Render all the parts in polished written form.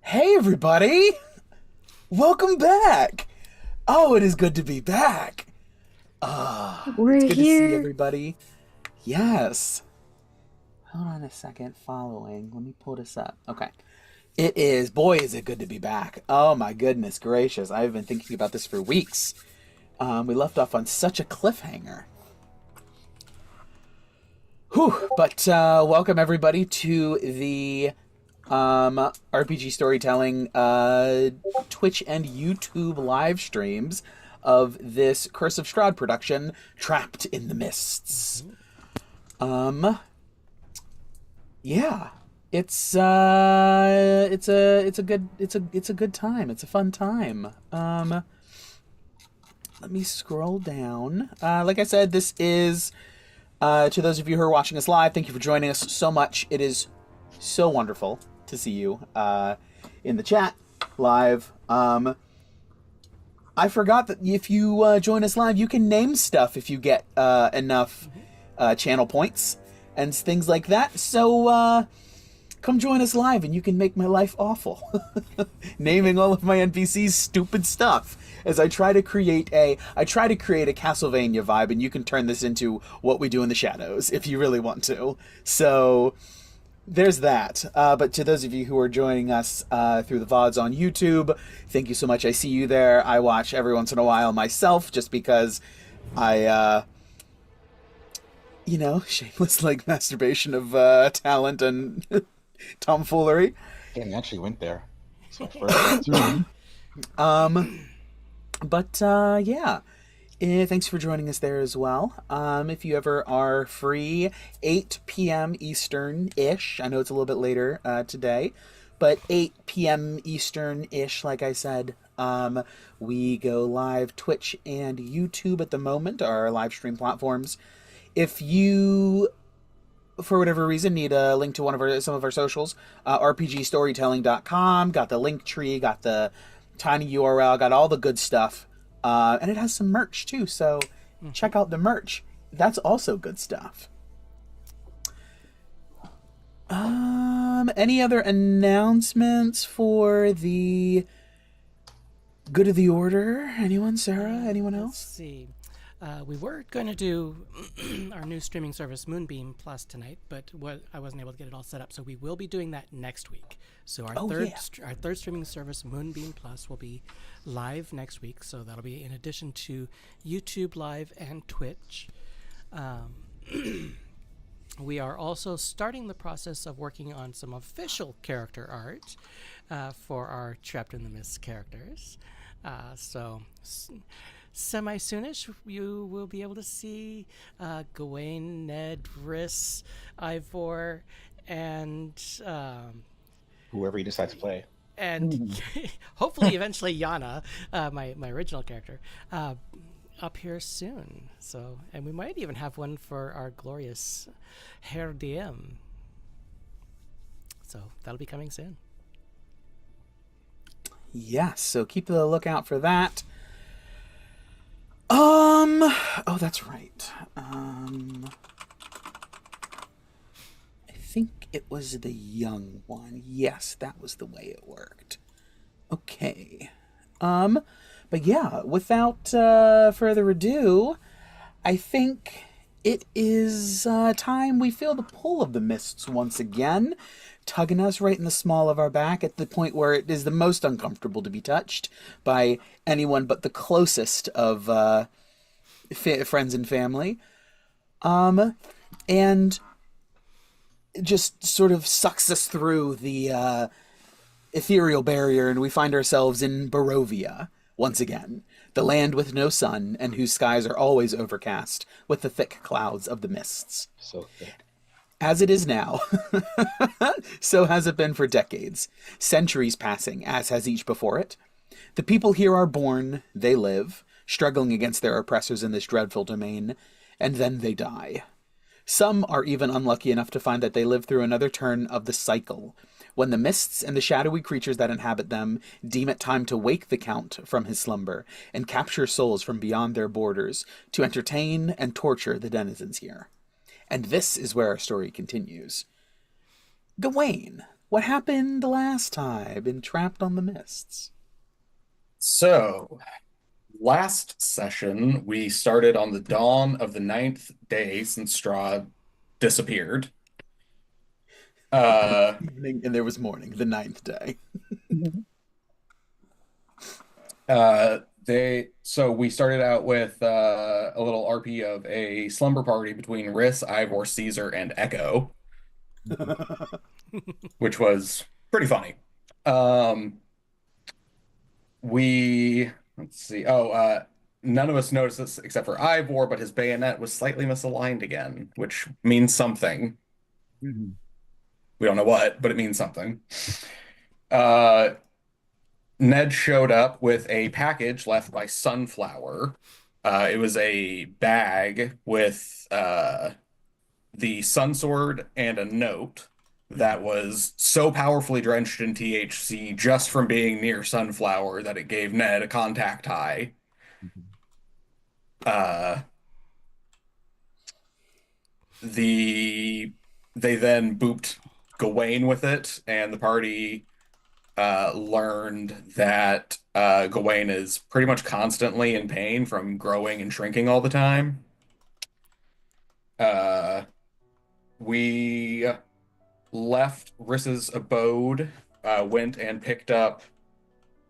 Hey everybody! Welcome back! Oh, it is good to be back. It's We're good to see here. everybody. Yes. Hold on a second. Following. Let me pull this up. Okay. It is. Boy, is it good to be back. Oh my goodness gracious. I've been thinking about this for weeks. We left off on such a cliffhanger. Whew. But welcome everybody to the RPG Storytelling Twitch and YouTube live streams of this Curse of Strahd production, Trapped in the Mists. Yeah, it's a good time. It's a fun time. Let me scroll down. Like I said, this is to those of you who are watching us live. Thank you for joining us so much. It is so wonderful to see you in the chat live. I forgot that if you join us live, you can name stuff if you get enough channel points and things like that. So come join us live and you can make my life awful. Naming all of my NPCs stupid stuff as I try to create a Castlevania vibe, and you can turn this into What We Do in the Shadows if you really want to. So there's that. But to those of you who are joining us through the VODs on YouTube, thank you so much. I see you there. I watch every once in a while myself just because I, shameless like masturbation of talent and tomfoolery. Damn, you actually went there. That's my first answer. But yeah. Thanks for joining us there as well. If you ever are free, 8 p.m. Eastern-ish. I know it's a little bit later today, but 8 p.m. Eastern-ish, like I said. We go live Twitch and YouTube at the moment, our live stream platforms. If you, for whatever reason, need a link to some of our socials, rpgstorytelling.com, got the link tree, got the tiny URL, got all the good stuff. And it has some merch too, so check out the merch. That's also good stuff. Any other announcements for the good of the order? Anyone? Sarah? Anyone else? Let's see. We were going to do our new streaming service Moonbeam Plus tonight, but I wasn't able to get it all set up, so we will be doing that next week. So our third streaming service Moonbeam Plus will be live next week. So that'll be in addition to YouTube Live and Twitch. We are also starting the process of working on some official character art for our Trapped in the Mist characters. Semi-soonish, you will be able to see Gawain, Nedro, Ivor, and Whoever you decide to play. and hopefully eventually Yana, my original character, up here soon. So, and we might even have one for our glorious Herr DM. So that'll be coming soon. Yes, so keep the lookout for that. Oh, that's right. I think it was the young one. Yes, that was the way it worked. Okay. But yeah, without further ado, I think it is time we feel the pull of the mists once again, tugging us right in the small of our back at the point where it is the most uncomfortable to be touched by anyone but the closest of friends and family. And just sort of sucks us through the ethereal barrier, and we find ourselves in Barovia once again, the land with no sun and whose skies are always overcast with the thick clouds of the mists. So thick. As it is now, so has it been for decades, centuries passing, as has each before it. The people here are born, they live, struggling against their oppressors in this dreadful domain, and then they die. Some are even unlucky enough to find that they live through another turn of the cycle, when the mists and the shadowy creatures that inhabit them deem it time to wake the Count from his slumber and capture souls from beyond their borders to entertain and torture the denizens here. And this is where our story continues. Gawain, what happened last time in Trapped on the Mists? So, last session, we started on the dawn of the 9th day since Strahd disappeared. Evening, and there was morning, the 9th day. So we started out with a little RP of a slumber party between Riss, Ivor, Cesar, and Echo, which was pretty funny. Let's see. None of us noticed this except for Ivor, but his bayonet was slightly misaligned again, which means something. Mm-hmm. We don't know what, but it means something. Ned showed up with a package left by Sunflower. It was a bag with the Sun Sword and a note that was so powerfully drenched in THC just from being near Sunflower that it gave Ned a contact high. They then booped Gawain with it, and the party learned that Gawain is pretty much constantly in pain from growing and shrinking all the time. We left Riss's abode, went and picked up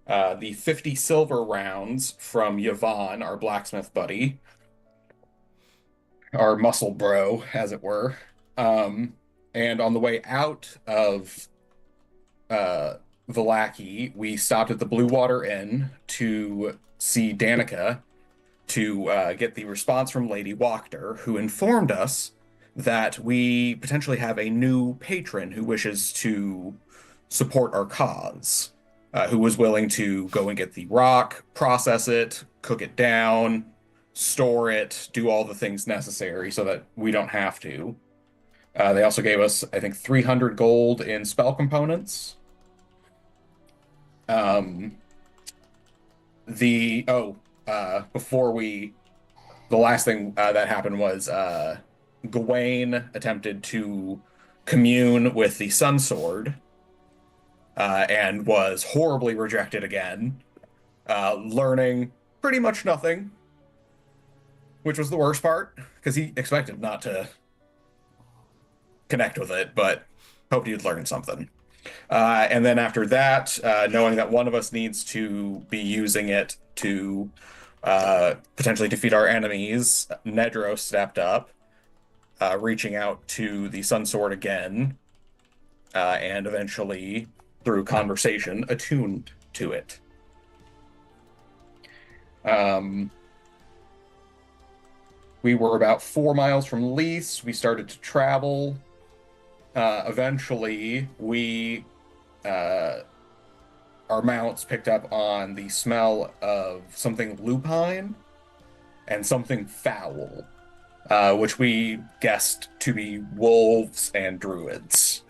the 50 silver rounds from Yvonne, our blacksmith buddy, our muscle bro, as it were. And on the way out of Vallaki, we stopped at the Blue Water Inn to see Danica to get the response from Lady Wachter, who informed us that we potentially have a new patron who wishes to support our cause, who was willing to go and get the rock, process it, cook it down, store it, do all the things necessary so that we don't have to. They also gave us, I think, 300 gold in spell components. The last thing that happened was Gawain attempted to commune with the Sun Sword and was horribly rejected again, learning pretty much nothing, which was the worst part, because he expected not to connect with it, but hoped he'd learn something. And then after that, knowing that one of us needs to be using it to potentially defeat our enemies, Nedro stepped up, reaching out to the Sun Sword again, and eventually, through conversation, attuned to it. We were about 4 miles from Lys. We started to travel. Eventually, our mounts picked up on the smell of something lupine and something foul, which we guessed to be wolves and druids.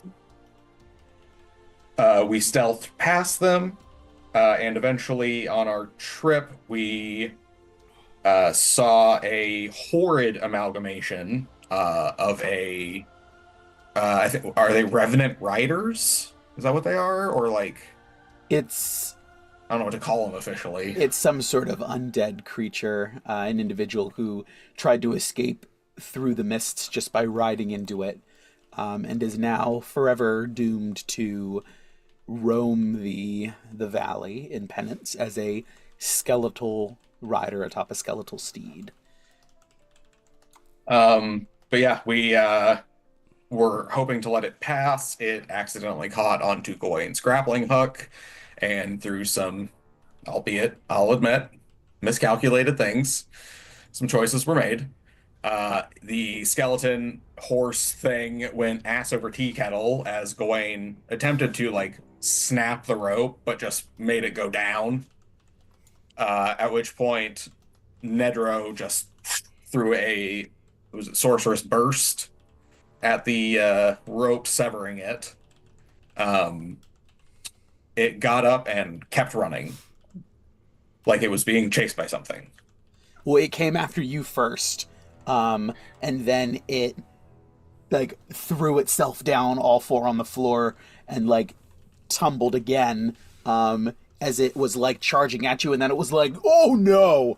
We stealthed past them, and eventually on our trip, we saw a horrid amalgamation of a I think, are they revenant riders? Is that what they are? Or like, It's I don't know what to call them officially. it's some sort of undead creature, an individual who tried to escape through the mists just by riding into it, and is now forever doomed to roam the valley in penance as a skeletal rider atop a skeletal steed. But yeah, we were hoping to let it pass. It accidentally caught onto Gawain's grappling hook, and through some, albeit, I'll admit, miscalculated things, some choices were made. The skeleton horse thing went ass over tea kettle as Gawain attempted to, like, snap the rope, but just made it go down. At which point, Nedro just threw a sorceress burst at the rope, severing it. It got up and kept running, like it was being chased by something. Well, it came after you first, and then it like threw itself down all four on the floor and like tumbled again as it was like charging at you, and then it was like, oh no,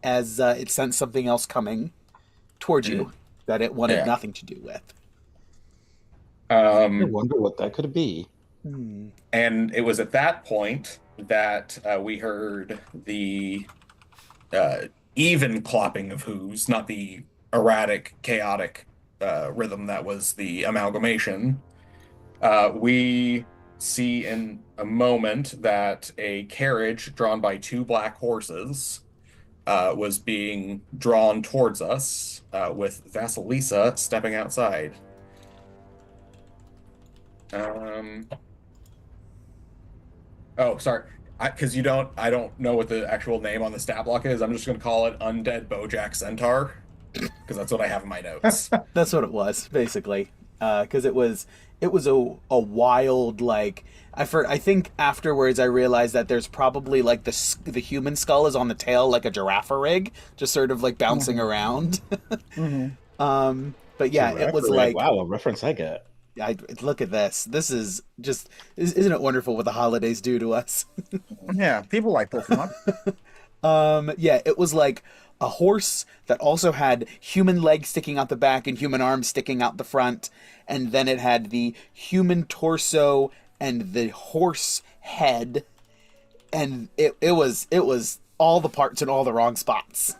as it sensed something else coming towards you that it wanted nothing to do with. I wonder what that could be. And it was at that point that we heard the even clopping of hooves, not the erratic, chaotic rhythm that was the amalgamation. We see in a moment that a carriage drawn by two black horses was being drawn towards us, with Vasalisa stepping outside. Oh, sorry. Because I don't know what the actual name on the stat block is. I'm just going to call it Undead Bojack Centaur, because that's what I have in my notes. That's what it was, basically. Because it was a wild, like, I think afterwards I realized that there's probably like the human skull is on the tail like a giraffe rig, just sort of like bouncing around. But yeah, it was like, wow, a reference I get. Look at this. This is just, isn't it wonderful what the holidays do to us? Yeah, people like Pokemon. Yeah, it was like a horse that also had human legs sticking out the back and human arms sticking out the front, and then it had the human torso and the horse head, and it was all the parts in all the wrong spots.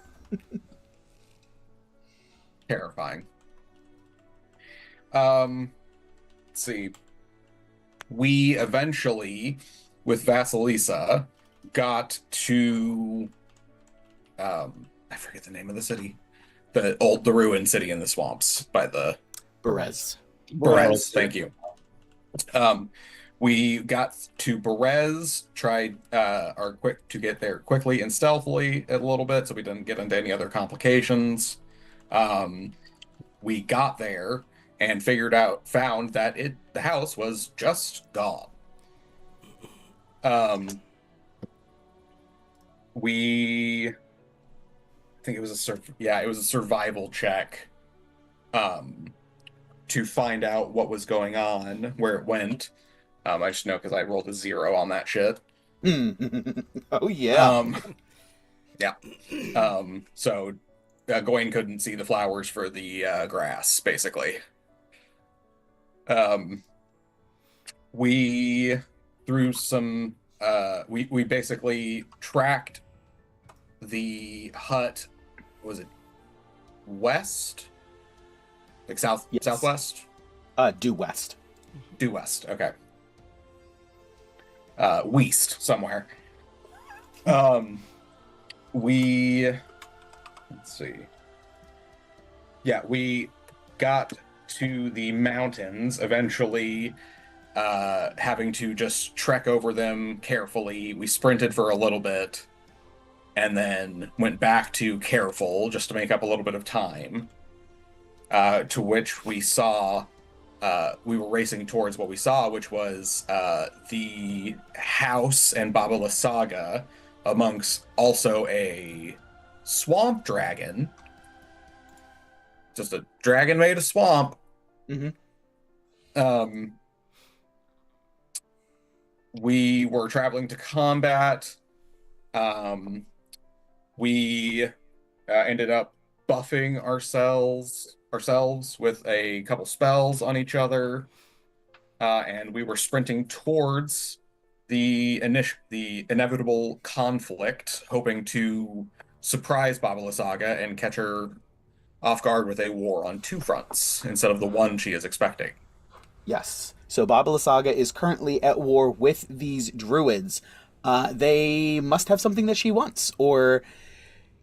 Terrifying. Let's see. We eventually, with Vasalisa, got to I forget the name of the city. The ruined city in the swamps by the Berez. Berez, thank you. We got to Berez, tried to get there quickly and stealthily a little bit, so we didn't get into any other complications. We got there and found that the house was just gone. I think it was a survival check to find out what was going on, where it went. I just know because I rolled a 0 on that shit. Oh yeah. Yeah. So Gawain couldn't see the flowers for the grass, basically. We through some we basically tracked the hut. Was it west? Like southwest? Due west. Due west, okay. West somewhere. Let's see. Yeah, we got to the mountains, eventually having to just trek over them carefully. We sprinted for a little bit and then went back to careful just to make up a little bit of time, to which we saw we were racing towards what we saw, which was the house and Vasalisa, amongst also a swamp dragon. Just a dragon made of swamp. We were traveling to combat. We ended up buffing ourselves with a couple spells on each other, and we were sprinting towards the inevitable conflict, hoping to surprise Vasalisa and catch her off guard with a war on two fronts instead of the one she is expecting. Yes. So Vasalisa is currently at war with these druids. They must have something that she wants, or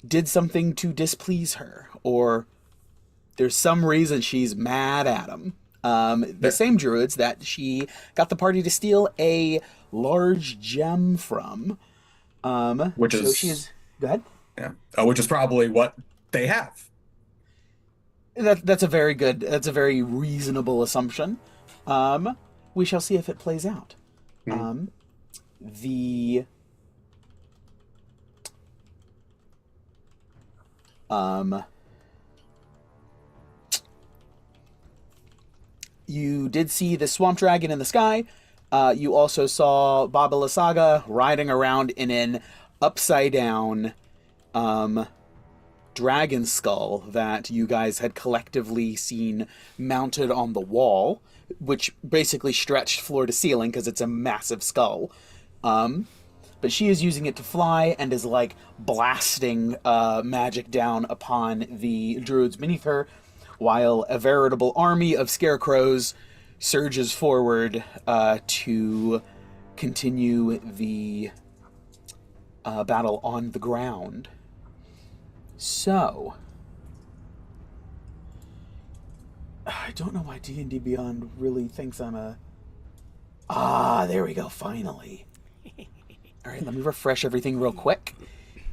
did something to displease her, or there's some reason she's mad at them. The same druids that she got the party to steal a large gem from. Go ahead. Yeah. Which is probably what they have. That's a very reasonable assumption. We shall see if it plays out. you did see the swamp dragon in the sky. You also saw Vasalisa riding around in an upside-down dragon skull that you guys had collectively seen mounted on the wall, which basically stretched floor to ceiling because it's a massive skull. But she is using it to fly and is like blasting magic down upon the druids beneath her, while a veritable army of scarecrows surges forward to continue the battle on the ground. So, I don't know why D&D Beyond really thinks I'm a... there we go, finally. All right, let me refresh everything real quick.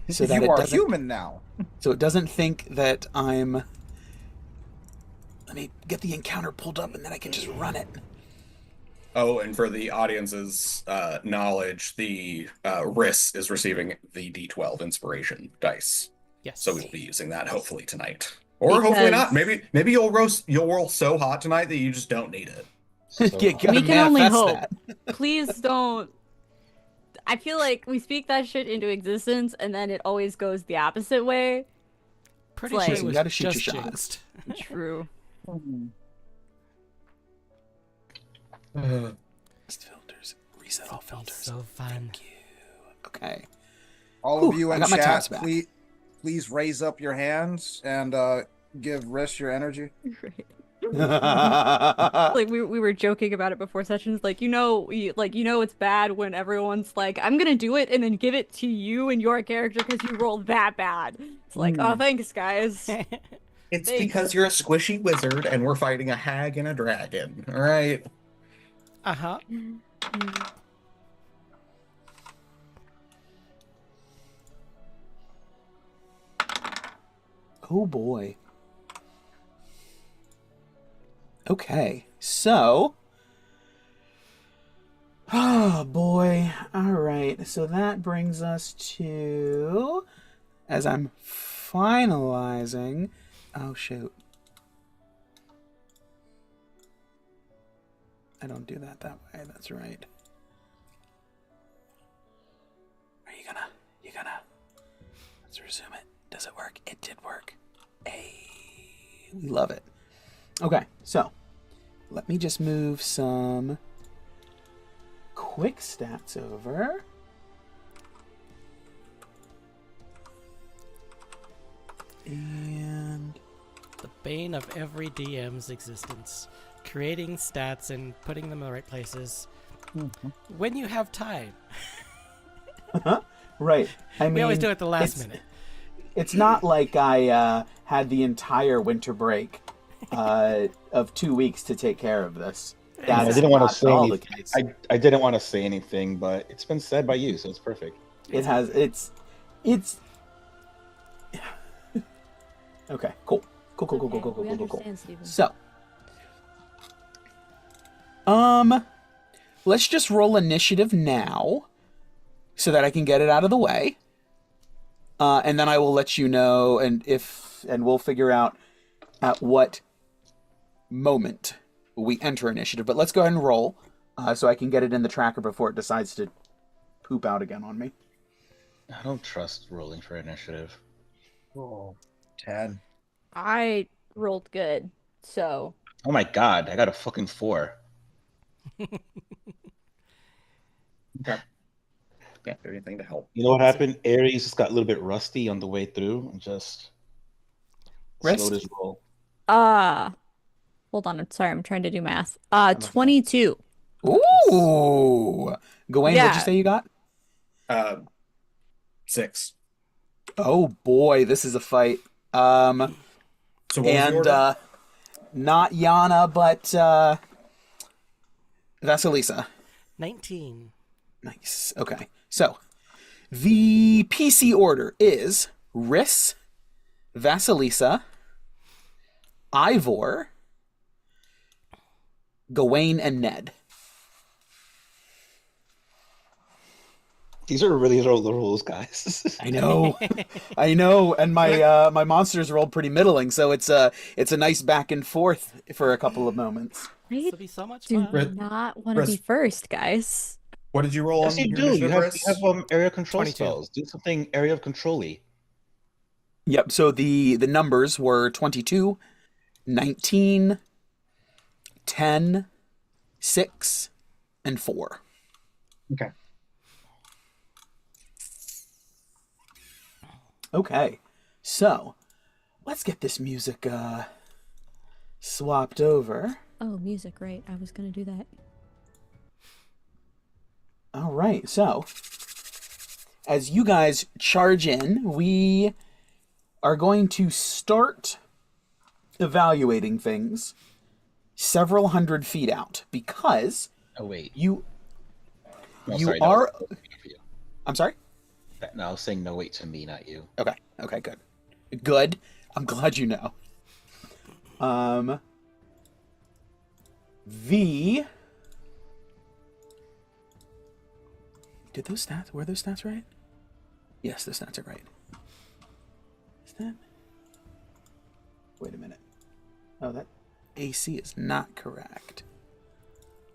So that you are human now. So it doesn't think that I'm... Let me get the encounter pulled up and then I can just run it. Oh, and for the audience's knowledge, the Riss is receiving the D12 inspiration dice. Yes. So we'll be using that hopefully tonight. Or hopefully not. Maybe you'll roll so hot tonight that you just don't need it. So You gotta We can only manifest hope. that. Please don't. I feel like we speak that shit into existence and then it always goes the opposite way. Pretty Like- sure Listen, it you was gotta shoot just your shot. jinxed. True. Filters. Reset all filters. So fun. Okay. All Whew, of you I in got my chat, tabs back. please raise up your hands and give Riss your energy. Like we were joking about it before sessions. Like you know it's bad when everyone's like, I'm gonna do it and then give it to you and your character because you rolled that bad. It's like, oh, thanks guys. It's Thanks. because you're a squishy wizard and we're fighting a hag and a dragon. All right. Uh-huh. Oh boy. Okay, so... Oh boy. Alright, so that brings us to... As I'm finalizing... Oh shoot. I don't do that way, that's right. Are you gonna... Let's resume it. Does it work? It did work. Hey, we love it. Okay, so let me just move some quick stats over. And The bane of every DM's existence. Creating stats and putting them in the right places. When you have time. right, I mean, We always do it at the last it's- minute. It's not like I had the entire winter break of 2 weeks to take care of this. I That's didn't want not to say all the anything. case. I didn't want to say anything, but it's been said by you, so it's perfect. It has. It's. Okay. Cool. Cool. So, let's just roll initiative now, so that I can get it out of the way, and then I will let you know, and we'll figure out at what moment we enter initiative. But let's go ahead and roll, so I can get it in the tracker before it decides to poop out again on me. I don't trust rolling for initiative. Oh, 10. I rolled good, so Oh my god, I got a fucking 4. Okay. Can't do anything to help. You know what happened? Aries just got a little bit rusty on the way through and just Rest? slowed his roll. hold on, I'm sorry, I'm trying to do math. 22. Ooh, Gawain, Yeah. what'd you say you got? 6. Oh boy, this is a fight. So what was the And order? not Yana, but Vasalisa. 19. Nice. Okay. So the PC order is Riss, Vasalisa, Ivor, Gawain, and Ned. These are really the rules, guys. I know, I know, and my monsters rolled pretty middling, so it's a nice back and forth for a couple of moments. This will be so much Do fun. not want to be first, guys. What did you roll Yes, on you your do. You initiative, have Riss? area control 22. spells. Do something area of control-y. Yep. So the numbers were 22, 19, 10, 6, and 4. Okay. Okay, so let's get this music swapped over. Oh, music, right. I was going to do that. All right, so as you guys charge in, we are going to start evaluating things several hundred feet out because Oh wait. you No, you sorry, are. that was for you. I'm sorry. No, I was saying no wait to me, not you. Okay. Okay. Good. Good. I'm glad you know. The. Did those stats? Were those stats right? Yes, the stats are right. Is that? Wait a minute. Oh, that AC is not correct.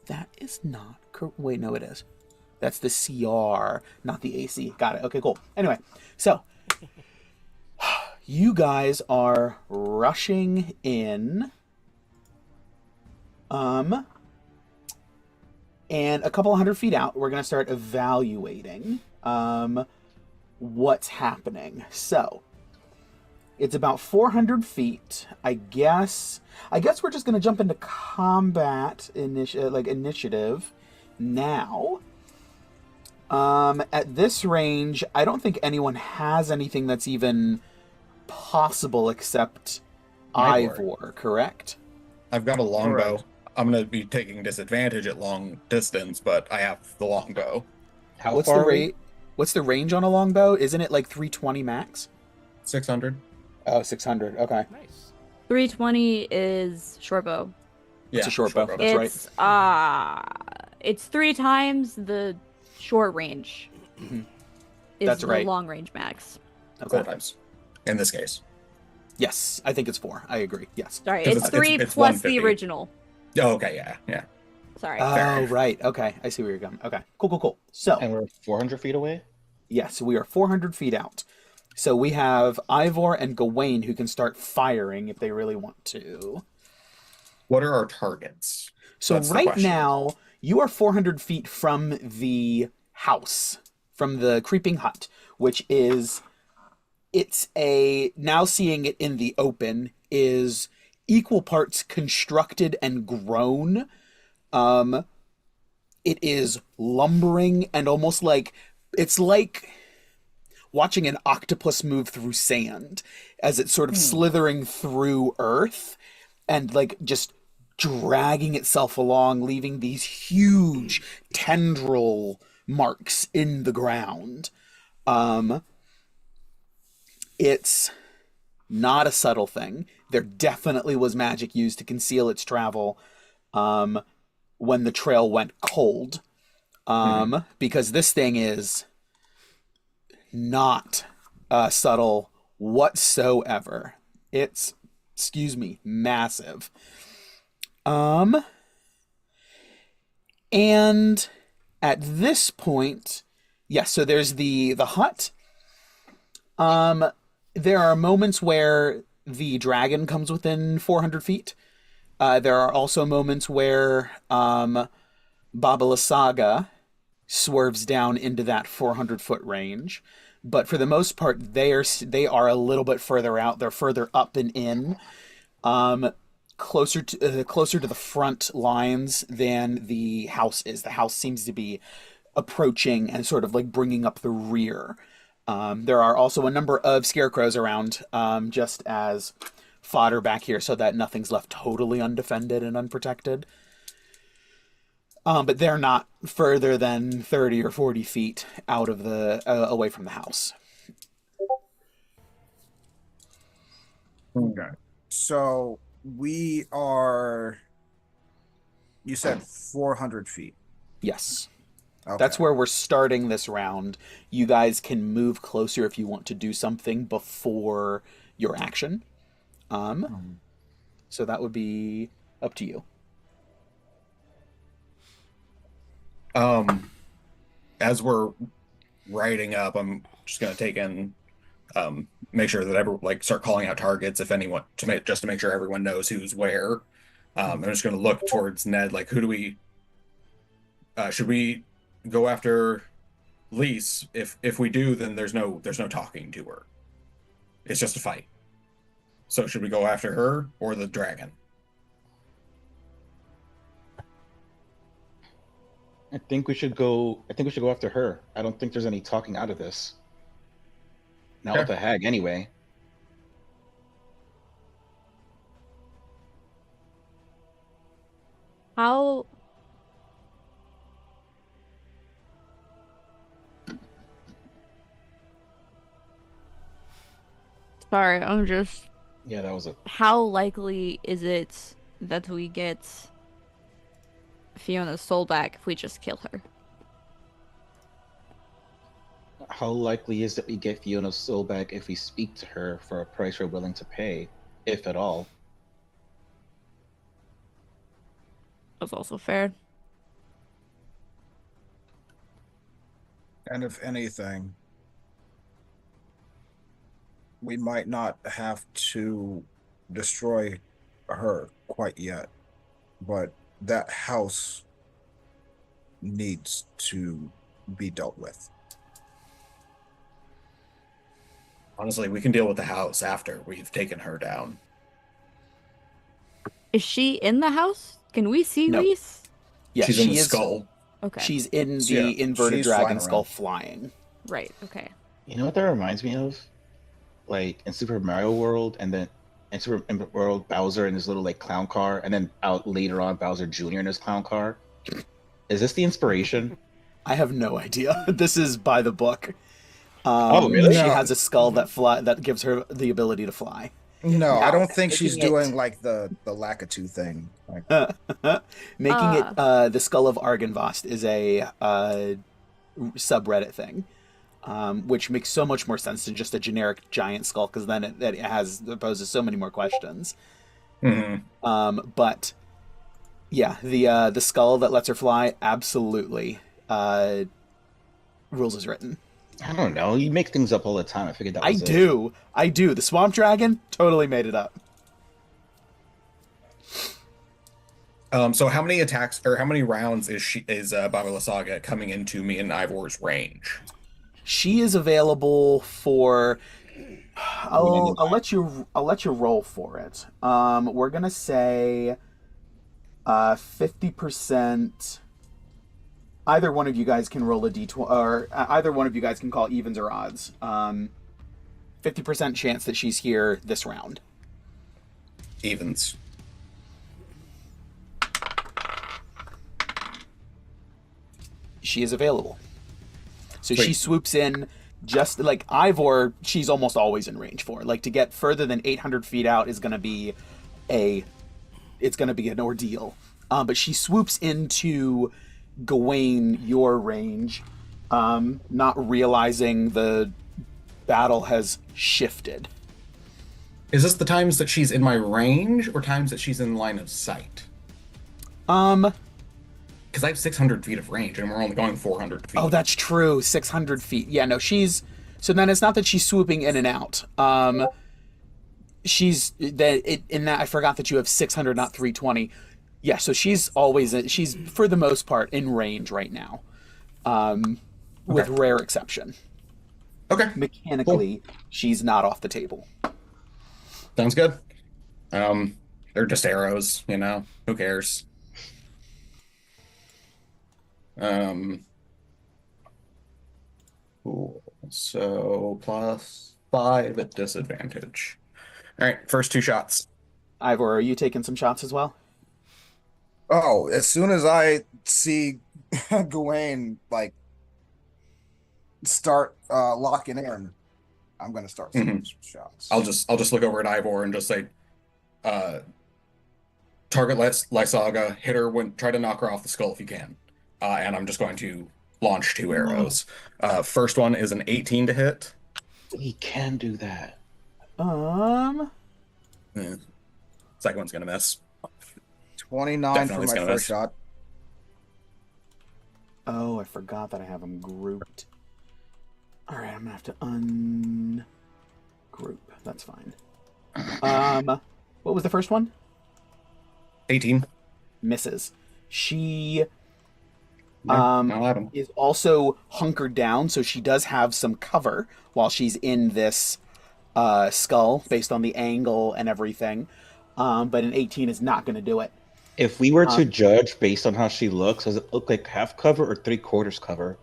That is not correct. Wait, no, it is. That's the CR, not the AC. Got it. Okay, cool. Anyway, so you guys are rushing in. And a couple 100 feet out, we're going to start evaluating what's happening. So it's about 400 feet. I guess we're just going to jump into combat initiative now. At this range, I don't think anyone has anything that's even possible except Ivor, correct? I've got a longbow. Correct. I'm going to be taking disadvantage at long distance, but I have the longbow. How What's far? the rate? What's the range on a longbow? Isn't it like 320 max? 600. Oh, 600. Okay. Nice. 320 is short bow. It's a short bow. That's right. It's 3 times the short range. Mm-hmm. Is That's the right. long range max. Okay. 4 times. In this case. Yes, I think it's 4. I agree. Yes. Sorry, 'Cause it's it's- 3 it's plus the 150. original. Oh, okay, yeah. Sorry. Oh, right. Okay. I see where you're going. Okay. Cool. So, And we're 400 feet away? yes, we are 400 feet out. So we have Ivor and Gawain who can start firing if they really want to. What are our targets? So That's the right question. now, you are 400 feet from the house, from the creeping hut, which is, now seeing it in the open, is equal parts constructed and grown. It is lumbering and almost like, it's like watching an octopus move through sand as it's sort of slithering through earth and like just dragging itself along, leaving these huge tendril marks in the ground. It's not a subtle thing. There definitely was magic used to conceal its travel when the trail went cold. Because this thing is not subtle whatsoever. It's, massive. And at this point, yes, so there's the hut. There are moments where the dragon comes within 400 feet. There are also moments where Vasalisa swerves down into that 400-foot range. But for the most part, they are a little bit further out. They're further up and in, closer to the front lines than the house is. The house seems to be approaching and sort of like bringing up the rear. There are also a number of scarecrows around, just as fodder back here, so that nothing's left totally undefended and unprotected. But they're not further than 30 or 40 feet out of the away from the house. Okay. So we are. You said 400 feet. Yes. That's Okay. where we're starting this round. You guys can move closer if you want to do something before your action. Mhm. So that would be up to you. As we're writing up, I'm just gonna take in, make sure that start calling out targets if anyone just to make sure everyone knows who's where. I'm just gonna look towards Ned, like who do we should we go after Lise? If we do, then there's no talking to her. It's just a fight. So should we go after her or the dragon? I think we should go after her. I don't think there's any talking out of this. Not with Okay. the hag, anyway. How Sorry, I'm just Yeah, that was a. how likely is it that we get Fiona's soul back if we just kill her? How likely is it we get Fiona's soul back if we speak to her for a price we're willing to pay, if at all? That's also fair. And if anything, we might not have to destroy her quite yet, but that house needs to be dealt with. Honestly, we can deal with the house after we've taken her down. Is she in the house? Can we see No. Lise? Yeah, She's in she the is. skull. Okay. She's in the Yeah, inverted she's dragon flying skull around. flying. Right, okay. You know what that reminds me of? Like in Super Mario World, and then in Super Mario World, Bowser in his little like clown car, and then out later on Bowser Jr. in his clown car. Is this the inspiration? I have no idea. This is by the book. Oh, really? She No. has a skull that gives her the ability to fly. No, I Now, don't think she's making doing it- like the Lakitu thing. Like, Making it the skull of Argynvost is a subreddit thing, which makes so much more sense than just a generic giant skull, because then it poses so many more questions. But yeah, the skull that lets her fly, absolutely. Rules is written. I don't know. You make things up all the time. I figured that was it. I do. The swamp dragon totally made it up. So how many attacks or how many rounds is Vasalisa coming into me and Ivor's range? She is available for. I'll let you roll for it. We're gonna say 50%. Either one of you guys can roll a d20, or either one of you guys can call evens or odds. 50% chance that she's here this round. Evens. She is available. So Sweet. she swoops in, just like Ivor, she's almost always in range for. Like, to get further than 800 feet out is going to be an ordeal. But she swoops into Gawain, your range, not realizing the battle has shifted. Is this the times that she's in my range or times that she's in line of sight? Because I have 600 feet of range and we're only going 400 feet. Oh, that's true. 600 feet. Yeah, no, so then it's not that she's swooping in and out. I forgot that you have 600, not 320. Yeah, so she's for the most part in range right now. With rare exception. Okay. Mechanically, she's not off the table. Sounds good. They're just arrows, who cares? Cool. So +5 at disadvantage. All right, first 2 shots. Ivor, are you taking some shots as well? oh, as soon as I see Gawain like start locking in, I'm gonna start some shots. I'll just look over at Ivor and just say, target Lysaga, hit her try to knock her off the skull if you can. And I'm just going to launch 2 arrows. First one is an 18 to hit. He can do that. Second one's gonna miss. 29 Definitely for my gonna first miss. shot. Oh, I forgot that I have them grouped. All right, I'm gonna have to ungroup. That's fine. What was the first one? 18. Misses. She I'll add 'em. is also hunkered down, so she does have some cover while she's in this skull, based on the angle and everything. But an 18 is not going to do it. If we were to judge based on how she looks, does it look like half cover or 3/4 cover?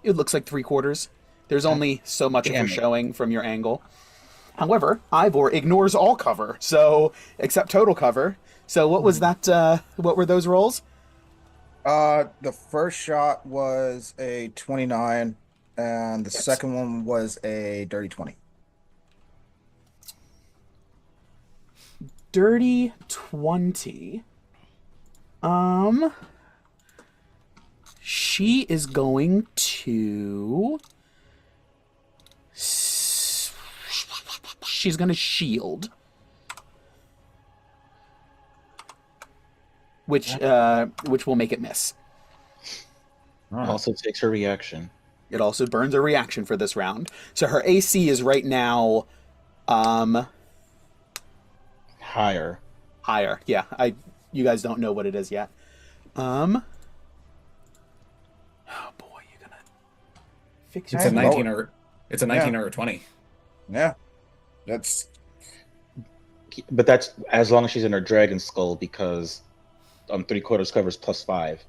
It looks like 3/4. There's only so much of her Damn it. showing from your angle. However, Ivor ignores all cover, so except total cover. So what was that? What were those rolls? The first shot was a 29, and the second one was a dirty 20. Dirty 20. She is going to... She's going to shield. Which will make it miss. Also takes her reaction. It also burns a reaction for this round. So her AC is right now Higher. higher. Yeah, you guys don't know what it is yet. Oh boy, you're gonna fix your It's a Hey, 19 lower. or it's a 19 or a 20. Yeah, that's But that's as long as she's in her dragon skull, because 3/4 covers +5.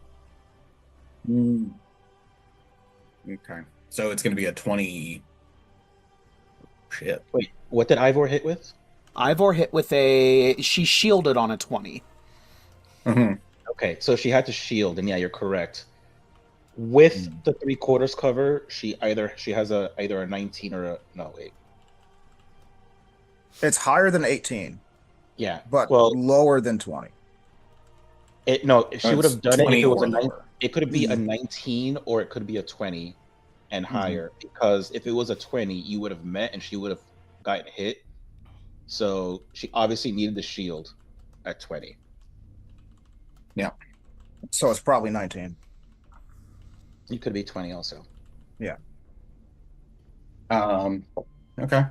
Okay. So it's gonna be a 20. Shit. Wait, what did Ivor hit with? Ivor hit with she shielded on a 20. Mm-hmm. Okay, so she had to shield, and yeah, you're correct. With the 3/4 cover, she has either a 19 or a wait. it's higher than 18, Yeah, but well, lower than 20. she would have done it if it was a 9. lower. It could be a 19 or it could be a 20 and higher, because if it was a 20, you would have met and she would have gotten hit. So she obviously needed the shield at 20. Yeah. So it's probably 19. You could be 20 also. Yeah. Okay.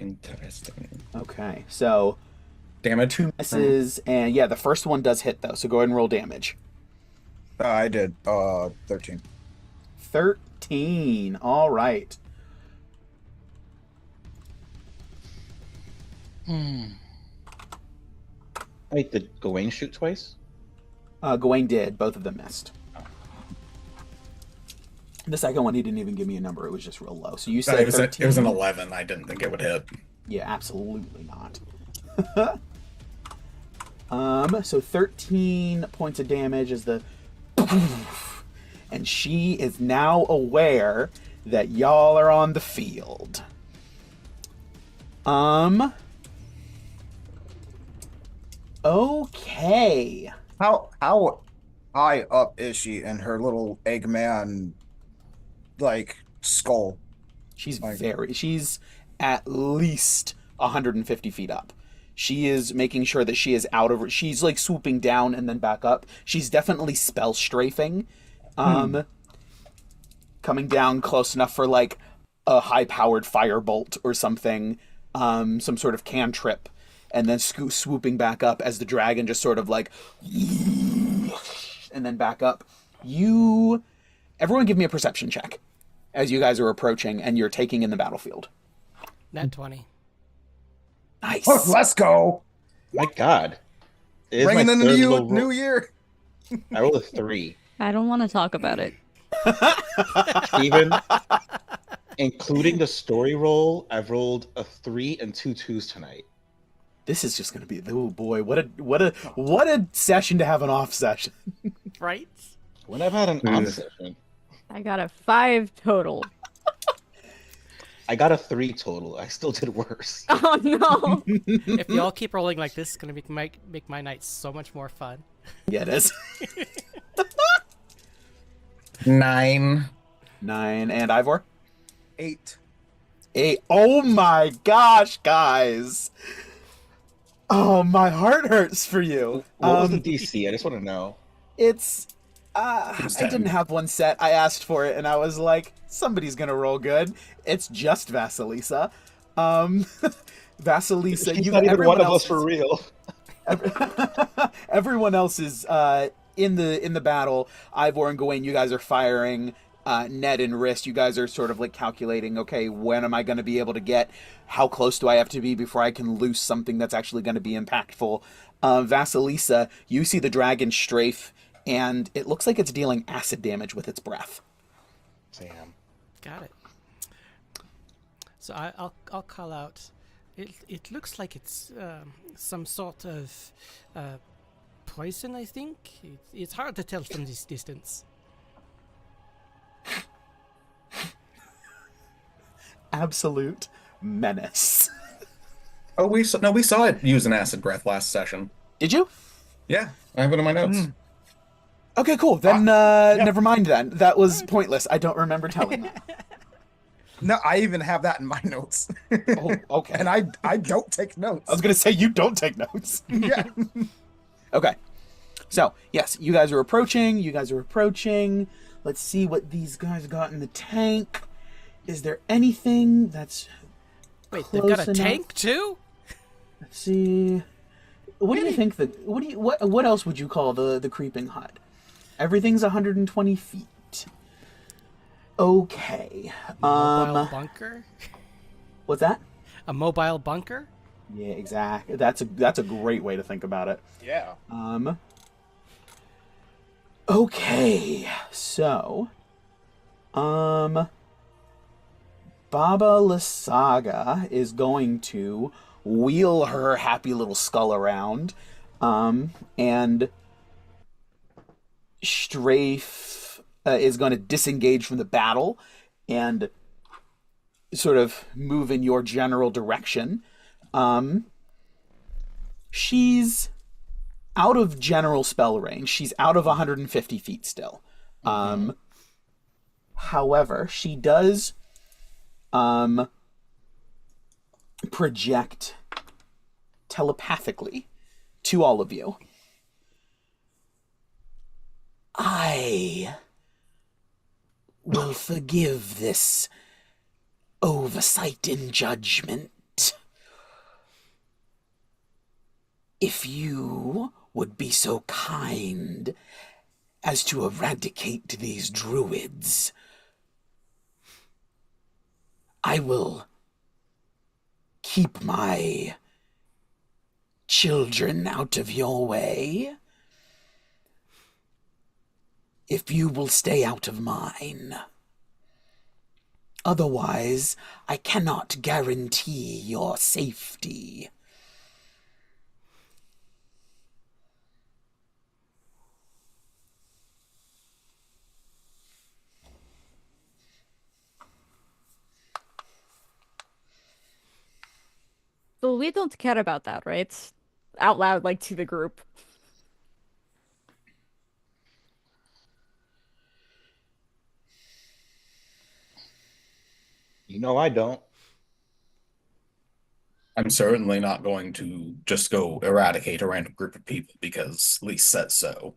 Interesting. Okay, so Damage. 2 misses, and yeah, the first one does hit though. So go ahead and roll damage. I did 13. 13. All right. Wait, did Gawain shoot twice? Gawain did. Both of them missed. The second one, he didn't even give me a number. It was just real low. So you said It was 13. it was an 11. I didn't think it would hit. Yeah, absolutely not. So 13 points of damage is the... And she is now aware that y'all are on the field. Okay. How high up is she in her little Eggman like skull? She's at least 150 feet up. She is making sure that she is out of... She's like swooping down and then back up. She's definitely spell strafing. Coming down close enough for like a high-powered firebolt or something. Some sort of cantrip. And then swooping back up as the dragon just sort of like... And then back up. Everyone give me a perception check as you guys are approaching and you're taking in the battlefield. Nat 20. Nice. Oh, let's go! My God. It is Bringing my in third the low new roll. year. I rolled a 3. I don't want to talk about it. Even including the story roll, I've rolled a 3 and 2 2s tonight. This is just gonna be... Oh boy, what a session to have an off session. Right? When I've had an on session, I got a 5 total. I got a 3 total. I still did worse. Oh no! If y'all keep rolling like this, it's gonna make my night so much more fun. Yeah, it is. 9. 9. And Ivor? 8. 8. Oh my gosh, guys. Oh, my heart hurts for you. What was the DC? I just want to know. It's It was I didn't 10. have one set. I asked for it and I was like, somebody's gonna roll good. It's just Vasalisa. Vasalisa, She's you not even everyone one of else us for real. everyone else is in the battle. Ivor and Gawain, you guys are firing. Ned and Wrist, you guys are sort of like calculating, okay, when am I going to be able to get, how close do I have to be before I can loose something that's actually going to be impactful. Vasalisa, you see the dragon strafe, and it looks like it's dealing acid damage with its breath. Sam. Got it. So I'll call out. It looks like it's some sort of poison. I think it's hard to tell from this distance. Absolute menace. Oh, we saw it use an acid breath last session. Did you? Yeah, I have it in my notes. Okay, cool. Then yeah. never mind then. That was pointless. I don't remember telling that. No, I even have that in my notes. Oh, okay. And I don't take notes. I was gonna say you don't take notes. Yeah. Okay. So, yes, you guys are approaching. Let's see what these guys got in the tank. Is there anything that's Wait, they've got a close enough? tank too? Let's see. What do you think what else would you call the creeping hut? Everything's 120 feet. Okay. Mobile bunker? What's that? A mobile bunker? Yeah, exactly. That's a great way to think about it. Yeah. Okay. So, Baba Lysaga is going to wheel her happy little skull around, and Strafe is going to disengage from the battle and sort of move in your general direction. She's out of general spell range. She's out of 150 feet still. However, she does project telepathically to all of you. I will forgive this oversight in judgment if you would be so kind as to eradicate these druids. I will keep my children out of your way if you will stay out of mine. Otherwise, I cannot guarantee your safety. So we don't care about that, right? Out loud, like to the group. You know I don't. I'm certainly not going to just go eradicate a random group of people because Lee said so.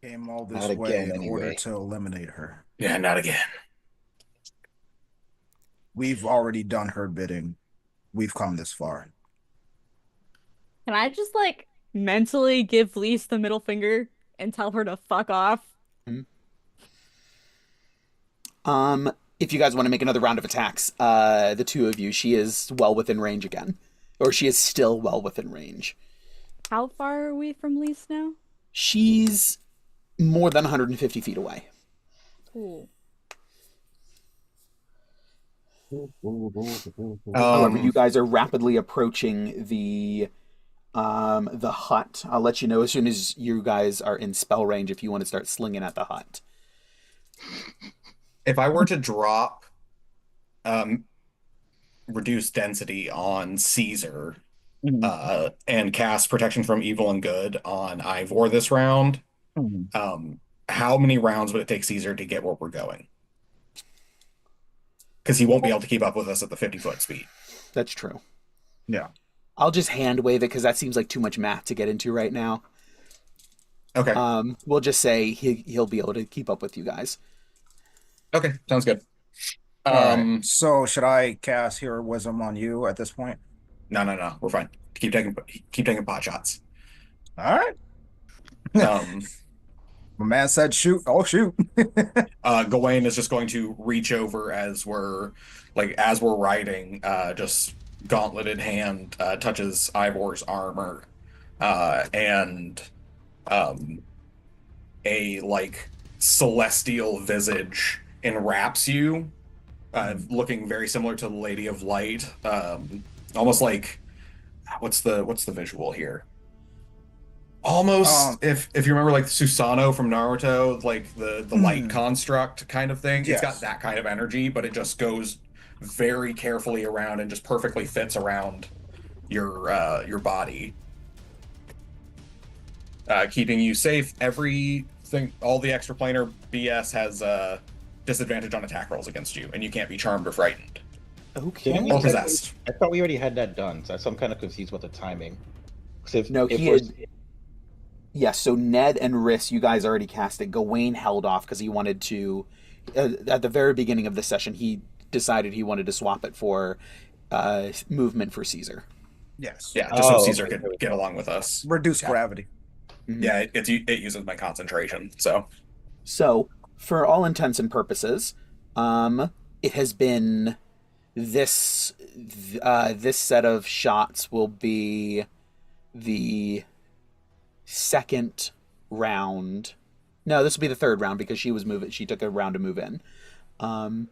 Came all this Not way again, in order anyway. to eliminate her. Yeah, not again. We've already done her bidding. We've come this far. Can I just like mentally give Lise the middle finger and tell her to fuck off? If you guys want to make another round of attacks, the two of you, she is well within range again. Or she is still well within range. How far are we from Lise now? She's more than 150 feet away. Cool. However, you guys are rapidly approaching the hut. I'll let you know as soon as you guys are in spell range if you want to start slinging at the hut. If I were to drop reduced density on Cesar and cast protection from evil and good on Ivor this round, how many rounds would it take Caesar to get where we're going? Because he won't be able to keep up with us at the 50-foot speed. That's true. Yeah. I'll just hand wave it because that seems like too much math to get into right now. Okay. We'll just say he'll be able to keep up with you guys. Okay, sounds good. All right. So should I cast Hero Wisdom on you at this point? No, we're fine. Keep taking pot shots. All right. Um, My man said shoot. Oh, shoot. Gawain is just going to reach over as we're riding, just gauntleted hand touches Ivor's armor, and a like celestial visage enwraps you, looking very similar to the Lady of Light, almost like what's the visual here? Almost if you remember like Susanoo from Naruto, like the light construct kind of thing. Yes. It's got that kind of energy, but it just goes very carefully around and just perfectly fits around your body. Keeping you safe. Everything, all the extraplanar BS has disadvantage on attack rolls against you, and you can't be charmed or frightened. Okay. Or possessed. I thought we already had that done, so I'm kind of confused with the timing. Yes, so Ned and Riss, you guys already cast it. Gawain held off because he wanted to, at the very beginning of the session, he decided he wanted to swap it for movement for Caesar. Yes. Yeah, just so Caesar could get along with us. Reduce gravity. Mm-hmm. Yeah, it uses my concentration, so. So, for all intents and purposes, it has been this set of shots will be the second round. No, this will be the third round because she was moving. She took a round to move in. Well,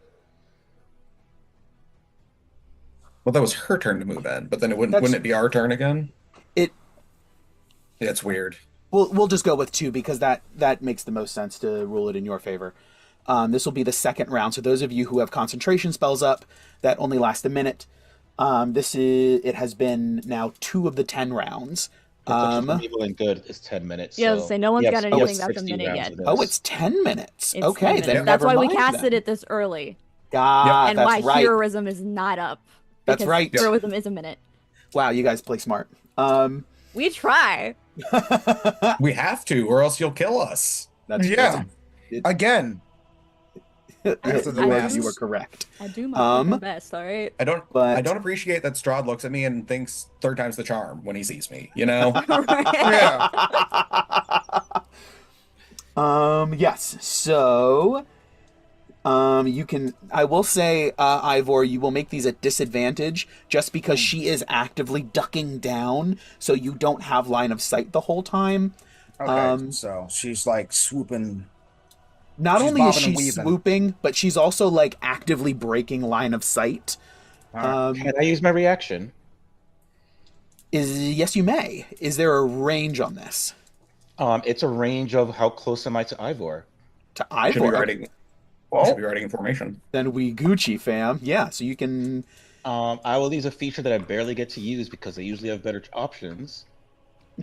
that was her turn to move in, but then wouldn't it be our turn again? It's weird. We'll just go with 2 because that makes the most sense to rule it in your favor. This will be the second round. So those of you who have concentration spells up that only last a minute, it has been now 2 of the 10 rounds. Evil and good is 10 minutes. Yeah, so so no one's got anything that's a 60 minute rounds yet. of this. Oh, it's 10 minutes. It's Okay, 10 then minutes. That's never why we mind casted then. it this early. Ah, And that's why right. heroism is not up. That's because right. Heroism is a minute. Wow, you guys play smart. We try. We have to, or else you'll kill us. Yeah. Again. After the last- you were correct. I do my best, all right? I don't But- appreciate that Strahd looks at me and thinks 3rd time's the charm when he sees me, you know? Yeah. Yes. So, you can. I will say, Ivor, you will make these at disadvantage just because she is actively ducking down, so you don't have line of sight the whole time. Okay. So she's like swooping. Not She's only is bobbing she and weaving. swooping, but she's also like actively breaking line of sight. Can I use my reaction? Yes, you may. Is there a range on this? It's a range of how close am I to Ivor? To Should be Ivor? writing. Should be writing information. Then we Gucci, fam. Yeah, so you can. I will use a feature that I barely get to use because I usually have better options,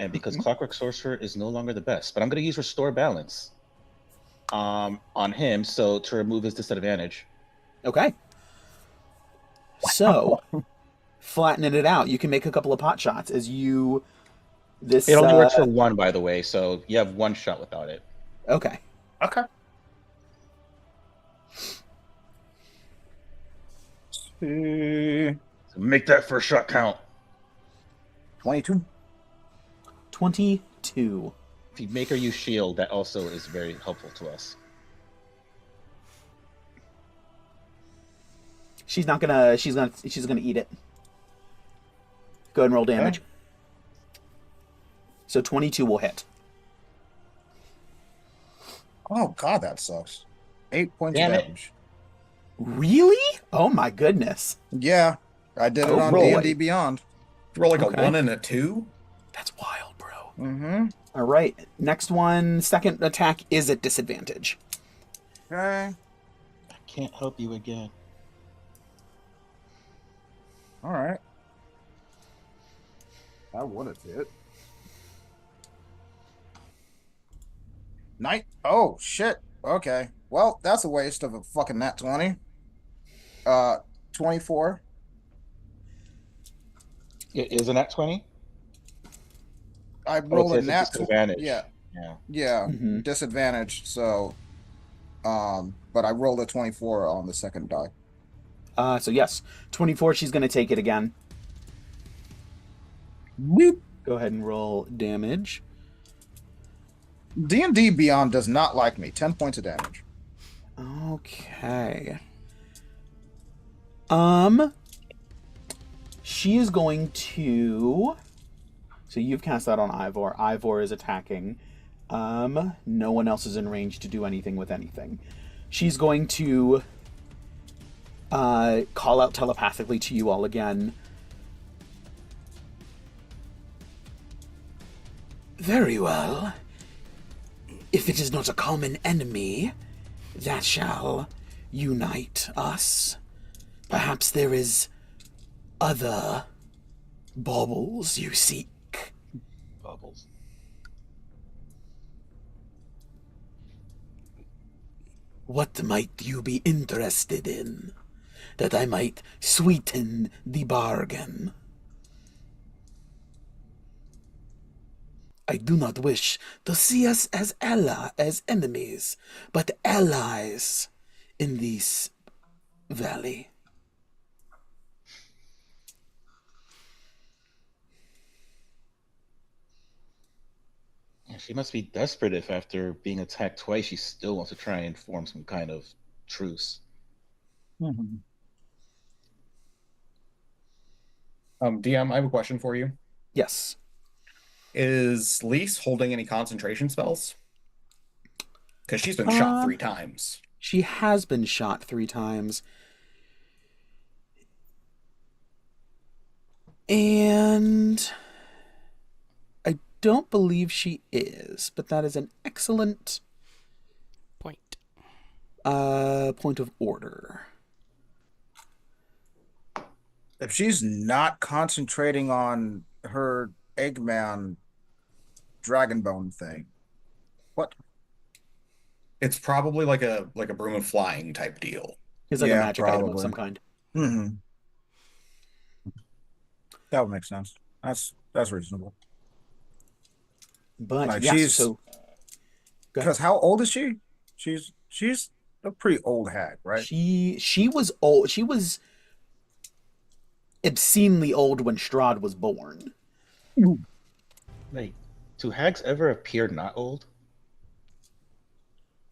and because Clockwork Sorcerer is no longer the best. But I'm going to use Restore Balance on him, so to remove his disadvantage. Okay. So, flattening it out, you can make a couple of pot shots as you. This It only works for 1, by the way, so you have 1 shot without it. Okay. Okay. So make that first shot count. 22. 22. If you make her use shield, that also is very helpful to us. She's gonna eat it. Go ahead and roll damage. Okay. So 22 will hit. Oh god, that sucks. 8 points Damn of it. damage. Really? Oh my goodness. Yeah, I did it Oh, on roll D&D it. Beyond. Roll like Okay. a 1 and a 2? That's wild, bro. Mm-hmm. All right. Next one, second attack is at disadvantage. Okay. I can't help you again. All right. That would have hit. Night. Oh shit. Okay. Well, that's a waste of a fucking nat 20. 24. Isn't that 20? I Oh, it rolled a says a nat. Yeah. disadvantage. Yeah. Yeah. Mm-hmm. Disadvantage. So, but I rolled a 24 on the second die. So yes, 24. She's gonna take it again. Boop. Go ahead and roll damage. D&D Beyond does not like me. 10 points of damage. Okay. She is going to. So you've cast that on Ivor. Ivor is attacking. No one else is in range to do anything with anything. She's going to call out telepathically to you all again. Very well. If it is not a common enemy, that shall unite us. Perhaps there is other baubles you seek. Bubbles. What might you be interested in, that I might sweeten the bargain? I do not wish to see us as enemies, but allies in this valley. Yeah, she must be desperate if after being attacked twice, she still wants to try and form some kind of truce. DM, I have a question for you. Yes. Is Lise holding any concentration spells? Because she's been shot 3 times. She has been shot 3 times. And I don't believe she is, but that is an excellent Point. point of order. If she's not concentrating on her Eggman Dragonbone thing, what? It's probably like a broom of flying type deal. It's like a Yeah, magic item of probably. some kind. Mm-hmm. That would make sense. That's reasonable. But Like, yes, she's- so go ahead. Because how old is she? She's a pretty old hag, right? She was old. She was obscenely old when Strahd was born. Like, do hags ever appear not old?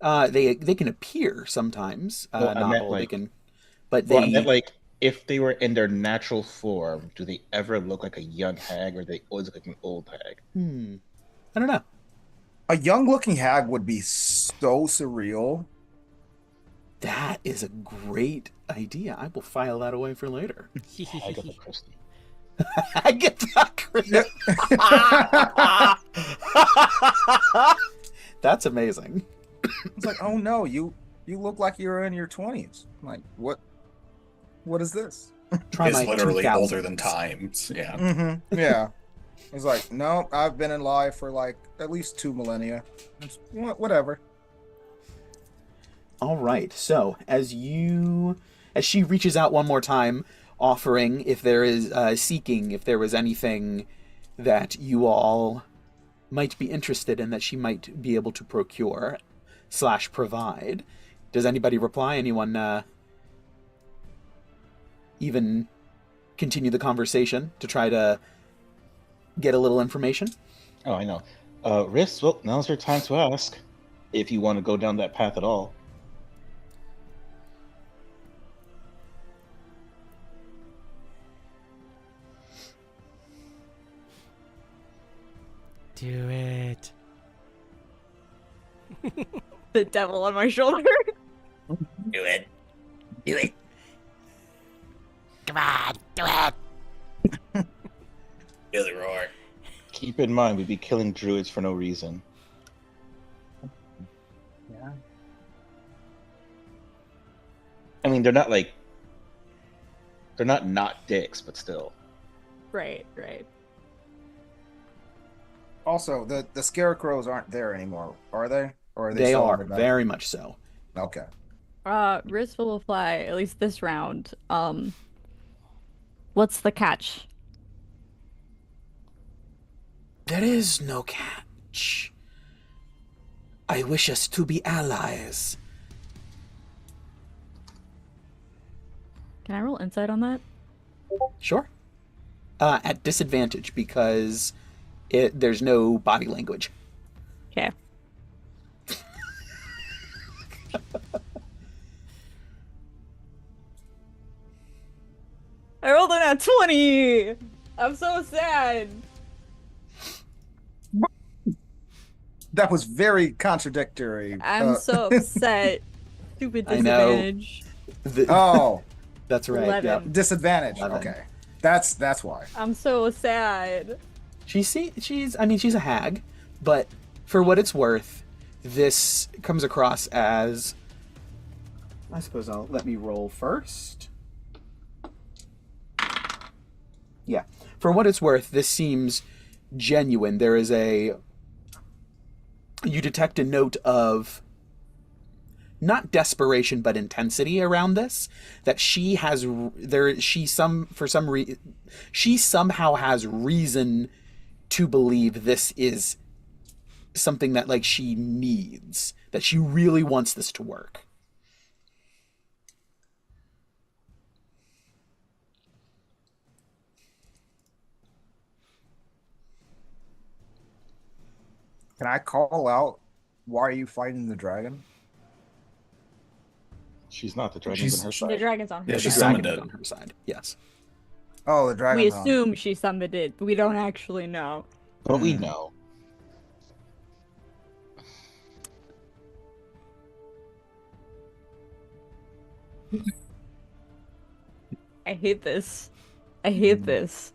They can appear sometimes, Well, I not meant, old. like- They can, but Well, they I meant, like, if they were in their natural form, do they ever look like a young hag, or they always look like an old hag? I don't know. A young-looking hag would be so surreal. That is a great idea. I will file that away for later. Agatha Christie. I get that. That's amazing. It's like, oh no, you look like you're in your 20s. Like, what is this? Try Is my literally 2000s. older than times. Yeah. Mm-hmm. Yeah. It's like, no, I've been alive for like at least 2 millennia. It's, whatever. All right. So as she reaches out one more time, offering if there is seeking if there was anything that you all might be interested in that she might be able to procure / provide. Does anybody reply? Anyone even continue the conversation to try to get a little information? Oh, I know. Riss, well, now's your time to ask, if you want to go down that path at all. Do it. The devil on my shoulder. Do it. Do it. Come on, do it. Feel the roar. Keep in mind, we'd be killing druids for no reason. Yeah. I mean, they're not not dicks, but still. Right. Also, the scarecrows aren't there anymore, are they? Or are They still are on the back? very much so. Okay. Riz will fly, at least this round. What's the catch? There is no catch. I wish us to be allies. Can I roll insight on that? Sure. At disadvantage because there's no body language. Okay. I rolled in at 20! I'm so sad! That was very contradictory. I'm so upset. Stupid I know. disadvantage. Oh, That's right. 11. Yep. disadvantage. 11. Okay. That's why. I'm so sad. She's a hag, but for what it's worth, this comes across as, I suppose I'll let me roll first. Yeah. For what it's worth, this seems genuine. There is you detect a note of not desperation but intensity around this, that she somehow has reason to believe this is something that like she needs, that she really wants this to work. Can I call out? Why are you fighting the dragon? She's not. The dragon's She's- on her The side. dragon's on her Yeah, she side. summoned Dragon is it. on her side. Yes. Oh, the dragon. We assume she summoned it, but we don't actually know. But we know. I hate this. I hate this.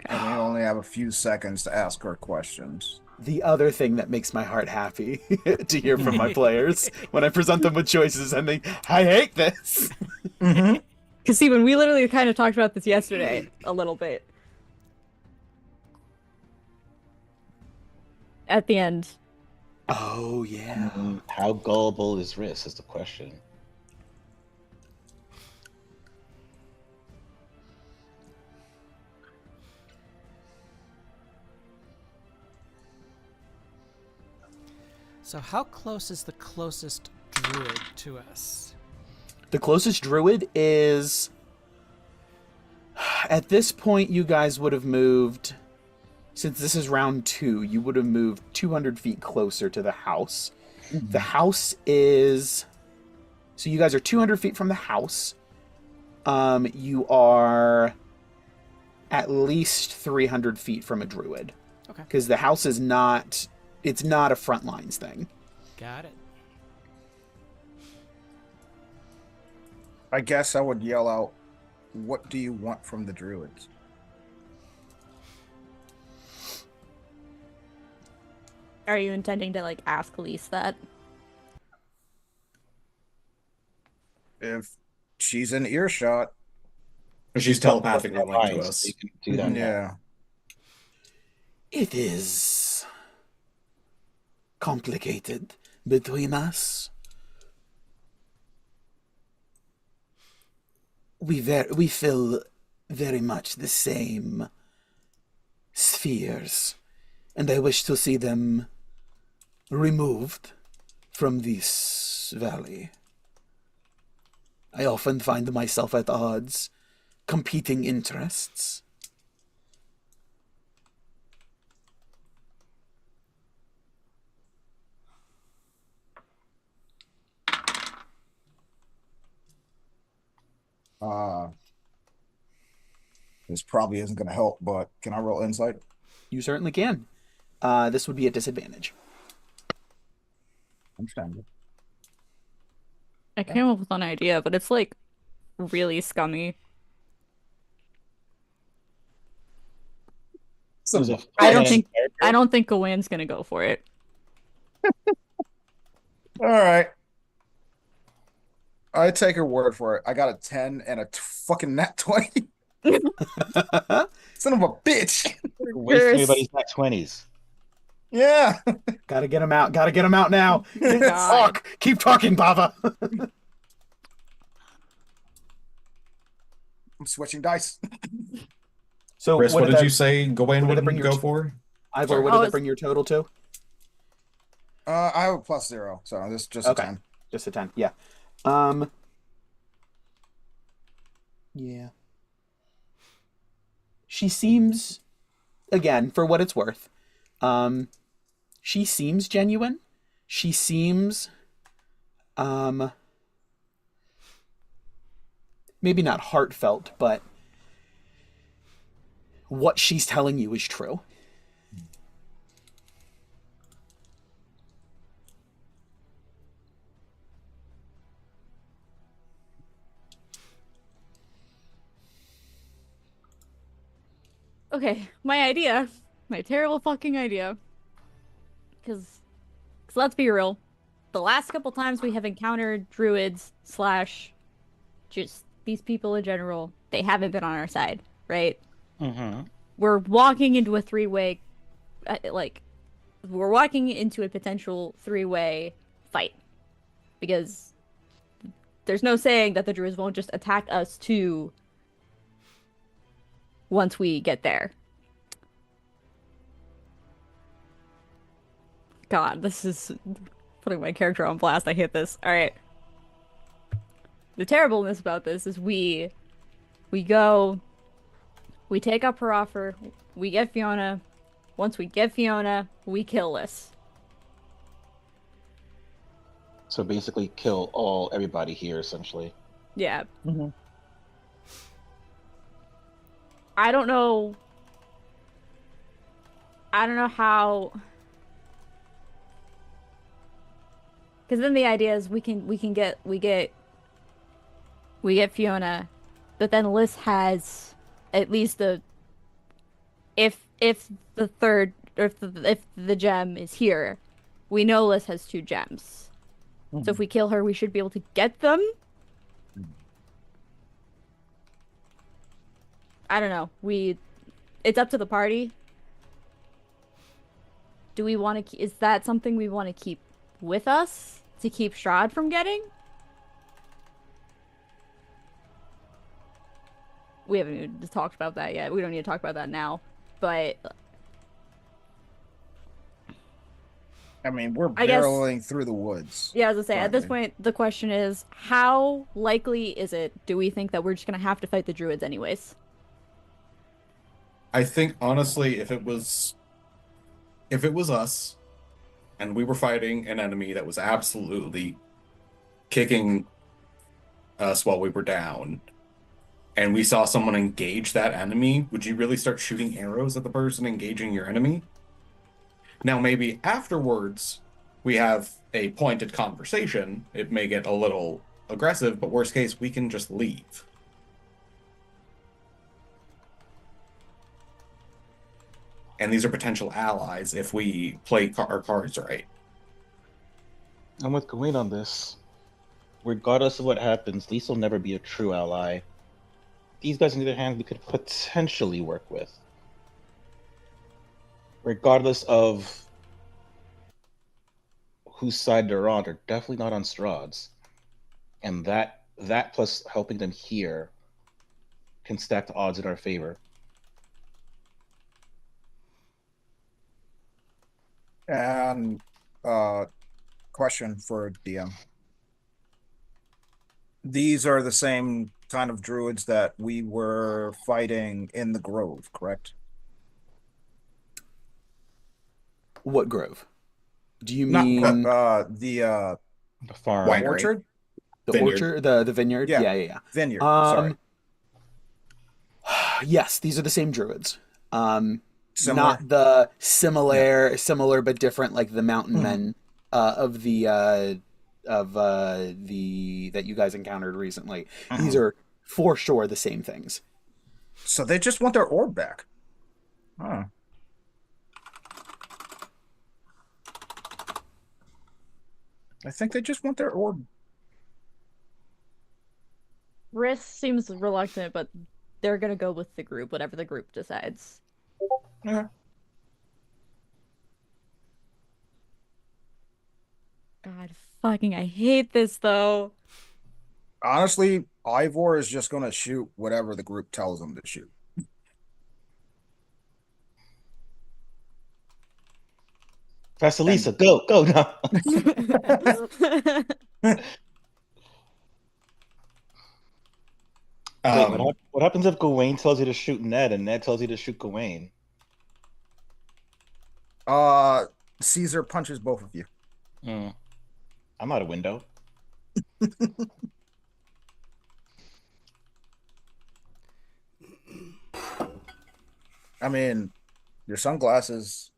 And we only have a few seconds to ask her questions. The other thing that makes my heart happy to hear from my players when I present them with choices and they, I hate this. Because see, when we literally kind of talked about this yesterday a little bit. At the end. Oh, yeah. How gullible is Riss is the question. So how close is the closest druid to us? The closest druid is... At this point, you guys would have moved... Since this is round 2, you would have moved 200 feet closer to the house. The house is... So you guys are 200 feet from the house. You are at least 300 feet from a druid. Okay. Because the house is not... It's not a front lines thing. Got it. I guess I would yell out, "What do you want from the druids?" Are you intending to, like, ask Lise that? If she's in earshot. She's telepathically linked to Fine, us. you can do that now. Yeah. It is complicated between us. We fill very much the same spheres, and I wish to see them removed from this valley. I often find myself at odds, competing interests. This probably isn't going to help, but can I roll insight? You certainly can. This would be a disadvantage. Understandable. I came up with an idea, but it's, like, really scummy. There's a I don't five-minute think character. I don't think Gawain's gonna go for it. All right. I take her word for it. I got a 10 and a fucking nat 20. Son of a bitch. Waste Curse. everybody's nat 20s. Yeah. Gotta get him out. Gotta get him out now. God. Talk. Keep talking, Bava. I'm switching dice. So Chris, what did that, you say Gawain what did that bring wouldn't your go for? Ivor? Sorry. What did Oh, that bring your total to? I have a +0, so this is just Okay. a 10. Just a 10. Yeah. Yeah. She seems, again, for what it's worth, she seems genuine. She seems, maybe not heartfelt, but what she's telling you is true. Okay, my terrible fucking idea. Because let's be real, the last couple times we have encountered druids / just these people in general, they haven't been on our side, right? Mm-hmm. We're walking into a three-way, we're walking into a potential three-way fight. Because there's no saying that the druids won't just attack us too once we get there. God, this is putting my character on blast. I hate this. All right. The terribleness about this is we go, we take up her offer, we get Fiona. Once we get Fiona, we kill Liz. So basically, kill everybody here, essentially. Yeah. Mm-hmm. I don't know how. Because then the idea is we get Fiona, but then Liz has at least if the gem is here, we know Liz has 2 gems. Mm-hmm. So if we kill her, we should be able to get them. I don't know. It's up to the party. Do we want to? Is that something we want to keep with us to keep Strahd from getting? We haven't even talked about that yet. We don't need to talk about that now. But I mean, we're I guess- barreling through the woods. yeah, as I say, at this Currently. point, the question is, how likely is it? Do we think that we're just gonna have to fight the druids anyways? I think honestly, if it was us and we were fighting an enemy that was absolutely kicking us while we were down, and we saw someone engage that enemy, would you really start shooting arrows at the person engaging your enemy? Now, maybe afterwards we have a pointed conversation. It may get a little aggressive, but worst case, we can just leave. And these are potential allies if we play our cards right. I'm with Gawain on this. Regardless of what happens, Lisa will never be a true ally. These guys, on the other hand, we could potentially work with. Regardless of whose side they're on, they're definitely not on Strahd's. And that plus helping them here can stack the odds in our favor. And question for DM. These are the same kind of druids that we were fighting in the grove, correct? What grove? Do you Not mean the farm. Winery. orchard? the Vineyard. orchard, the vineyard? Yeah. Yeah. Vineyard. Sorry. Yes, these are the same druids. Similar? Not the similar but different, like the mountain men of the that you guys encountered recently. These are for sure the same things. So they just want their orb back. Huh. I think they just want their orb. Riss seems reluctant, but they're gonna go with the group, whatever the group decides. Yeah. God fucking, I hate this though. Honestly, Ivor is just gonna shoot whatever the group tells him to shoot. Vasalisa, go now. Wait, what happens if Gawain tells you to shoot Ned and Ned tells you to shoot Gawain? Cesar punches both of you. I'm out a window. I mean, your sunglasses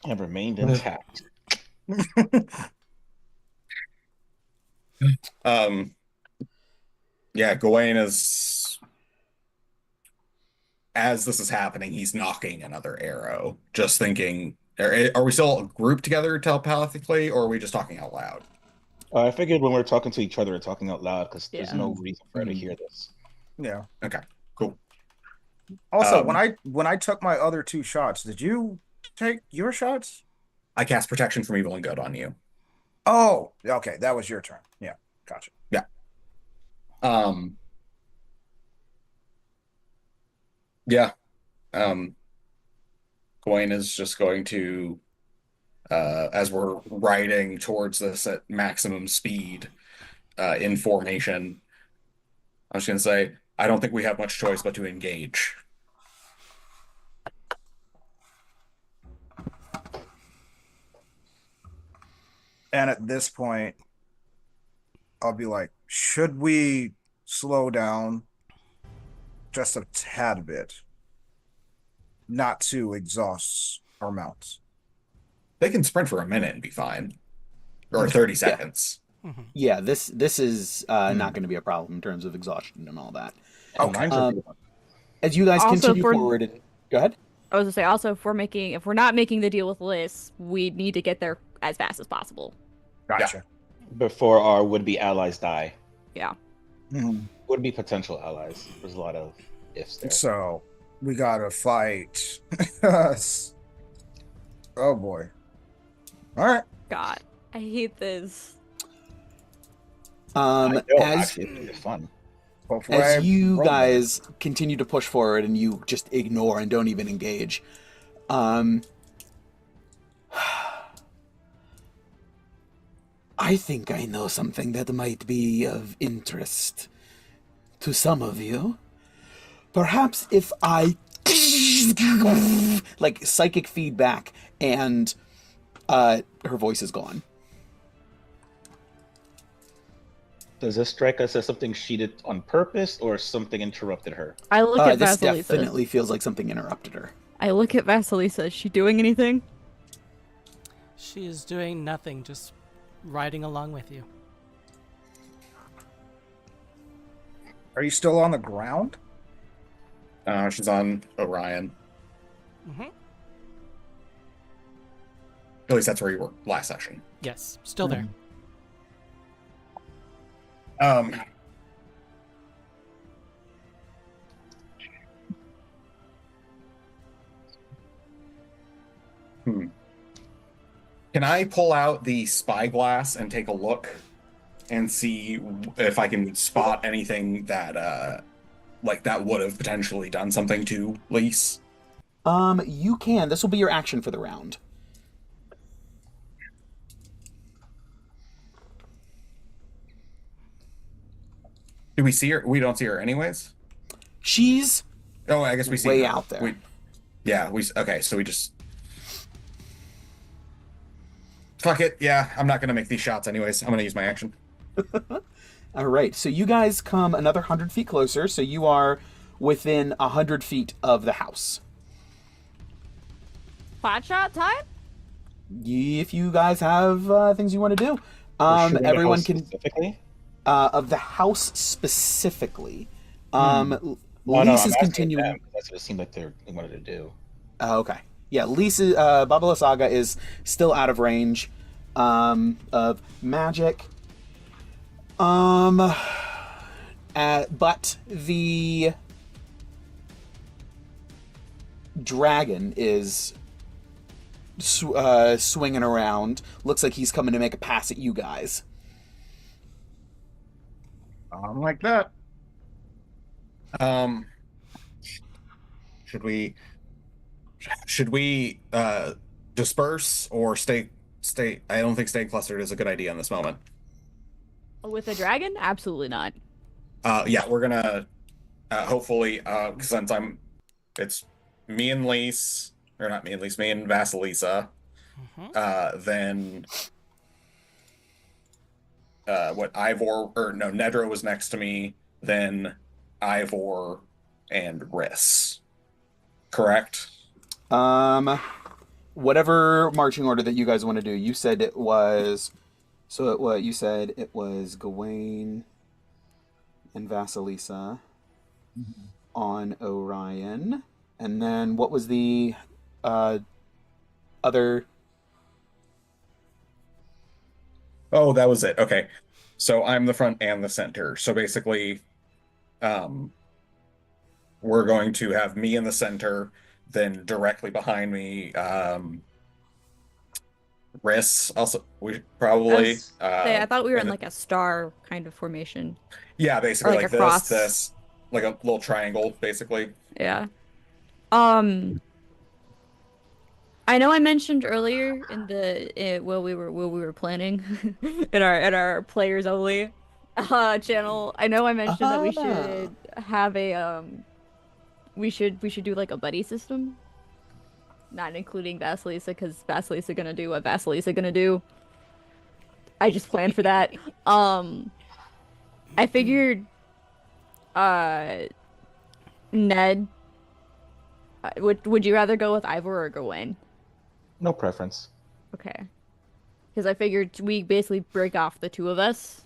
have remained intact. Yeah, Gawain is, as this is happening, he's knocking another arrow, just thinking, are we still grouped together telepathically, or are we just talking out loud? I figured when we're talking to each other, we're talking out loud because there's no reason for her to hear this. Yeah. Okay, cool. Also, when I took my other 2 shots, did you take your shots? I cast protection from evil and good on you. Oh, okay, that was your turn. Yeah, gotcha. Yeah. Yeah. Gawain is just going to, as we're riding towards this at maximum speed, in formation, I was going to say, I don't think we have much choice but to engage. And at this point, I'll be like, should we slow down just a tad bit, not to exhaust our mounts? They can sprint for a minute and be fine, or 30 seconds. Yeah, this is not going to be a problem in terms of exhaustion and all that. Okay. As you guys Also continue forward, and go ahead. I was gonna say, also, if we're not making the deal with Liz, we need to get there as fast as possible. Gotcha. Before our would-be allies die. Yeah. Would-be potential allies. There's a lot of ifs there. So we gotta fight. Oh boy. All right. God, I hate this. It's fun. Hopefully As I you roll guys continue to push forward and you just ignore and don't even engage, I think I know something that might be of interest to some of you. Perhaps if I like psychic feedback and her voice is gone. Does this strike us as something she did on purpose or something interrupted her? I look at This Vasalisa. definitely feels like something interrupted her. I look at Vasalisa. Is she doing anything? She is doing nothing, just riding along with you. Are you still on the ground? She's on Orion. At least that's where you were last session. Yes, still there. Can I pull out the spyglass and take a look and see if I can spot anything that like that would have potentially done something to Lise? You can. This will be your action for the round. Do we see her? We don't see her anyways? She's Oh, I guess we see way her. out there. Okay, so we just... Fuck it, yeah, I'm not gonna make these shots anyways. I'm gonna use my action. All right, so you guys come another 100 feet closer, so you are within 100 feet of the house. Pot shot time? If you guys have things you want to do, everyone can. Specifically? Of the house specifically. No, Lise I'm is asking continuing. them, 'cause that's what it seemed like they wanted to do. Okay. Yeah, Lisa, Babala is still out of range of magic. But the dragon is swinging around. Looks like he's coming to make a pass at you guys. Like that. Should we disperse or stay? I don't think staying clustered is a good idea in this moment. With a dragon? Absolutely not. Yeah, we're gonna hopefully since it's me and Lise, or not me and Lise, me and Vasalisa. Then Ivor, or no, Nedro was next to me. Then Ivor and Riss. Correct. Whatever marching order that you guys want to do. You said it was. So what you said it was Gawain and Vasalisa on Orion, and then what was the other? Oh, that was it. Okay. So I'm the front and the center. So basically, we're going to have me in the center, then directly behind me, Riss. Also, we probably. I thought we were in and like a star kind of formation. yeah, basically Or like like a cross. this, like a little triangle, basically. Yeah. I know I mentioned earlier in the while we were planning in our players only channel. I know I mentioned that we should have a we should do like a buddy system, not including Vasalisa, because Vasalisa gonna do what Vasalisa gonna do. I just planned for that. I figured Ned, would you rather go with Ivor or Gawain? No preference. Okay. Because I figured we basically break off the two of us.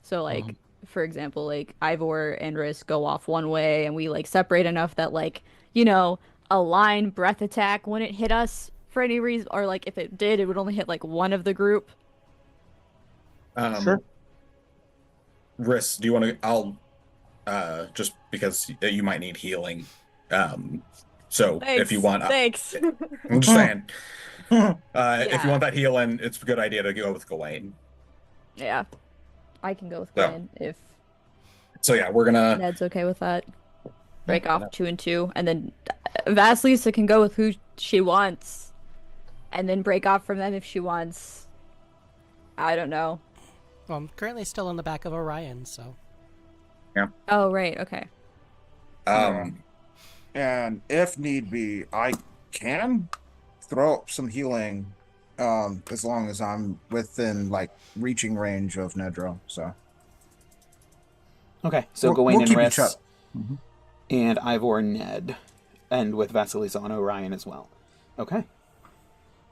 So, like, for example, like, Ivor and Riss go off one way, and we, like, separate enough that, like, you know, a line breath attack wouldn't hit us for any reason. Or, like, if it did, it would only hit, like, one of the group. Sure. Riss, do you want to? I'll just because you might need healing. So Thanks. if you want, Thanks. I'm just saying. If you want that healing, it's a good idea to go with Gawain. Yeah. I can go with Gawain if So yeah, we're gonna. Ned's okay with that. Break off 2 and 2, and then Vasalisa can go with who she wants, and then break off from them if she wants. I don't know. Well, I'm currently still in the back of Orion, so. Oh, right. Okay. And if need be, I can throw up some healing, as long as I'm within like reaching range of Nedro. So Okay, so We'll Gawain and keep each Riss, other. and Ivor and Ned, and with Vasilisa on Orion as well. Okay,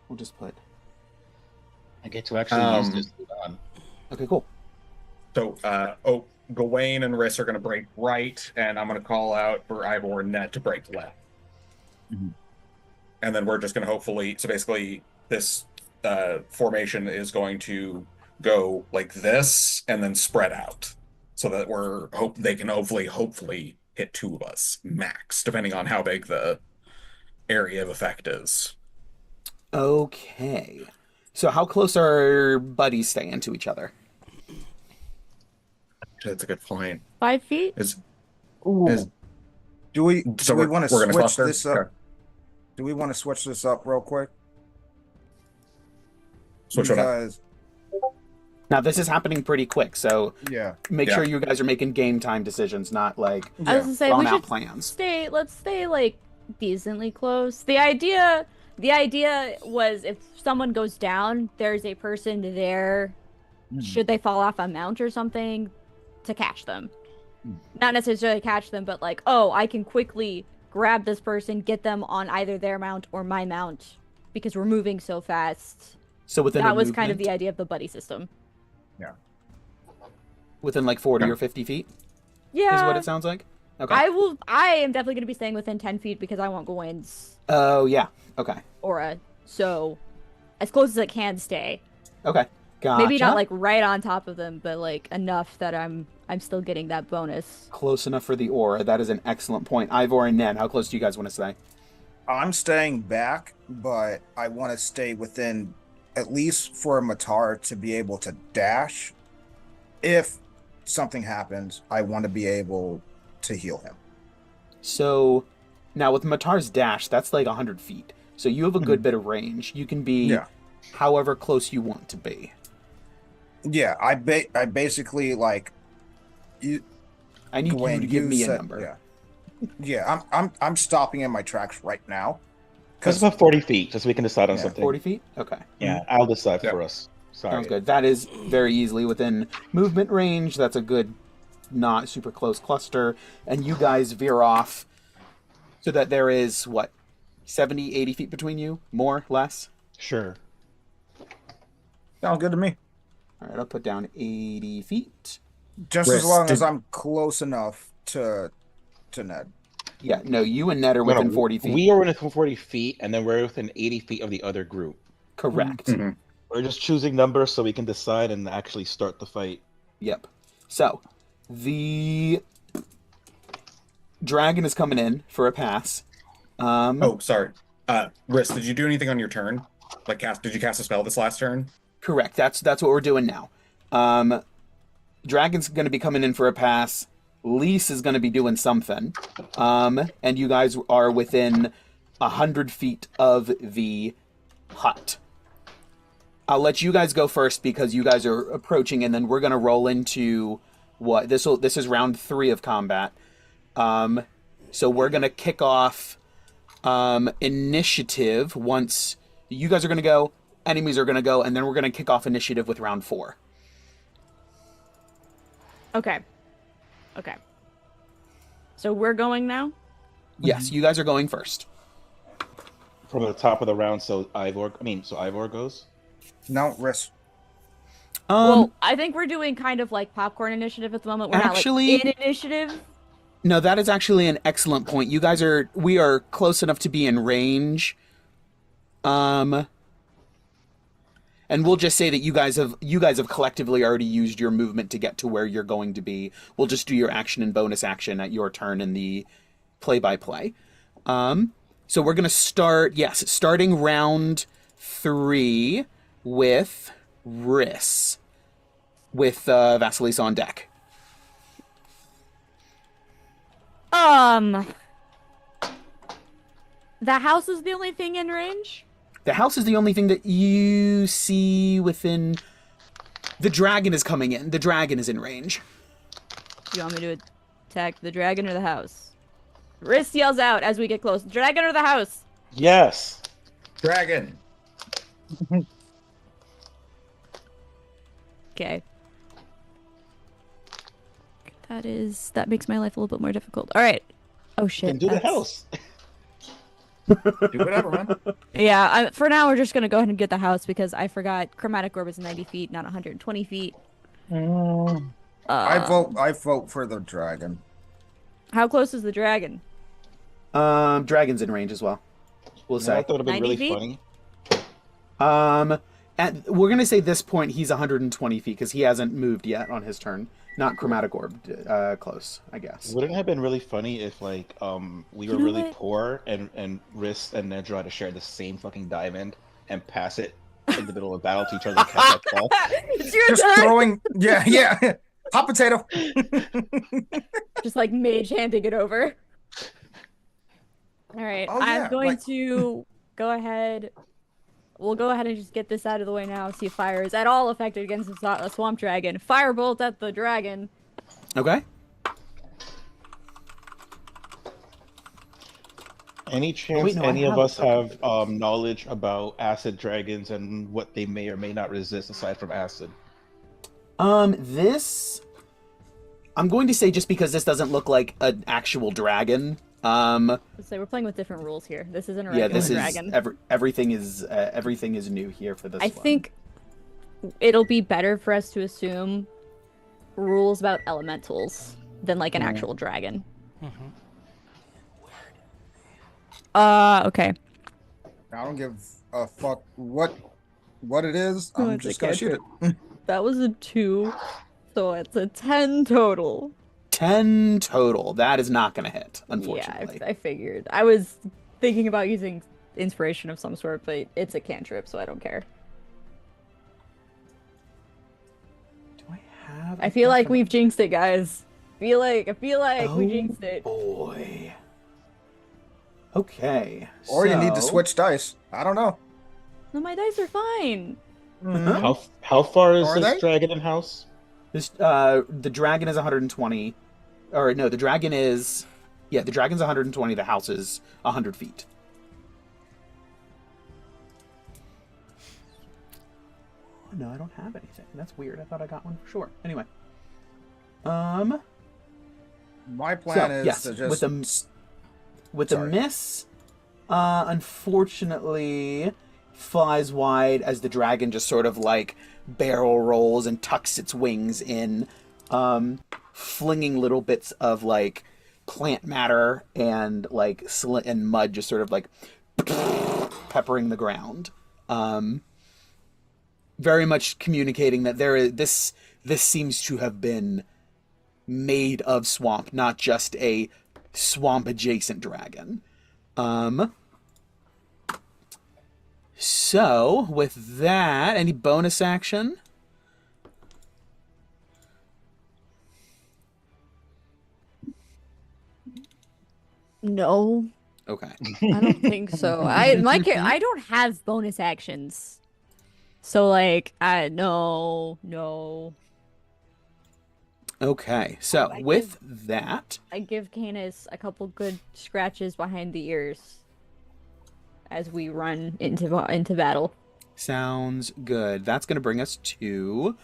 we'll just put. I get to actually use this on. Okay, cool. So Gawain and Riss are gonna break right, and I'm gonna call out for Ivor and Ned to break left. And then we're just gonna hopefully. So basically, this formation is going to go like this, and then spread out, so that they can hopefully hit 2 of us max, depending on how big the area of effect is. Okay, so how close are buddies staying to each other? That's a good point. 5 feet? do we So we we're want to gonna switch cluster? this up? Okay. Do we want to switch this up real quick? Switch what up? Because Now this is happening pretty quick, so yeah, make Yeah. sure you guys are making game time decisions, not like I was gonna say we drawn out should plans. let's stay like decently close. The idea was if someone goes down, there's a person there, should they fall off a mount or something, to catch them. Not necessarily catch them, but like, oh, I can quickly grab this person, get them on either their mount or my mount, because we're moving so fast. So within That a was kind of movement, the idea of the buddy system. within like 40 or 50 feet Yeah. is what it sounds like. Okay. I am definitely going to be staying within 10 feet because I want Gawain's Oh yeah. Okay. aura. So, as close as I can stay. Okay. Gotcha. Maybe not like right on top of them, but like enough that I'm still getting that bonus. Close enough for the aura. That is an excellent point. Ivor and Ned, how close do you guys want to stay? I'm staying back, but I want to stay within, at least for Matar to be able to dash. If something happens, I want to be able to heal him. So now with Matar's dash, that's like 100 feet. So you have a good bit of range. You can be however close you want to be. Yeah, I basically like you. I need Gawain, you to give me said, a number. Yeah. I'm stopping in my tracks right now. That's about 40 feet, just so we can decide on something. 40 feet? Okay. Yeah, I'll decide for us. Sorry. Sounds good. That is very easily within movement range. That's a good, not super close cluster. And you guys veer off so that there is, 70, 80 feet between you? More? Less? Sure. Sounds good to me. All right, I'll put down 80 feet. Just as long as I'm close enough to Ned. Yeah, no, you and Ned are within 40 feet. We are within 40 feet, and then we're within 80 feet of the other group. Correct. Mm-hmm. We're just choosing numbers so we can decide and actually start the fight. Yep. So, the dragon is coming in for a pass. Oh, sorry. Riss, did you do anything on your turn? Like, did you cast a spell this last turn? Correct. That's what we're doing now. Dragon's going to be coming in for a pass. Lise is going to be doing something. And you guys are within 100 feet of the hut. I'll let you guys go first because you guys are approaching, and then we're going to roll into what? This is round 3 of combat. So we're going to kick off initiative once you guys are going to go, enemies are going to go, and then we're going to kick off initiative with round 4. Okay. So we're going now? Yes, you guys are going first. From the top of the round, so Ivor goes? No, risk. Well, I think we're doing kind of like popcorn initiative at the moment. We're actually, not like in initiative. No, that is actually an excellent point. We are close enough to be in range. And we'll just say that you guys have collectively already used your movement to get to where you're going to be. We'll just do your action and bonus action at your turn in the play-by-play. So we're going to starting round 3 with Riss, with Vasalisa on deck. The house is the only thing in range? The house is the only thing that you see within... The dragon is coming in. The dragon is in range. Do you want me to attack the dragon or the house? Riss yells out as we get close. Dragon or the house? Yes! Dragon! Okay. That makes my life a little bit more difficult. Alright. Oh shit. Then do the house. Do whatever, man. Yeah, for now we're just gonna go ahead and get the house because I forgot Chromatic Orb is 90 feet, not 120 feet. I vote for the dragon. How close is the dragon? Dragon's in range as well. We'll say. I thought it would be 90 really feet? funny. We're gonna say this point he's 120 feet because he hasn't moved yet on his turn. Not Chromatic Orb close, I guess. Wouldn't it have been really funny if we were really poor and Riss and Nedro had to share the same fucking diamond and pass it in the middle of battle to each other and catch that ball? It's your Just turn! throwing, yeah, hot potato. Just like mage handing it over. Alright, Oh, yeah, I'm going like- to go ahead. We'll go ahead and just get this out of the way now. See if fire is at all effective against a swamp dragon. Firebolt at the dragon. Okay. Any chance any of us have knowledge about acid dragons and what they may or may not resist aside from acid? This... I'm going to say just because this doesn't look like an actual dragon. Let's say we're playing with different rules here. This isn't a regular dragon. Everything is new here for this I one. think it'll be better for us to assume rules about elementals than like an actual dragon. Okay. I don't give a fuck what it is. Oh, I'm it's a just gonna shoot it. That was a 2, so it's a 10 total. 10 total. That is not going to hit, unfortunately. Yeah, I figured. I was thinking about using inspiration of some sort, but it's a cantrip, so I don't care. Do I have? I feel like we've jinxed it, guys. I feel like we Oh, jinxed it. boy. Okay. Or you need to so- switch dice. I don't know. No, my dice are fine. How far is Are this they? dragon in house? This the dragon is 120. Or no, the dragon is the dragon's 120, the house is 100 feet. No, I don't have anything. That's weird. I thought I got one for sure. Anyway. My plan is yes, to just with the Sorry. miss, unfortunately flies wide as the dragon just sort of like barrel rolls and tucks its wings in, flinging little bits of like plant matter and like and mud just sort of like peppering the ground. Very much communicating that this seems to have been made of swamp, not just a swamp adjacent dragon. So with that, any bonus action? No, Okay. I don't think so. I don't have bonus actions. So like, no. Okay. So I with that, I give Canis a couple good scratches behind the ears as we run into battle. sounds good. That's going to bring us to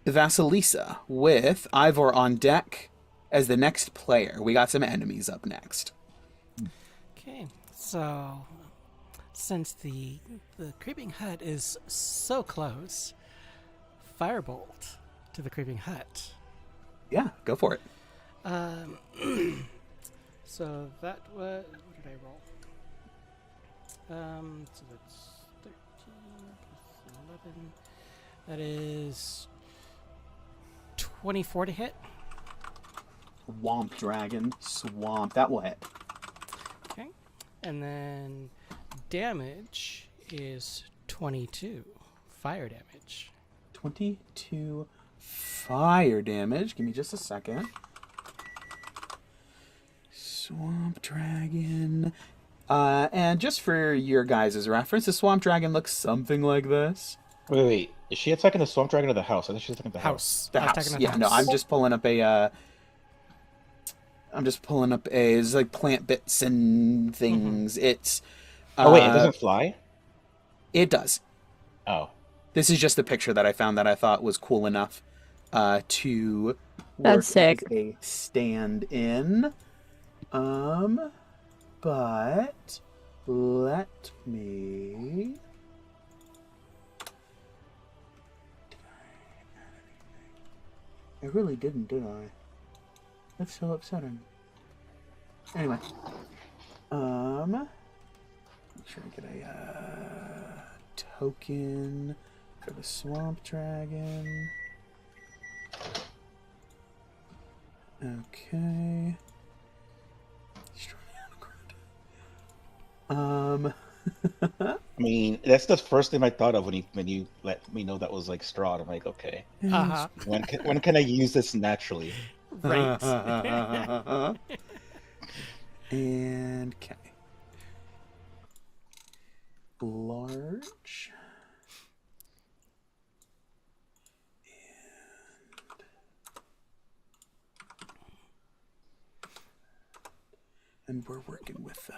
Vasalisa with Ivor on deck as the next player. We got some enemies up next. Okay, so since the creeping hut is so close, firebolt to the creeping hut. Yeah, go for it. So that was, what did I roll? So that's 13 plus 11. That is 24 to hit. Womp dragon. Swamp. That will hit. Okay. And then damage is 22 fire damage. 22 fire damage. Give me just a second. Swamp dragon. And just for your guys' reference, the swamp dragon looks something like this. Wait. Is she attacking the swamp dragon or the house? I think she's attacking the house. The I was house. attacking the Yeah, no, house. I'm just pulling up a. It's like plant bits and things. It's. Oh wait, it doesn't fly? It does. Oh. This is just a picture that I found that I thought was cool enough to work That's sick. as a stand-in. But let me. I really didn't, did I? That's so upsetting. Anyway, make sure I get a token for the swamp dragon. Okay. I mean, that's the first thing I thought of when you let me know that was like Strahd. I'm like, okay. Uh-huh. When can I use this naturally? Right. And okay. Large. And we're working with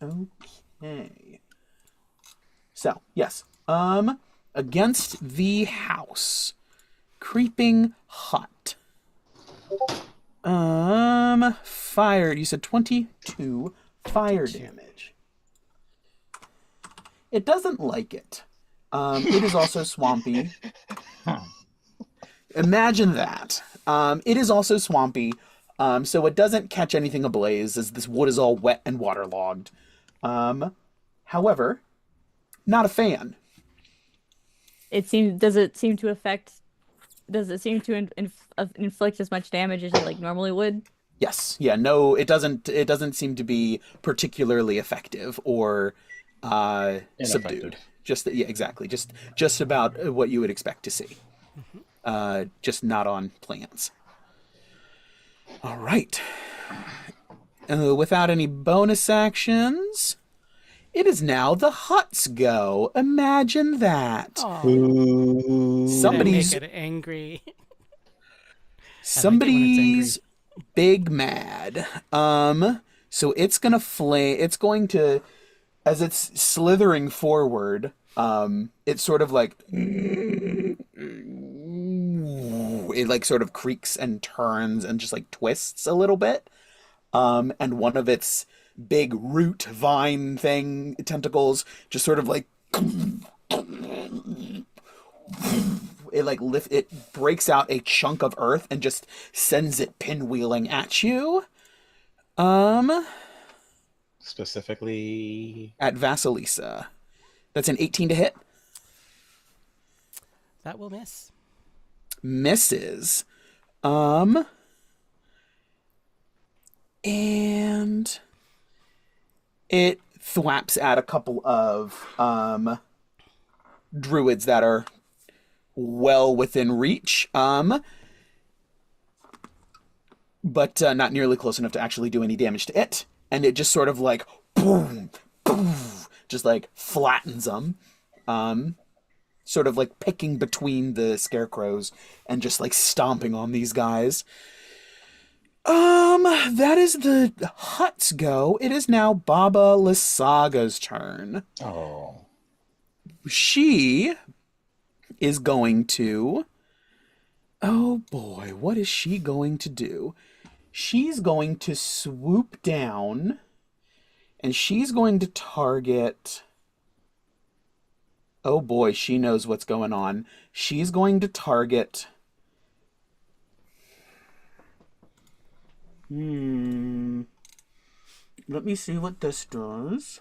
okay. So, yes. Against the house. Creeping hut. Fire. You said 22 fire damage. It doesn't like it. It is also swampy. Imagine that. It is also swampy, so it doesn't catch anything ablaze, as this wood is all wet and waterlogged. However, not a fan. Does it seem to affect does it seem to inflict as much damage as it like normally would? Yes. Yeah. No, it doesn't. It doesn't seem to be particularly effective or subdued. Just yeah, exactly. Just about what you would expect to see. Just not on plants. All right. Without any bonus actions, it is now the Hut's go. Imagine that. Oh, Somebody's make it angry. somebody's big mad. So it's gonna It's going to, as it's slithering forward. It's sort of like it like sort of creaks and turns and just like twists a little bit. And one of its big root vine thing tentacles just sort of like it breaks out a chunk of earth and just sends it pinwheeling at you. Specifically at Vasalisa. That's an 18 to hit. That will miss. Misses. And it thwaps at a couple of druids that are well within reach, but not nearly close enough to actually do any damage to it. And it just sort of like boom, boom, just like flattens them, sort of like picking between the scarecrows and just like stomping on these guys. That is the Hut's go. It is now Baba Lysaga's turn. Oh. She is going to... Oh boy, what is she going to do? She's going to swoop down, and she's going to target... Oh boy, she knows what's going on. She's going to target... Let me see what this does.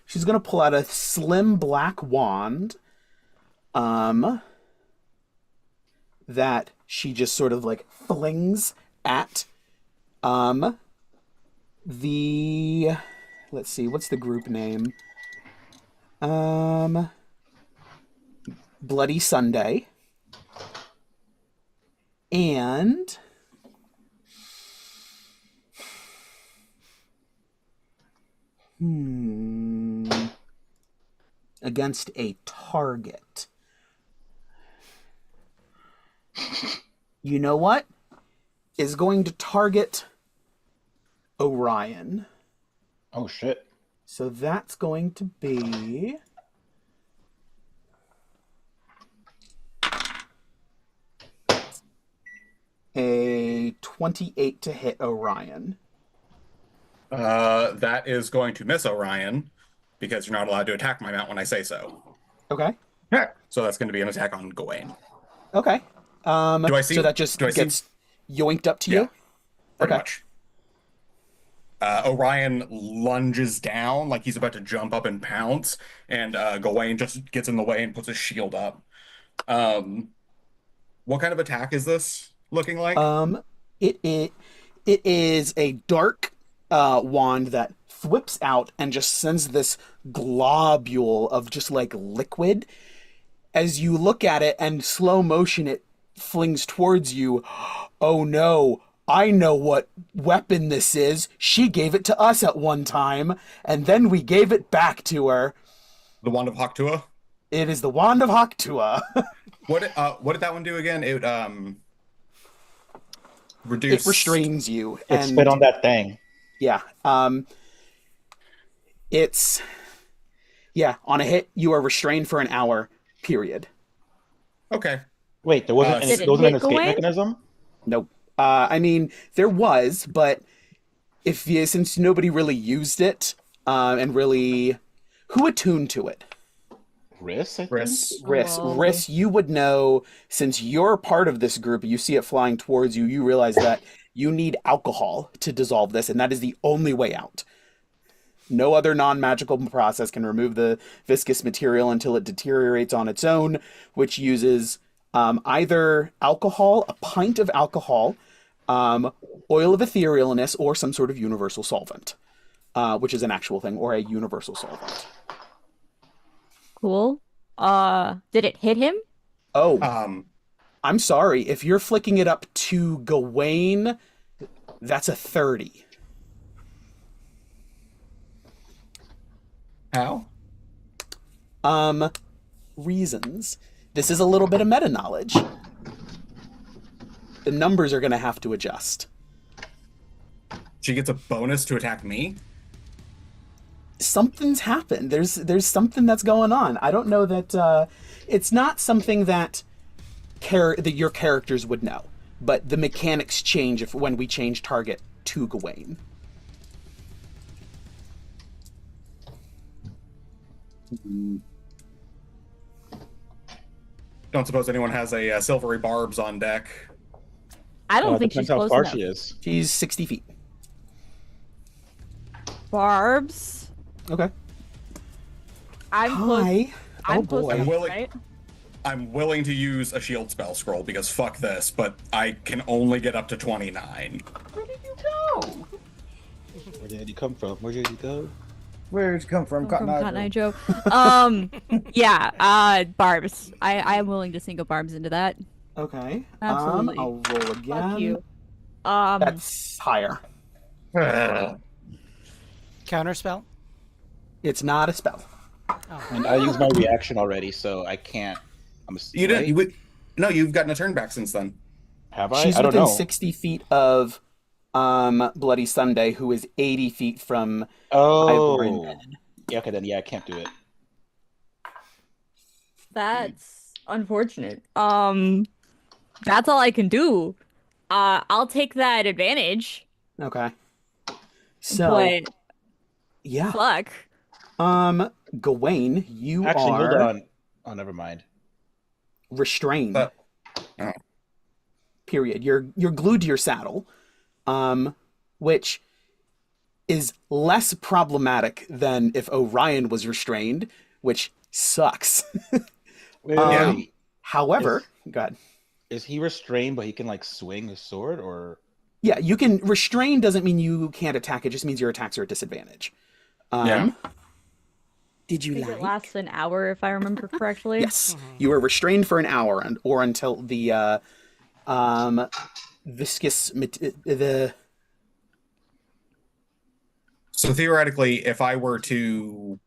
She's gonna pull out a slim black wand, that she just sort of like flings at, the, let's see, what's the group name? Bloody Sunday. And against a target. You know what? Is going to target Orion. Oh shit. So that's going to be a 28 to hit Orion. That is going to miss Orion because you're not allowed to attack my mount when I say so. Okay. Yeah. So that's going to be an attack on Gawain. Okay. Do I see? So that just gets yoinked up to you? Pretty much. Orion lunges down like he's about to jump up and pounce, and Gawain just gets in the way and puts his shield up. What kind of attack is this looking like? It is a dark wand that whips out and just sends this globule of just like liquid. As you look at it and slow motion, it flings towards you. Oh no, I know what weapon this is. She gave it to us at one time, and then we gave it back to her. The Wand of Haktua? It is the Wand of Haktua. What did that one do again? It reduced... It restrains you. It spit on that thing. Yeah. It's... Yeah, on a hit, you are restrained for an hour, period. Okay. Wait, there wasn't an escape Gawain? mechanism? Nope. I mean, there was, but since nobody really used it, and really... Who attuned to it? Riss, I think? Riss, you would know, since you're part of this group, you see it flying towards you, you realize that you need alcohol to dissolve this, and that is the only way out. No other non-magical process can remove the viscous material until it deteriorates on its own, which uses either alcohol, a pint of alcohol, oil of etherealness, or some sort of universal solvent, which is an actual thing, or a universal solvent. Cool. Did it hit him? Oh, I'm sorry. If you're flicking it up to Gawain, that's a 30. How? Reasons. This is a little bit of meta knowledge. The numbers are going to have to adjust. She gets a bonus to attack me? Something's happened. There's something that's going on. I don't know that it's not something that that your characters would know, but the mechanics change when we change target to Gawain. Don't suppose anyone has a silvery barbs on deck. I don't think she's depends how close far enough. she is. She's 60 feet. Barbs. Okay. I'm close. Hi. I'm Oh, close boy. enough, I'm willing- right? I'm willing to use a shield spell scroll because fuck this, but I can only get up to 29. Where did you go? Where did you come from? Where did you go? Where did you come from, From Cotton Cotton Eye Eye? Joe. Yeah, barbs. I am willing to sink a barbs into that. Okay. Absolutely. I'll roll again. Fuck you. That's higher. Counterspell? It's not a spell. Oh. And I used my reaction already, so I can't. You didn't. No, you've gotten a turn back since then. Have I? She's I don't within know. 60 feet of Bloody Sunday, who is 80 feet from Ivor and Oh. Ned. Yeah, okay, then yeah, I can't do it. That's unfortunate. That's all I can do. I'll take that advantage. Okay. So, But yeah. fuck. Gawain, you Actually, hold are on. Oh, never mind. restrained. Oh. Period. You're glued to your saddle, which is less problematic than if Orion was restrained, which sucks. Wait, Yeah. wait. However, go ahead. Is he restrained, but he can like swing his sword, or? Yeah, you can restrain doesn't mean you can't attack. It just means your attacks are at disadvantage. Yeah. Did you I think like? it lasts an hour if I remember correctly. Yes, you are restrained for an hour or until the viscous the. So theoretically, if I were to,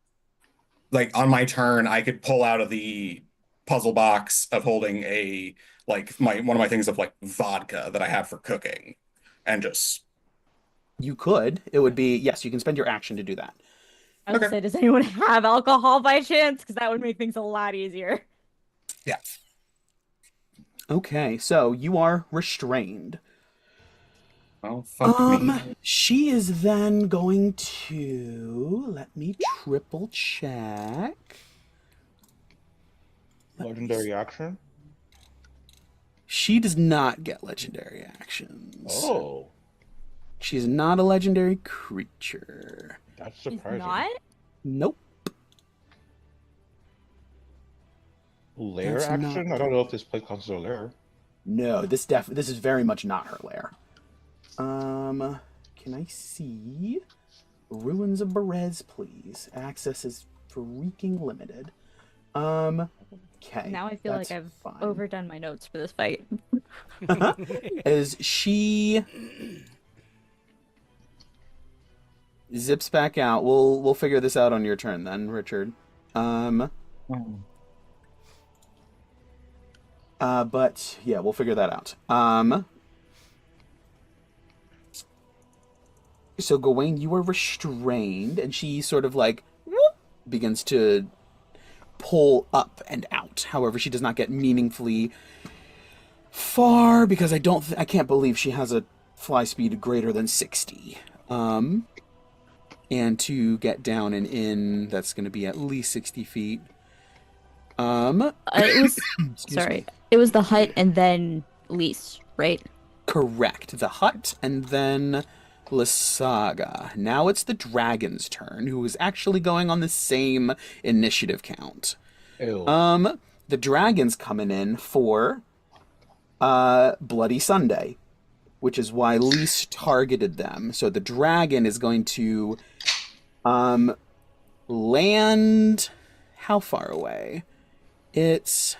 like, on my turn, I could pull out of the puzzle box of holding a one of my things of like vodka that I have for cooking, and just You could. It would be yes. You can spend your action to do that. I would Okay. say, does anyone have alcohol by chance? Because that would make things a lot easier. yeah. Okay, so you are restrained. Oh fuck me. She is then going to let me triple check. Legendary action? She does not get legendary actions. Oh, She is not a legendary creature. that's He's surprising. not? Nope. Lair That's action? not- I don't know if this place counts as a lair. No, this is very much not her lair. Can I see Ruins of Berez, please? Access is freaking limited. Okay. Now I feel like that's I've fine. overdone my notes for this fight. As she zips back out, we'll figure this out on your turn then, Richard. But yeah, we'll figure that out. So Gawain, you are restrained, and she sort of like whoop, begins to pull up and out. However, she does not get meaningfully far because I can't believe she has a fly speed greater than 60. And to get down and in, that's going to be at least 60 feet. It was sorry. It was the hut and then lease, right? Correct. The hut, and then Lisaga. Now it's the dragon's turn, who is actually going on the same initiative count. Ew. The dragon's coming in for Bloody Sunday, which is why Lise targeted them. So the dragon is going to land how far away? It's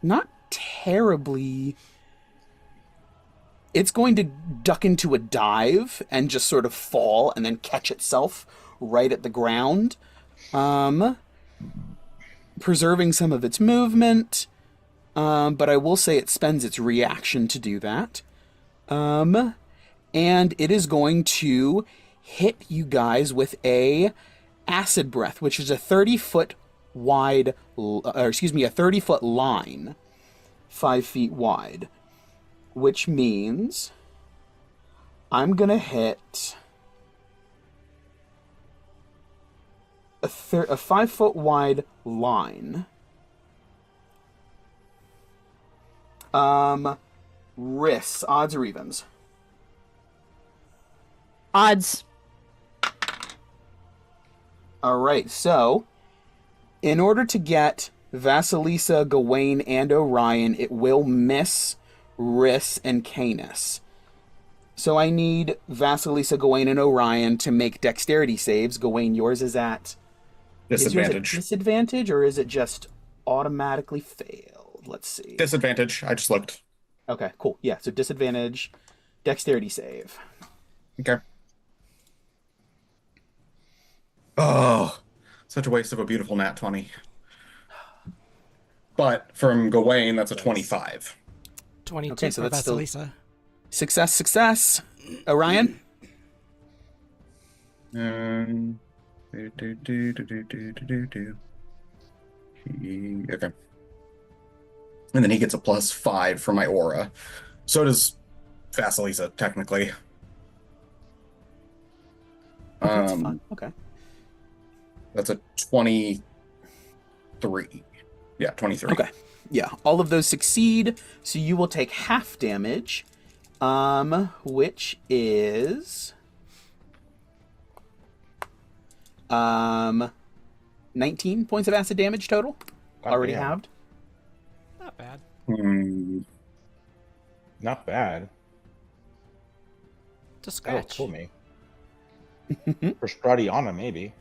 not terribly... It's going to duck into a dive and just sort of fall and then catch itself right at the ground, preserving some of its movement, but I will say it spends its reaction to do that. And it is going to hit you guys with a acid breath, which is a 30-foot wide, a 30-foot line, 5 feet wide. Which means I'm going to hit a 5-foot wide line. Risks, odds or evens? Odds. All right, so in order to get Vasalisa, Gawain, and Orion, it will miss Riss and Canis. So I need Vasalisa, Gawain, and Orion to make dexterity saves. Gawain, yours is at Disadvantage. Disadvantage, or is it just automatically failed? Let's see. Disadvantage. I just looked. Okay, cool. Yeah, so disadvantage, dexterity save. Okay. Oh, such a waste of a beautiful nat 20. But from Gawain, that's a 25. 22 Okay, so for that's still- Vasilisa. Success. Orion? Okay. And then he gets a +5 for my aura. So does Vasilisa, technically. That's fun. Okay. That's a 23. Yeah, 23. Okay. Yeah, all of those succeed, so you will take half damage, which is 19 points of acid damage total. Already damn. halved. Not bad. Not bad. To That'll scratch. kill me. For Stradiana, maybe.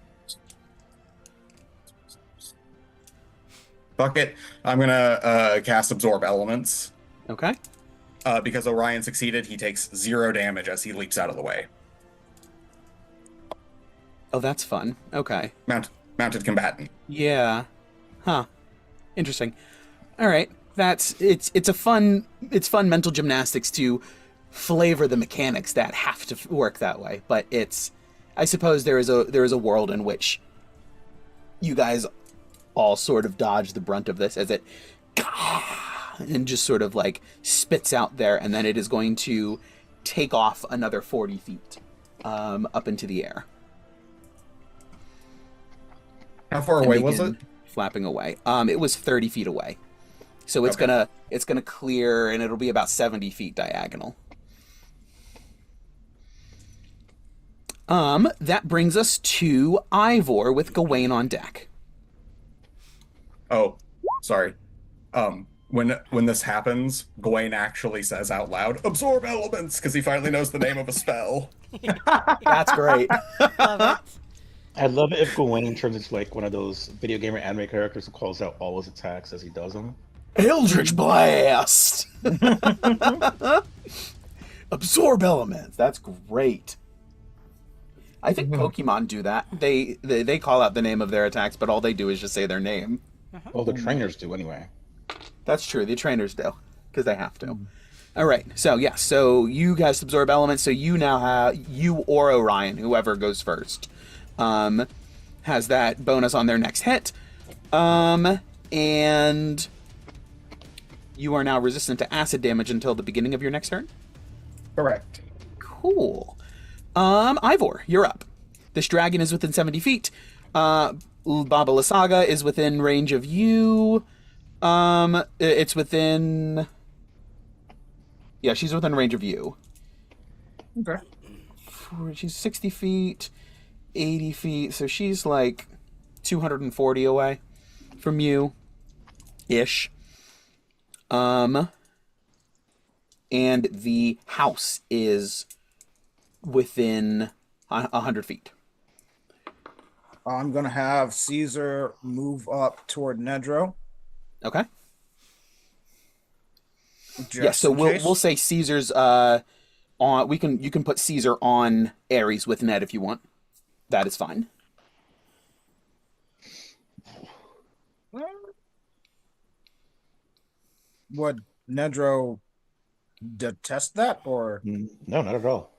Fuck it. I'm gonna cast Absorb Elements. Okay. Because Orion succeeded, he takes 0 damage as he leaps out of the way. Oh, that's fun. Okay. Mounted combatant. Yeah. Huh. Interesting. All right. It's fun mental gymnastics to flavor the mechanics that have to work that way, but I suppose there is a world in which you guys all sort of dodge the brunt of this as it and just sort of like spits out there, and then it is going to take off another 40 feet up into the air. How far away was it? Flapping away. It was 30 feet away. So it's Okay. gonna clear, and it'll be about 70 feet diagonal. That brings us to Ivor with Gawain on deck. Oh, sorry. When this happens, Gawain actually says out loud, "Absorb elements," because he finally knows the name of a spell. That's great. Love it. I'd love it if Gawain turns into like one of those video game or anime characters who calls out all his attacks as he does them. Eldritch Blast! Absorb elements. That's great. I think Pokemon do that. They call out the name of their attacks, but all they do is just say their name. Well, the trainers do anyway. That's true. The trainers do, because they have to. All right. So, yeah. So, you guys absorb elements. So, you now have... You or Orion, whoever goes first, has that bonus on their next hit. And you are now resistant to acid damage until the beginning of your next turn. Correct. Cool. Ivor, you're up. This dragon is within 70 feet. Baba Lysaga is within range of you. It's within... Yeah, she's within range of you. Okay. She's 60 feet, 80 feet, so she's like 240 away from you, ish. And the house is within 100 feet. I'm gonna have Cesar move up toward Nedro. Okay. Just so in we'll case. say Caesar's on. You can put Caesar on Ares with Ned if you want. That is fine. Would Nedro detest that, or No, not at all.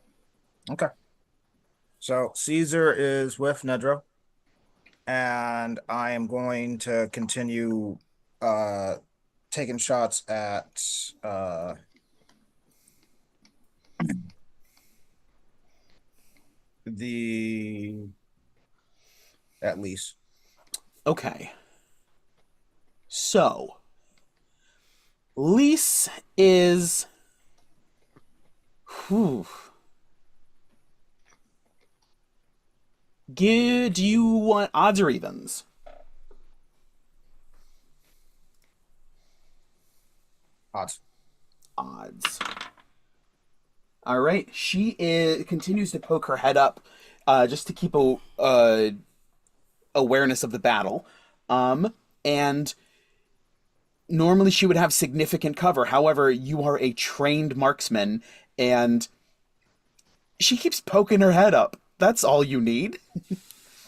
okay? So Caesar is with Nedro, and I am going to continue taking shots at the at least. Okay. So, Lise is. Whew. Do you want odds or evens? Odds. Odds. All right. Continues to poke her head up, just to keep awareness of the battle. And normally she would have significant cover. However, you are a trained marksman, and she keeps poking her head up. That's all you need.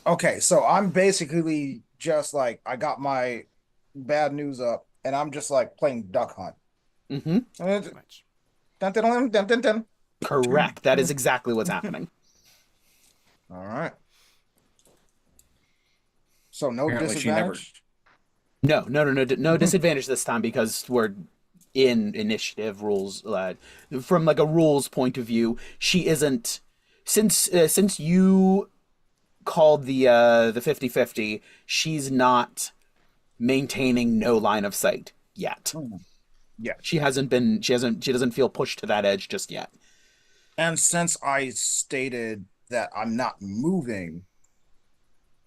Okay, so I'm basically just like I got my bad news up, and I'm just like playing duck hunt. Mm-hmm. Dun, dun, dun, dun, dun, dun. Correct. That is exactly what's happening. All right. So no Apparently she never- disadvantage. No disadvantage this time because we're in initiative rules. From like a rules point of view, she isn't. Since you called the 50-50, she's not maintaining no line of sight yet. Yeah. She doesn't feel pushed to that edge just yet. And since I stated that I'm not moving,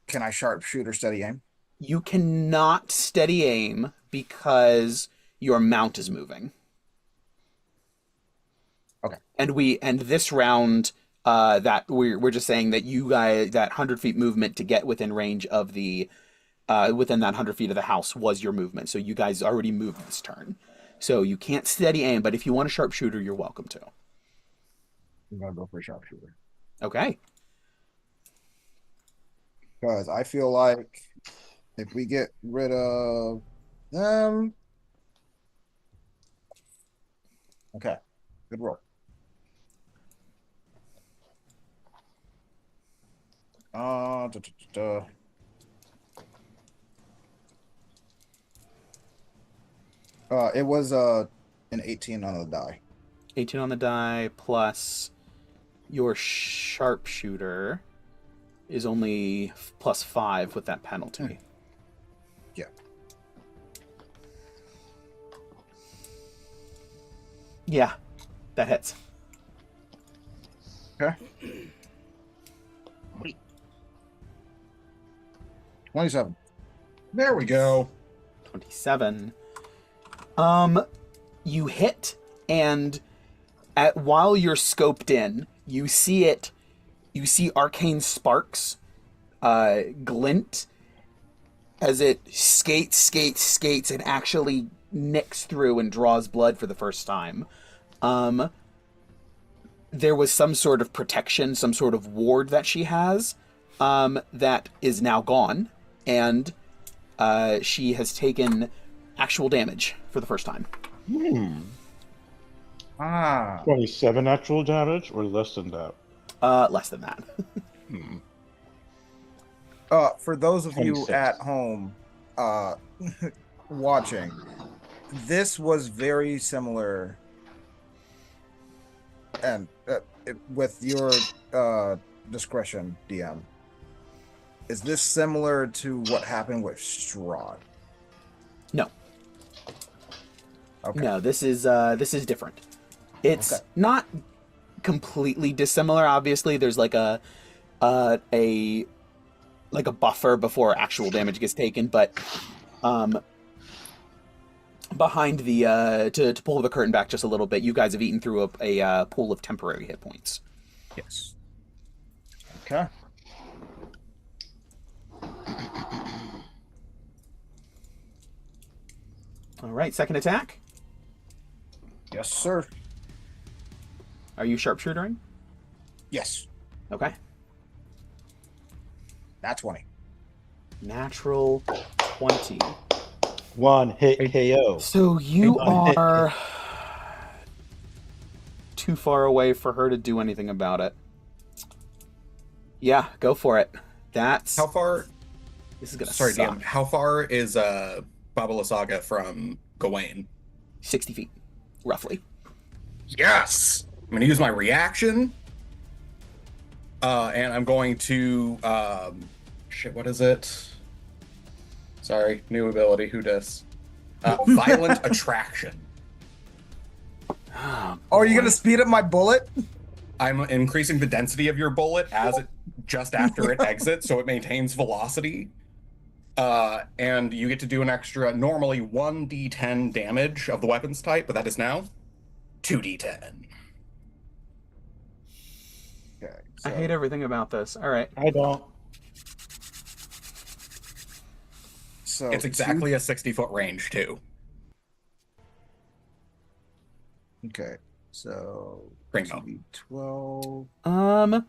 can I sharpshoot or steady aim? You cannot steady aim because your mount is moving. Okay. And this round, that we're just saying that you guys, that 100 feet movement to get within range of the within that 100 feet of the house was your movement. So you guys already moved this turn. So you can't steady aim, but if you want a sharpshooter, you're welcome to. I'm gonna go for a sharpshooter Okay. because I feel like if we get rid of them, okay, good roll. Da, da, da, da. It was an 18 on the die. 18 on the die plus your sharpshooter is only +5 with that penalty. Yeah. Yeah, that hits. Okay. 27. There we go. 27. You hit, and while you're scoped in, you see arcane sparks glint as it skates, and actually nicks through and draws blood for the first time. There was some sort of protection, some sort of ward that she has, that is now gone, and she has taken actual damage for the first time. 27 actual damage or less than that? Less than that. For those of you 26. at home watching, this was very similar, and with your discretion, DM. Is this similar to what happened with Strahd? No. Okay. No, this is different. It's Okay. not completely dissimilar. Obviously, there's like a buffer before actual damage gets taken, but behind the to pull the curtain back just a little bit, you guys have eaten through a pool of temporary hit points. Yes. Okay. All right, second attack. Yes, sir. Are you sharpshootering? Yes. Okay. Nat 20. Natural 20. One hit KO. So you One hit. are too far away for her to do anything about it. Yeah, go for it. That's How far? this is gonna Sorry, suck. DM. How far is Vasalisa from Gawain? 60 feet, roughly. Yes. I'm gonna use my reaction, and I'm going to shit. What is it? Sorry, new ability. Who does? Violent attraction. Oh, Are you boy. gonna speed up my bullet? I'm increasing the density of your bullet as it just after it exits, so it maintains velocity. And you get to do an extra, normally 1d10 damage of the weapons type, but that is now 2d10. Okay. I hate everything about this. All right. I don't. So It's exactly a 60-foot range, too. Okay. So Rainbow. 12.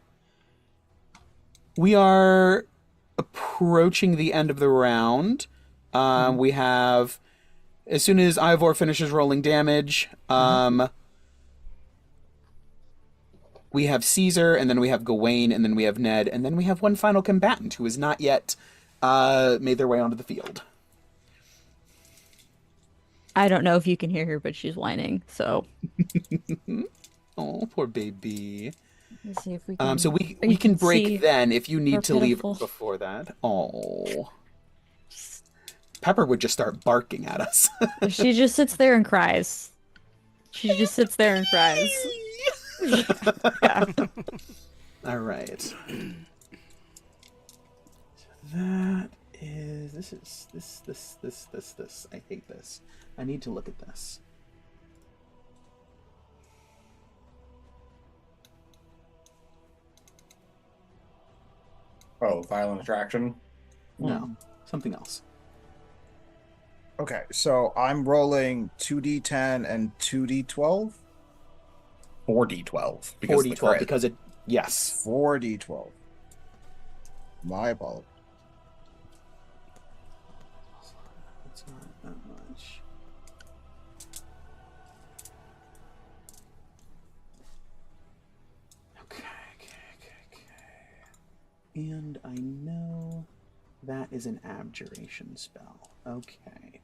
We are approaching the end of the round. We have, as soon as Ivor finishes rolling damage, we have Cesar, and then we have Gawain, and then we have Ned, and then we have one final combatant who has not yet made their way onto the field. I don't know if you can hear her, but she's whining. So Oh, poor baby. let's see if we can. So we you can see break then if you her need to leave pitiful- before that. Oh. Pepper would just start barking at us. She just sits there and cries. She just sits there and cries. Yeah. All right. That is this. I hate this. I need to look at this. Oh, violent attraction? No, something else. Okay, so I'm rolling 2d10 and 2d12. 4d12. Because of the 4d12 crit. because it yes. 4d12. My apologies. It's not that much. Okay. And I know that is an abjuration spell. Okay.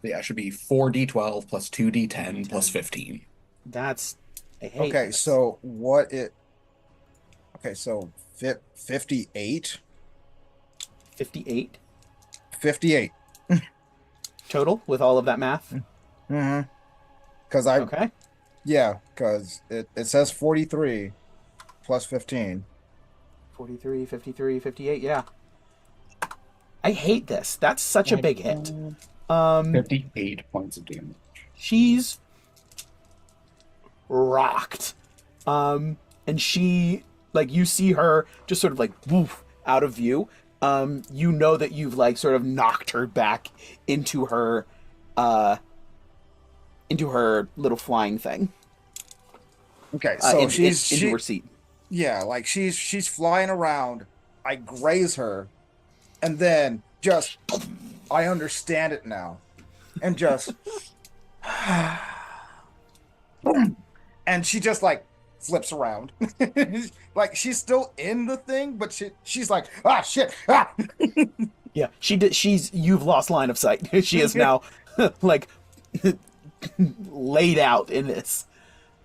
Yeah, it should be 4d12 plus 2d10 plus 15. That's I hate Okay, this. so what it. Okay, so 58. 58 58. total with all of that math. Mm-hmm. Because I. Okay. Yeah, because it says 43 plus 15. 43, 53, 58, yeah. I hate this. That's such a big hit. 58 points of damage. She's rocked. And she, like, you see her just sort of like woof out of view. You know that you've like sort of knocked her back into her little flying thing. Okay, so into her seat. Yeah, like she's flying around. I graze her, and then just I understand it now, and just and she just like flips around, like she's still in the thing, but she's like shit. Yeah, you've lost line of sight. She is now like laid out in this.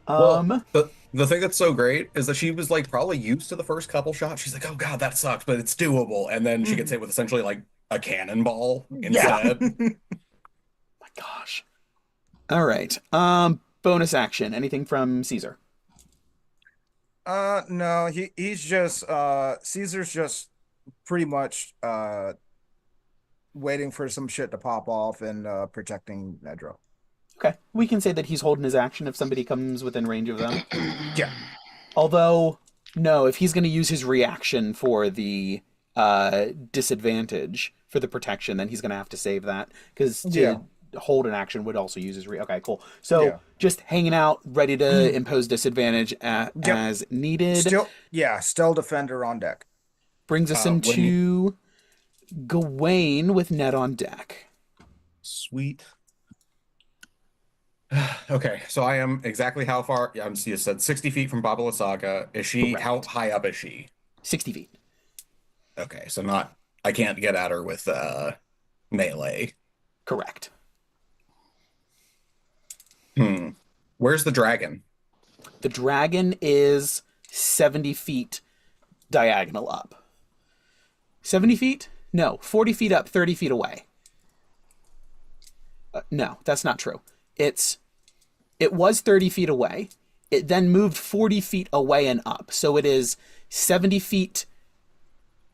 Well, the thing that's so great is that she was like probably used to the first couple shots. She's like, oh god, that sucks, but it's doable. And then she gets hit with essentially like a cannonball instead. My gosh. All right. Bonus action. Anything from Cesar? No, he's just Caesar's just pretty much waiting for some shit to pop off and protecting Nedro. Okay, we can say that he's holding his action if somebody comes within range of them. Yeah. Although, no, if he's going to use his reaction for the disadvantage for the protection, then he's going to have to save that because to hold an action would also use his okay, cool. So just hanging out, ready to impose disadvantage as needed. Still defender on deck. Brings us into Gawain with Ned on deck. Sweet. Okay, so I am exactly how far? Yeah, you said 60 feet from Vasalisa. Is she? Correct. How high up is she? 60 feet. Okay, so not. I can't get at her with melee. Correct. Where's the dragon? The dragon is 70 feet diagonal up. 70 feet? No, 40 feet up, 30 feet away. No, that's not true. It was 30 feet away. It then moved 40 feet away and up. So it is 70 feet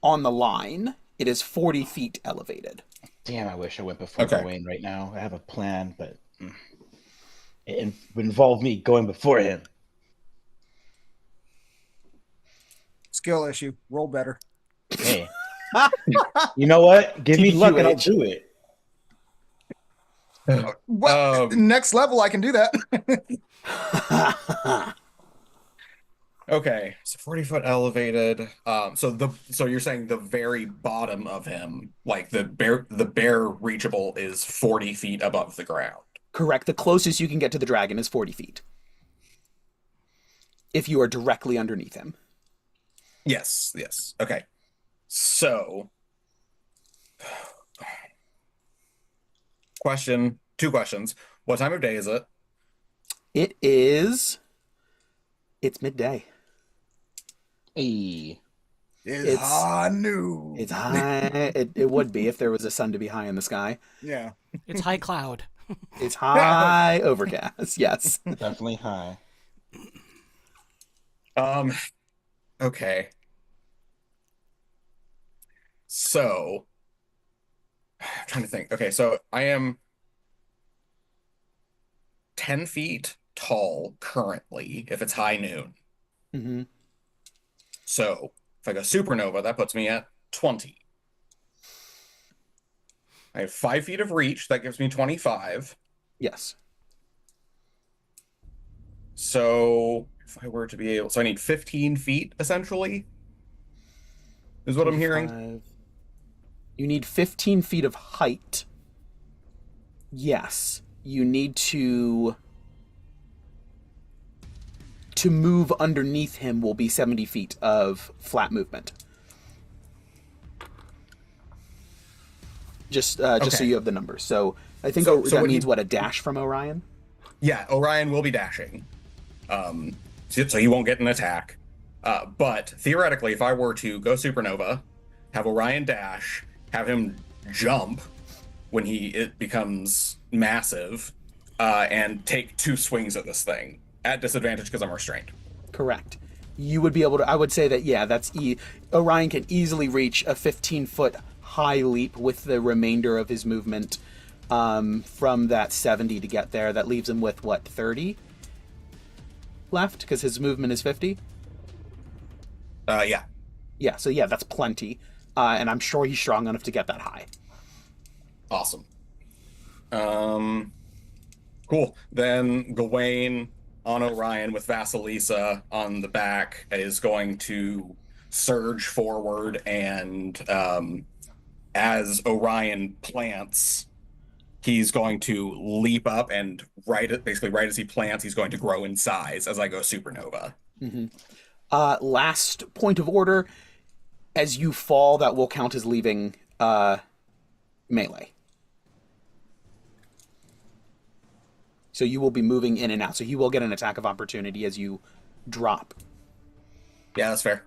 on the line. It is 40 feet elevated. Damn, I wish I went before Gawain right now. I have a plan, but it would involve me going before him. Skill issue. Roll better. Hey. You know what? Give me luck and I'll do it. Well, next level, I can do that. Okay, so 40-foot elevated. So you're saying the very bottom of him, like the bare reachable, is 40 feet above the ground. Correct. The closest you can get to the dragon is 40 feet. If you are directly underneath him. Yes. Okay. So, two questions. What time of day is it? It's midday. Hey. It's high noon. It's high. It would be if there was a sun to be high in the sky. Yeah. It's high cloud. It's high overcast. Yes. Definitely high. Okay. So, I'm trying to think. Okay, so I am 10 feet tall currently if it's high noon. Mm-hmm. So, if I go supernova, that puts me at 20. I have 5 feet of reach. That gives me 25. Yes. So, if I were to be able... So, I need 15 feet, essentially, is what I'm hearing. You need 15 feet of height. Yes. You need to move underneath him will be 70 feet of flat movement. Just so you have the numbers. So I think that means what, a dash from Orion? Yeah, Orion will be dashing. So he won't get an attack. But theoretically, if I were to go supernova, have Orion dash, have him jump when it becomes massive, and take 2 swings at this thing at disadvantage because I'm restrained. Correct. You would be able to. I would say that that's Orion can easily reach a 15-foot high leap with the remainder of his movement from that 70 to get there. That leaves him with what, 30 left because his movement is 50. Yeah. Yeah. So that's plenty, and I'm sure he's strong enough to get that high. Awesome. Cool. Then Gawain on Orion with Vasalisa on the back is going to surge forward, and as Orion plants, he's going to leap up, and right as he plants, he's going to grow in size as I go supernova. Mm-hmm. Last point of order, as you fall, that will count as leaving melee. So you will be moving in and out. So you will get an attack of opportunity as you drop. Yeah, that's fair.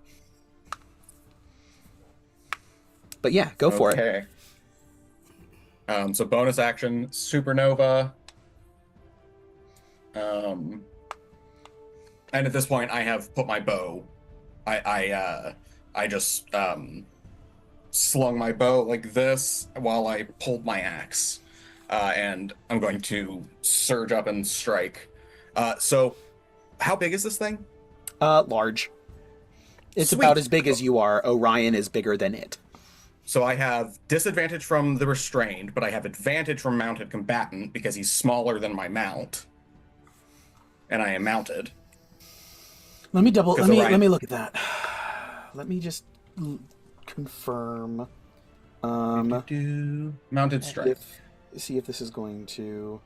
But yeah, go for it. Okay. So bonus action, supernova. And at this point, I have put my bow. I just slung my bow like this while I pulled my axe, and I'm going to surge up and strike. So, how big is this thing? Large. It's Sweet. about as big as you are. Orion is bigger than it. So I have disadvantage from the restrained, but I have advantage from mounted combatant because he's smaller than my mount, and I am mounted. Let me Orion... let me look at that. Let me just confirm. Mounted strike. See if this is going to.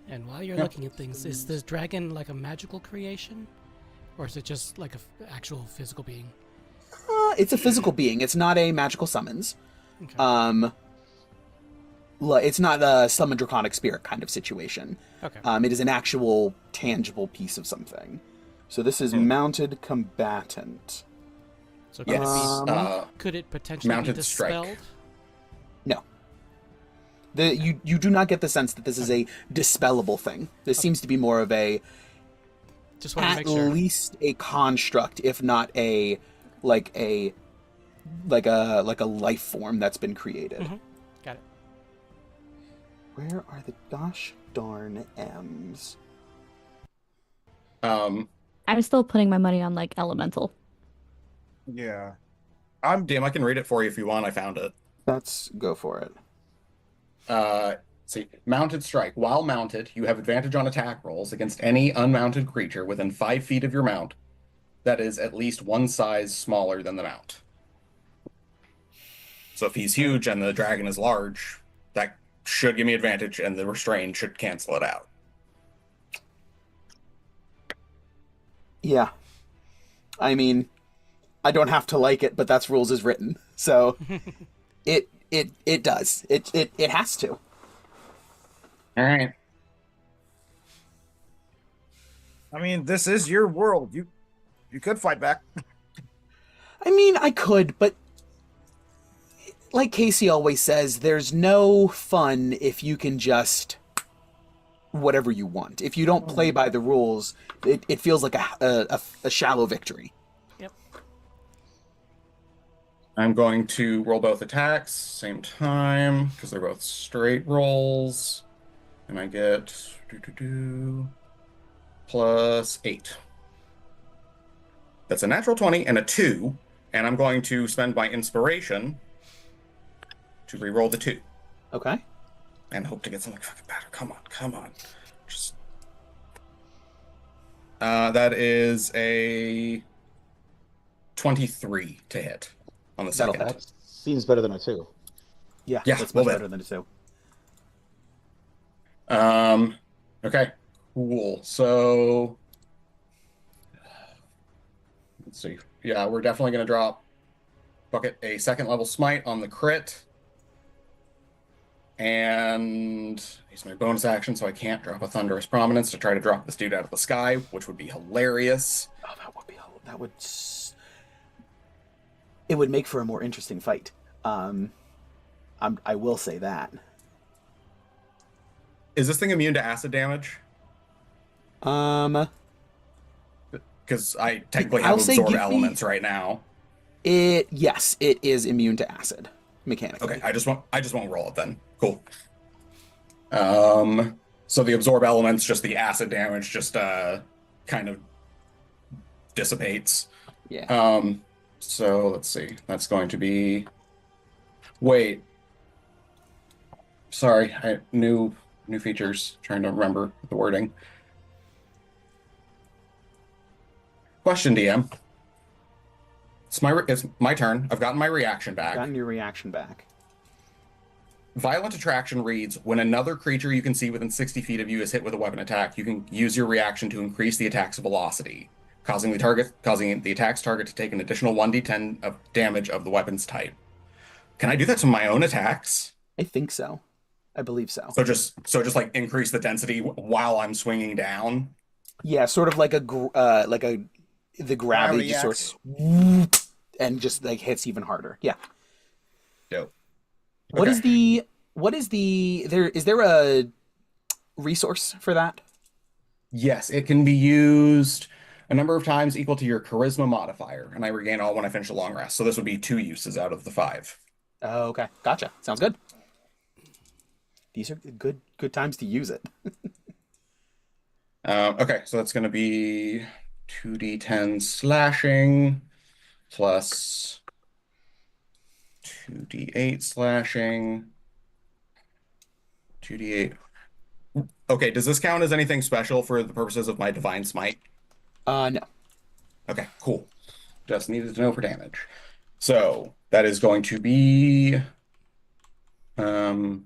And while you're looking at things, is this dragon like a magical creation, or is it just like an actual physical being? It's a physical being. It's not a magical summons. Okay. It's not a summon draconic spirit kind of situation. Okay. It is an actual tangible piece of something. So this is mounted combatant. So Yes. could it potentially Mounted be dispelled? strike. No. You do not get the sense that this is a dispellable thing. This seems to be more of a Just want to at make sure. least a construct, if not a like a life form that's been created. Mm-hmm. Got it. Where are the gosh darn M's? I'm still putting my money on like elemental. Yeah. Damn, I can read it for you if you want. I found it. Let's go for it. See, mounted strike. While mounted, you have advantage on attack rolls against any unmounted creature within 5 feet of your mount that is at least one size smaller than the mount. So if he's huge and the dragon is large, that should give me advantage, and the restraint should cancel it out. Yeah. I mean, I don't have to like it, but that's rules as written. So it does. It has to. All right. I mean, this is your world. You could fight back. I mean, I could, but like Casey always says, there's no fun if you can just whatever you want. If you don't play by the rules, it feels like a shallow victory. Yep. I'm going to roll both attacks same time because they're both straight rolls, and I get +8. That's a natural 20 and a 2, and I'm going to spend my inspiration to re-roll the 2 Okay. and hope to get something fucking better. Come on. Just that is a 23 to hit on the That'll second. hit. That seems better than a 2. Yeah, Yeah, that's well much then. better than a 2. Okay, cool. So let's see. Yeah, we're definitely going to drop Bucket a second level smite on the crit. And use my bonus action so I can't drop a Thunderous Prominence to try to drop this dude out of the sky, which would be hilarious. Oh, it would make for a more interesting fight. I will say that. Is this thing immune to acid damage? Because I technically have I'll say absorb give me- elements right now. Yes, it is immune to acid mechanically. Okay, I just won't roll it then. Cool. So the absorb elements, just the acid damage, just kind of dissipates. Yeah. So let's see. That's going to be. Wait. Sorry, new features. Trying to remember the wording. Question, DM. It's my turn. I've gotten my reaction back. Gotten your reaction back. Violent Attraction reads, when another creature you can see within 60 feet of you is hit with a weapon attack, you can use your reaction to increase the attack's velocity, causing the attack's target to take an additional 1d10 of damage of the weapon's type. Can I do that to my own attacks? I think so. I believe so. So just like increase the density while I'm swinging down? Yeah, sort of like the gravity Gravity just axe. sort of, and just like hits even harder. Yeah. Dope. What is Okay. is there a resource for that? Yes, it can be used a number of times equal to your charisma modifier, and I regain all when I finish a long rest. So this would be 2 uses out of the 5. Oh, okay, gotcha. Sounds good. These are good times to use it. Okay, so that's going to be 2d10 slashing plus 2d8 slashing, 2d8. Okay, does this count as anything special for the purposes of my divine smite? No. Okay, cool. Just needed to know for damage. So that is going to be 2d8,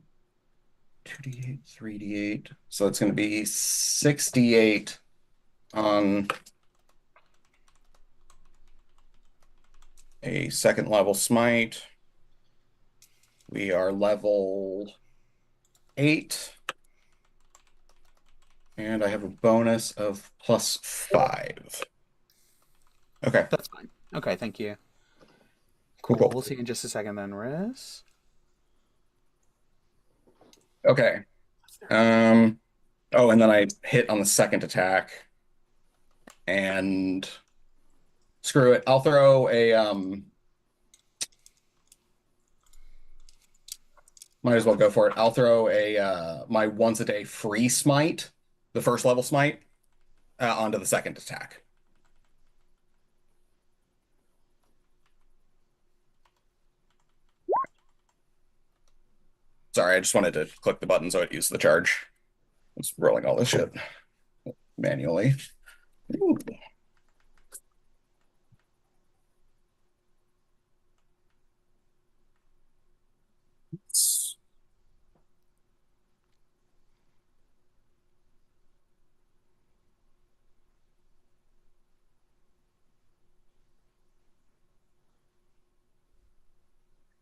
3d8. So it's going to be 6d8 on a second level smite. We are level 8. And I have a bonus of +5. Okay. That's fine. Okay, thank you. Cool. We'll see you in just a second then, Riz. Okay. Oh, and then I hit on the second attack. And screw it. I'll throw a might as well go for it. I'll throw a my once a day free smite, the first level smite, onto the second attack. Sorry, I just wanted to click the button so it used the charge. It's rolling all this shit manually. Ooh.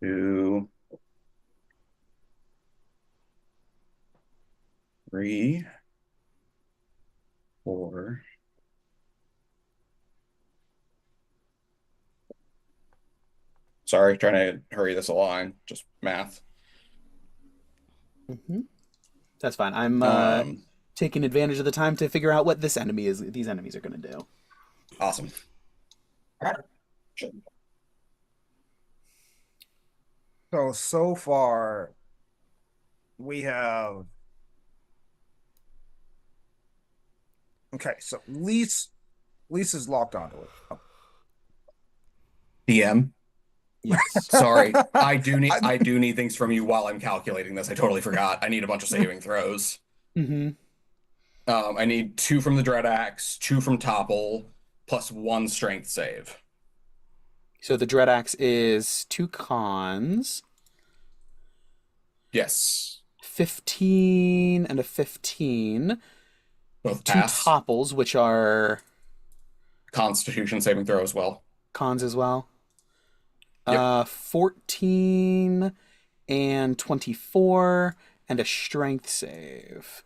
Two, 3, 4. Sorry, trying to hurry this along. Just math. That's fine. I'm taking advantage of the time to figure out what these enemies are going to do. Awesome. So far, we have. Okay, so Lise is locked onto it. Oh. DM. Yes. Sorry, I do need things from you while I'm calculating this. I totally forgot. I need a bunch of saving throws. I need 2 from the Dread Axe, 2 from Topple, plus 1 strength save. So the Dread Axe is 2 cons. Yes. 15 and a 15. Both 2 pass. topples, which are Constitution saving throw as well. cons as well. Yep. 14 and 24 and a strength save.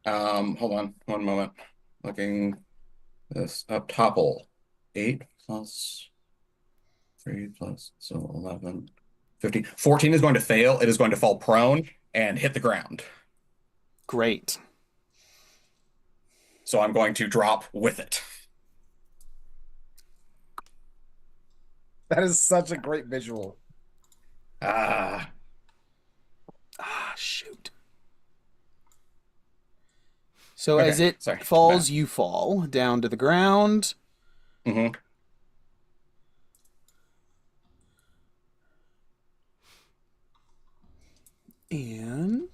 Hold on 1 moment. Looking this up. Topple 8 plus 3 plus, so 11, 15. 14 is going to fail. It is going to fall prone and hit the ground. Great. So I'm going to drop with it. That is such a great visual. Shoot. So Okay, as it falls, you fall down to the ground. Mm-hmm. And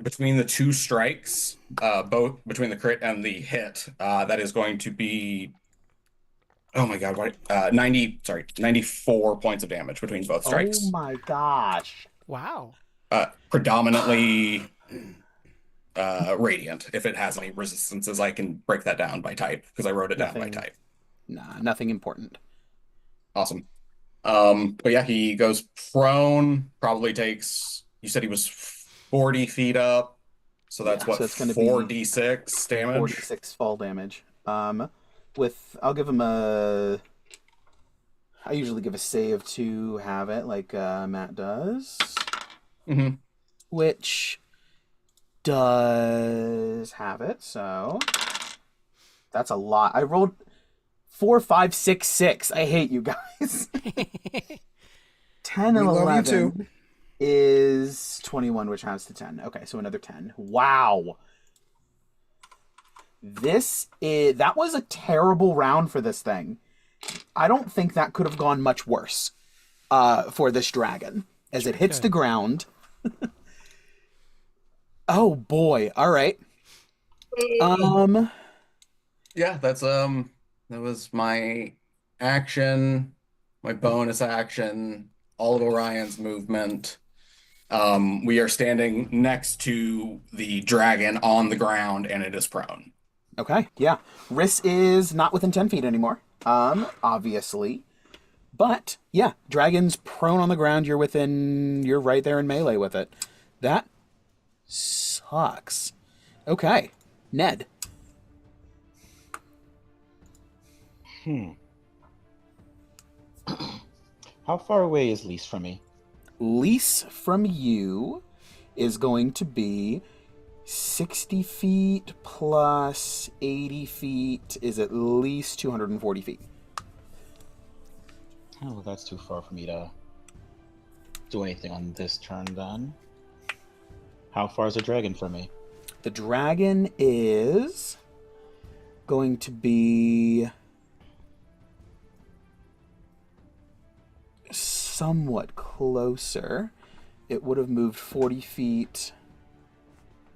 between the 2 strikes, both between the crit and the hit, that is going to be, oh my god, what? 94 points of damage between both strikes. Oh my gosh. Wow. Predominantly radiant. If it has any resistances, I can break that down by type because I wrote it down by type. Nah, nothing important. Awesome. But yeah, he goes prone, probably takes, you said he was 40 feet up. So that's Yeah, what, so it's going to 4d6 be damage? 46 fall damage. I'll give him a. I usually give a save to have it, like Matt does, Mm-hmm. which does have it. So that's a lot. I rolled 4, 5, 6, 6. I hate you guys. 10 We and love you 11 too. is 21, which has to 10. Okay, so another 10. Wow. That was a terrible round for this thing. I don't think that could have gone much worse for this dragon as it hits the ground. Oh boy. All right. Yeah, that was my action, my bonus action, all of Orion's movement. We are standing next to the dragon on the ground, and it is prone. Okay, yeah. Riss is not within 10 feet anymore, obviously. But, yeah, dragon's prone on the ground. You're right there in melee with it. That sucks. Okay, Ned. How far away is Lise from me? Lease from you is going to be 60 feet plus 80 feet is at least 240 feet. Oh, well, that's too far for me to do anything on this turn then. How far is the dragon from me? The dragon is going to be somewhat closer. It would have moved 40 feet.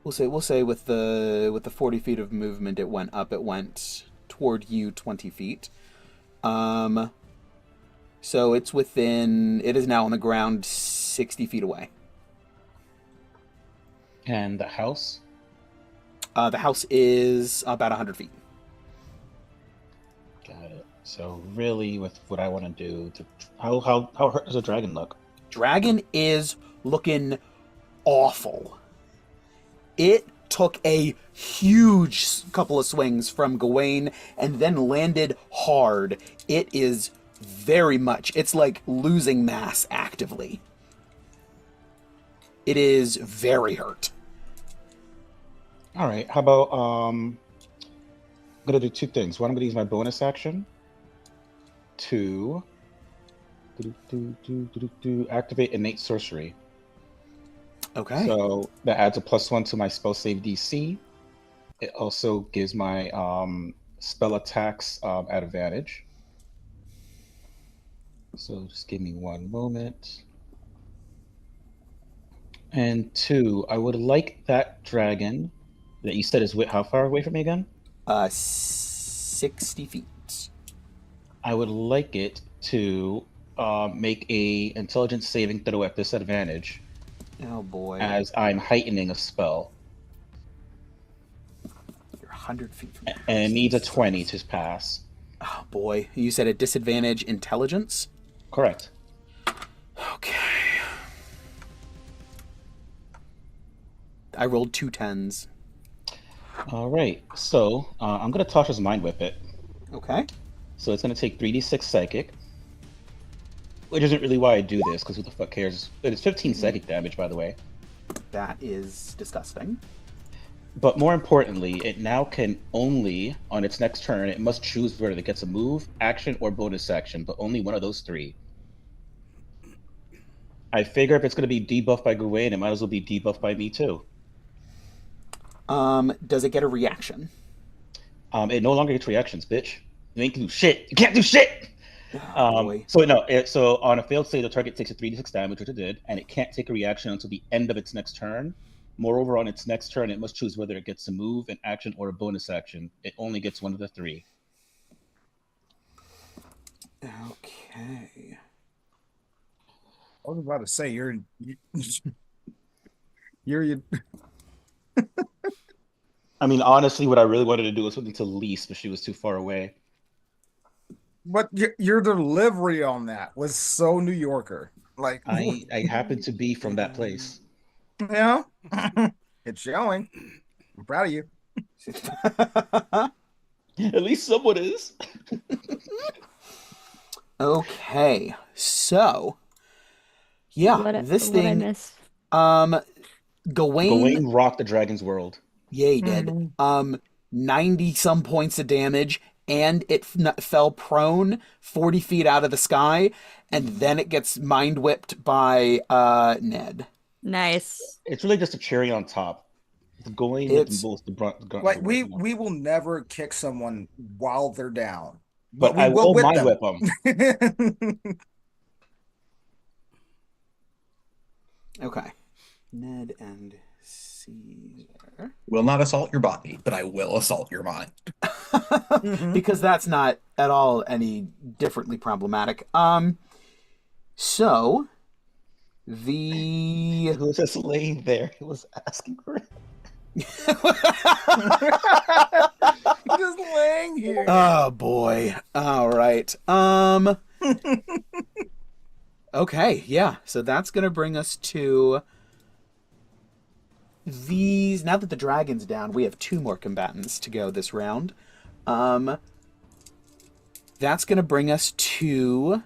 We'll say with the 40 feet of movement it went up, it went toward you 20 feet. So it is now on the ground 60 feet away. And the house? The house is about 100 feet. Got it. So really with what I want to do, how hurt does the dragon look? Dragon is looking awful. It took a huge couple of swings from Gawain and then landed hard. It is very much, it's like losing mass actively. It is very hurt. All right. How about I'm gonna do two things. One, I'm gonna use my bonus action to activate innate sorcery. Okay. So that adds a +1 to my spell save DC. It also gives my spell attacks at advantage. So just give me one moment. And two, I would like that dragon that you said is how far away from me again? 60 feet. I would like it to make a intelligence saving throw at disadvantage. Oh boy. As I'm heightening a spell. You're 100 feet from And it needs a 20 to pass. Oh boy. You said a disadvantage intelligence? Correct. Okay. I rolled 2 10s. All right. So I'm going to Tasha's Mind Whip it. Okay. So it's going to take 3d6 psychic. Which isn't really why I do this, because who the fuck cares? It's 15 psychic damage, by the way. That is disgusting. But more importantly, it now can only, on its next turn, it must choose whether it gets a move, action, or bonus action, but only one of those three. I figure if it's going to be debuffed by Gawain, it might as well be debuffed by me too. Does it get a reaction? It no longer gets reactions, bitch. You ain't do shit. You can't do shit! Boy. So on a failed save, the target takes a 3d6 damage, which it did, and it can't take a reaction until the end of its next turn. Moreover, on its next turn, it must choose whether it gets a move, an action, or a bonus action. It only gets one of the three. Okay. I was about to say you're I mean, honestly, what I really wanted to do was something to Lise, but she was too far away. But your delivery on that was so New Yorker. Like I happen to be from that place. yeah. It's showing. I'm proud of you. At least someone is. Okay, so yeah, this what I thing, miss. Gawain, rocked the dragon's world. yeah, he did. 90 some points of damage, and it fell prone 40 feet out of the sky, and then it gets mind whipped by Ned. Nice. It's really just a cherry on top. The Gawain with It's- the most the brunt. Like we will never kick someone while they're down, but we I will whip mind them. whip them. Okay, Ned and Caesar. Will not assault your body, but I will assault your mind. Because that's not at all any differently problematic. So the He was just laying there. He was asking for it. Just laying here. Oh boy. All right. Okay, yeah. So that's going to bring us to these. Now that the dragon's down, we have 2 more combatants to go this round. That's going to bring us to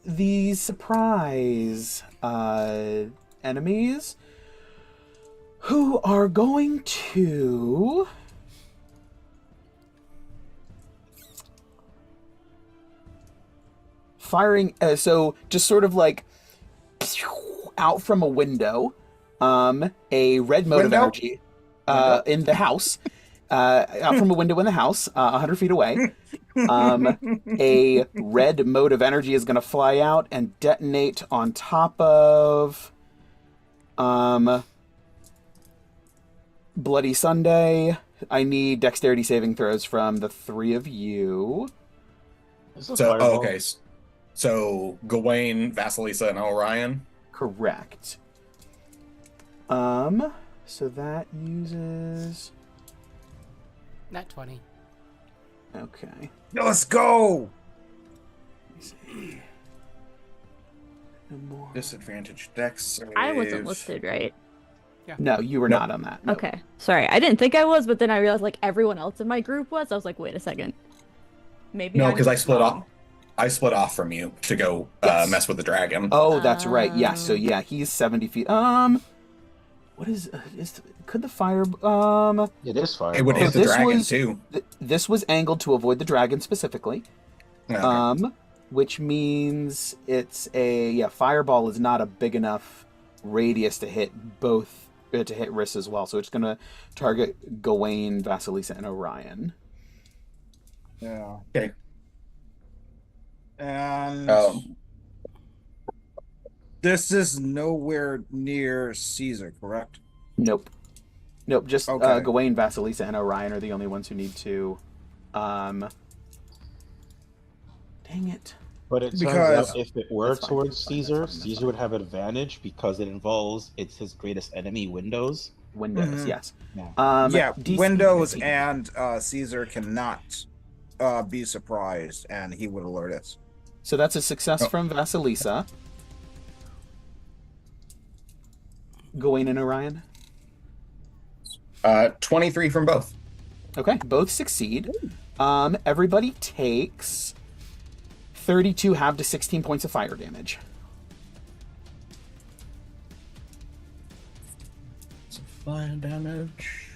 the surprise enemies who are going to firing, so just sort of like out from a window, a red mode of energy in the house, out from a window in the house, 100 feet away. A red mode of energy is going to fly out and detonate on top of Bloody Sunday. I need dexterity saving throws from the 3 of you. So, okay. So, Gawain, Vasalisa, and Orion? Correct. So that uses... Nat 20. Okay. Let's go. No more. Disadvantage dex. I wasn't save. listed, right? No, you were Nope. not on that. No. Okay. Sorry, I didn't think I was, but then I realized like everyone else in my group was. I was like, wait a second. Maybe No, I'm because I just split wrong. off. I split off from you to go Yes. mess with the dragon. Oh, that's right. Yeah. So yeah, he's 70 feet. What is could the fire? It is fire. It would hit the this dragon was- too. This was angled to avoid the dragon specifically. Okay. Which means it's a fireball is not a big enough radius to hit both to hit Riss as well. So it's gonna target Gawain, Vasilisa, and Orion. Yeah. Okay. And this is nowhere near Caesar, correct? Nope. Just Okay. Gawain, Vasilisa, and Orion are the only ones who need to. Dang it. But it turns Because- out if it were That's fine, towards that's fine, Caesar, that's fine, that's Caesar would have advantage because it involves his greatest enemy, Windows. Windows, Mhm. yes. Yeah. Yeah, DC Windows 15. and Caesar cannot be surprised, and he would alert us. So that's a success Oh. from Vasilisa. Gawain and Orion. 23 from both. Okay, both succeed. Everybody takes 32 halved to 16 points of fire damage. Fire damage.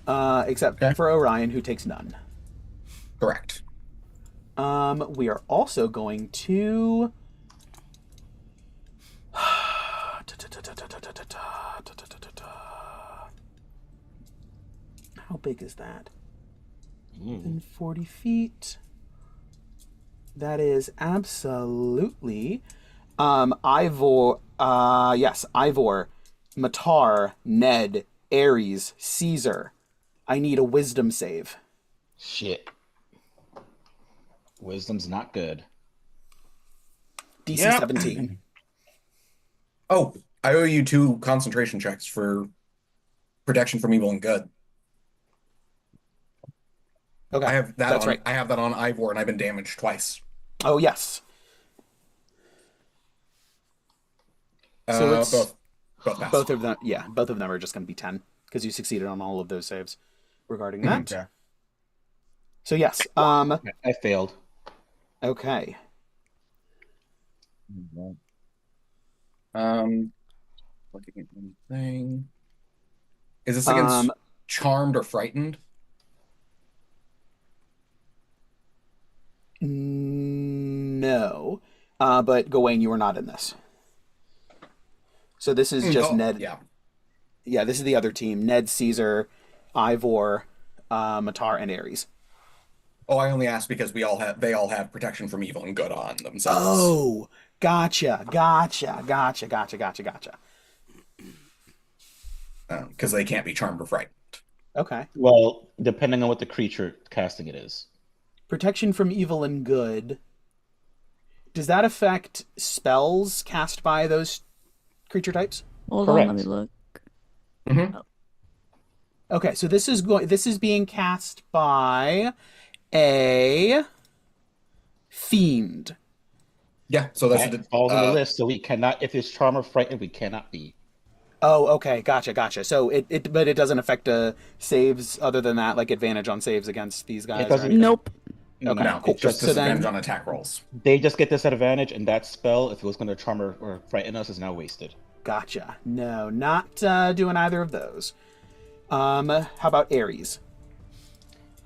Except Okay. for Orion, who takes none. Correct. We are also going to. How big is that? Within 40 feet. That is absolutely. Ivor. Yes, Ivor, Matar, Ned, Ares, Caesar. I need a wisdom save. Shit. Wisdom's not good. DC Yep. 17. Oh, I owe you 2 concentration checks for protection from evil and good. Okay, I have that that's on. right. I have that on Ivor, and I've been damaged twice. Oh, yes. So it's both pass. both of them. Yeah, both of them are just going to be 10 because you succeeded on all of those saves regarding that. Okay. So yes. I failed. Okay. Looking at anything. Is this against charmed or frightened? No. But Gawain, you are not in this. So this is just Ned. Yeah. Yeah, this is the other team. Ned, Cesar, Ivor, Matar, and Ares. Oh, I only asked because they all have protection from evil and good on themselves. Oh, gotcha. Because they can't be charmed or frightened. Okay. Well, depending on what the creature casting it is. Protection from evil and good. Does that affect spells cast by those creature types? Hold Correct. on, let me look. Mm-hmm. Okay, so this is being cast by a fiend. Yeah, so that's That falls on the list, so we cannot, if it's charm or frightened, we cannot be. Oh, okay, gotcha. So but it doesn't affect saves other than that, like advantage on saves against these guys. It doesn't. or anything? Nope. Okay, No, cool. it's just So disadvantage then- on attack rolls. They just get this advantage, and that spell, if it was going to charm or frighten us, is now wasted. Gotcha. No, not doing either of those. How about Ares?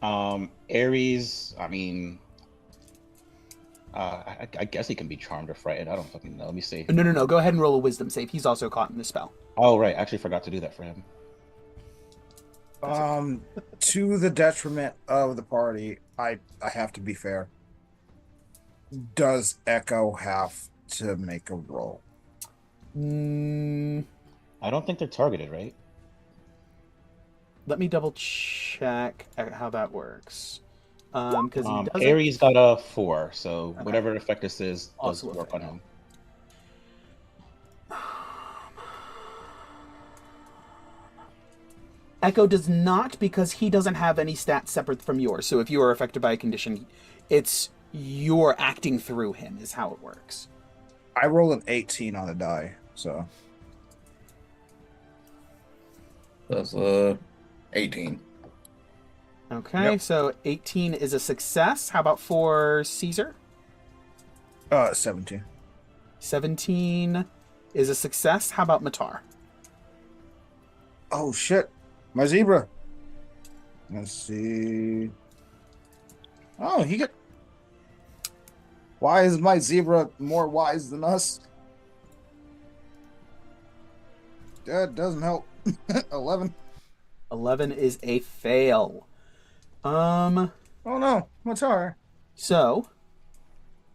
Ares, I mean, I guess he can be charmed or frightened. I don't fucking know. Let me see. No. Go ahead and roll a wisdom save. He's also caught in the spell. Oh, right. I actually forgot to do that for him. To the detriment of the party, I have to be fair. Does Echo have to make a roll? I don't think they're targeted, right? Let me double check how that works. Because he doesn't. Ares got a 4, so Okay. whatever effect this is does Also a work on fail. him. Echo does not, because he doesn't have any stats separate from yours. So if you are affected by a condition, it's you're acting through him is how it works. I rolled an 18 on the die, so That's 18. Okay, Yep. so 18 is a success. How about for Cesar? 17. 17 is a success. How about Matar? Oh shit, my zebra. Let's see. Oh, he got. Why is my zebra more wise than us? That doesn't help. 11. 11 is a fail. Oh no, what's our? So,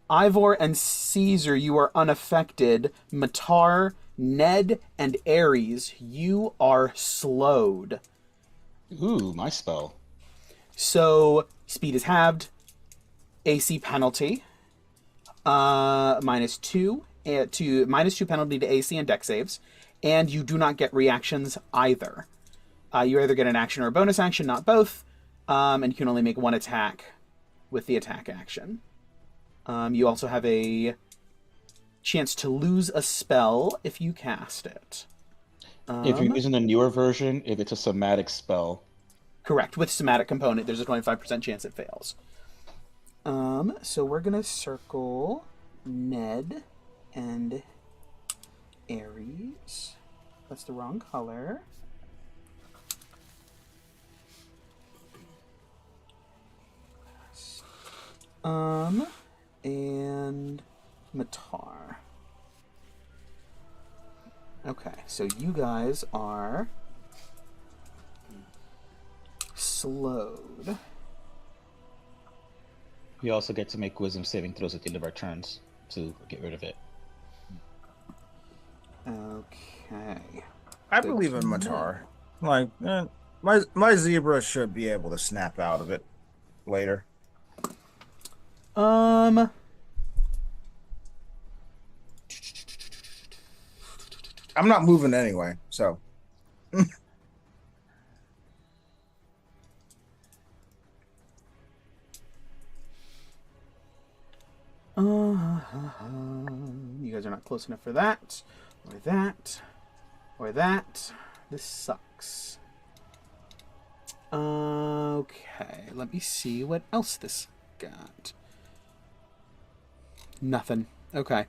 Ivor and Cesar, you are unaffected. Matar, Ned, and Ares, you are slowed. Ooh, my spell. So, speed is halved. AC penalty. -2 to -2 penalty to AC and dex saves. And you do not get reactions either. You either get an action or a bonus action, not both. And you can only make one attack with the attack action. You also have a chance to lose a spell if you cast it. If you're using the newer version, if it's a somatic spell. Correct. With somatic component, there's a 25% chance it fails. So we're going to circle Ned and Ares. That's the wrong color. And Matar. Okay, so you guys are slowed. We also get to make wisdom saving throws at the end of our turns to get rid of it. Okay. I Good believe in to Matar. Like, my zebra should be able to snap out of it later. I'm not moving anyway, so. You guys are not close enough for that. Or that. Or that. This sucks. Okay, let me see what else this got. Nothing. Okay.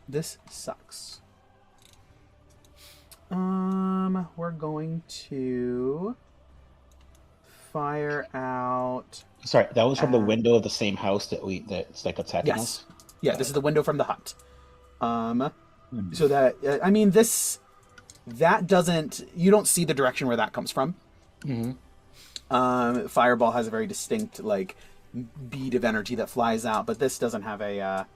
This sucks. We're going to fire out. Sorry, that was from the window of the same house that's like attacking us? Yeah, this is the window from the hut. So that, I mean, that doesn't, you don't see the direction where that comes from. Mm-hmm. Fireball has a very distinct, like, bead of energy that flies out, but this doesn't have a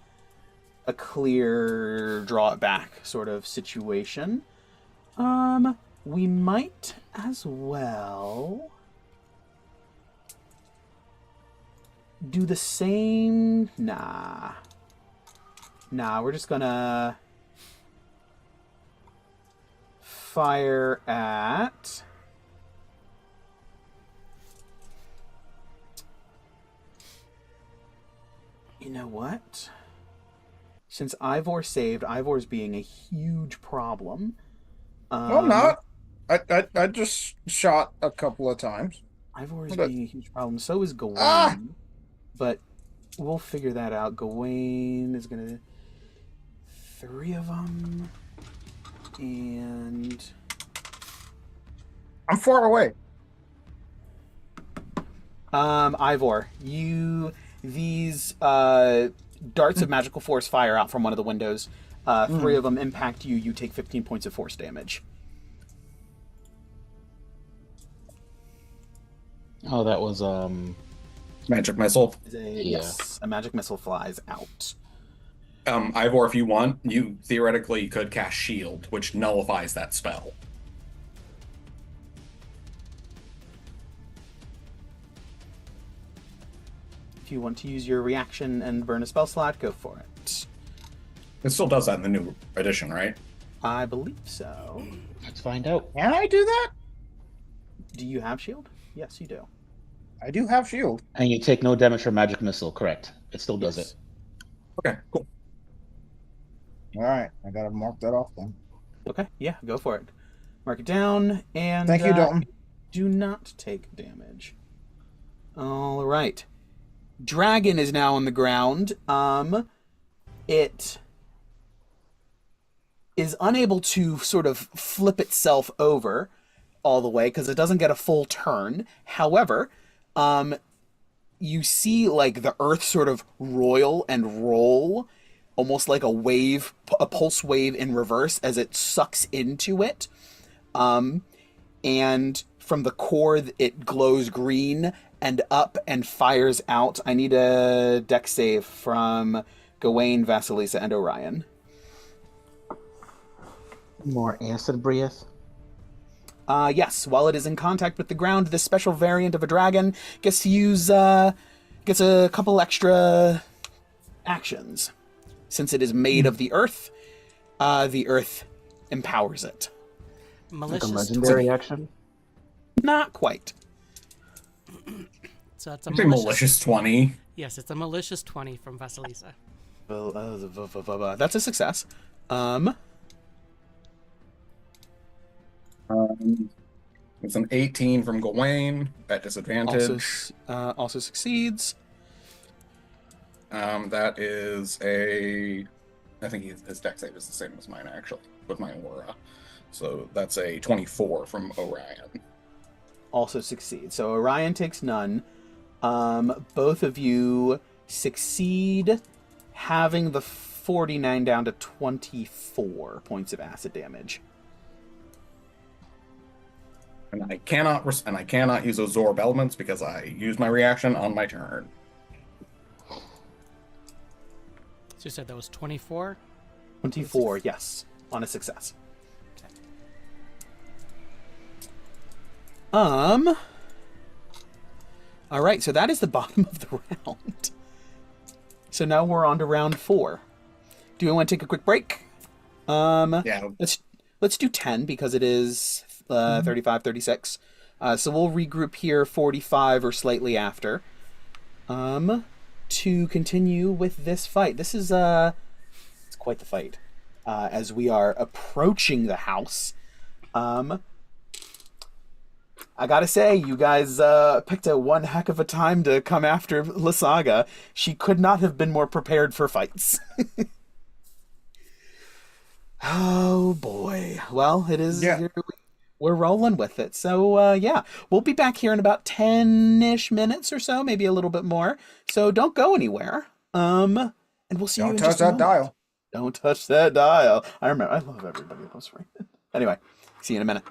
clear draw it back sort of situation. We might as well do the same. Nah, we're just gonna fire at you know what? Since Ivor saved, Ivor's being a huge problem. No, I'm not. I just shot a couple of times. Ivor's being a huge problem. So is Gawain. But we'll figure that out. Gawain is gonna 3 of them, and I'm far away. Ivor, these darts of magical force fire out from one of the windows. 3 of them impact you. You take 15 points of force damage. Oh, that was Magic missile. Yes, a magic missile flies out. Ivor, if you want, you theoretically could cast Shield, which nullifies that spell. If you want to use your reaction and burn a spell slot, go for it. It still does that in the new edition, right? I believe so. Let's find out. Can I do that? Do you have shield? Yes, you do. I do have shield. And you take no damage from magic missile, correct? It still does it. Okay, cool. All right, I gotta mark that off then. Okay, yeah, go for it. Mark it down, and Thank you, Dalton. do not take damage. All right. Dragon is now on the ground. It is unable to sort of flip itself over all the way because it doesn't get a full turn. However, you see like the earth sort of roil and roll, almost like a wave, a pulse wave in reverse as it sucks into it. And from the core, it glows green and up and fires out. I need a dex save from Gawain, Vasalisa, and Orion. More acid breath. Yes, while it is in contact with the ground, this special variant of a dragon gets to use, gets a couple extra actions. Since it is made of the earth empowers it. Malicious. Like a legendary action? Not quite. So it's a Say malicious 20. Yes, it's a malicious 20 from Vasalisa. That's a success. It's an 18 from Gawain at disadvantage. Also succeeds. That is a... I think his dex save is the same as mine, actually, with my aura. So that's a 24 from Orion. Also succeeds. So Orion takes none. Both of you succeed, having the 49 down to 24 points of acid damage. And I cannot use those Zorb elements because I use my reaction on my turn. So you said that was 24? 24, yes, on a success. All right, so that is the bottom of the round. So now we're on to round 4. Do we want to take a quick break? Yeah. Let's do 10 because it is 35, 36. So we'll regroup here 45 or slightly after. To continue with this fight. This is it's quite the fight. as we are approaching the house. I gotta say, you guys picked a one heck of a time to come after Lysaga. She could not have been more prepared for fights. Oh boy. Well, it is. Yeah. We're rolling with it. So yeah, we'll be back here in about 10-ish minutes or so, maybe a little bit more. So don't go anywhere. And we'll see you in Don't touch just a that moment. dial. Don't touch that dial. I remember. I love everybody in those. Anyway, see you in a minute.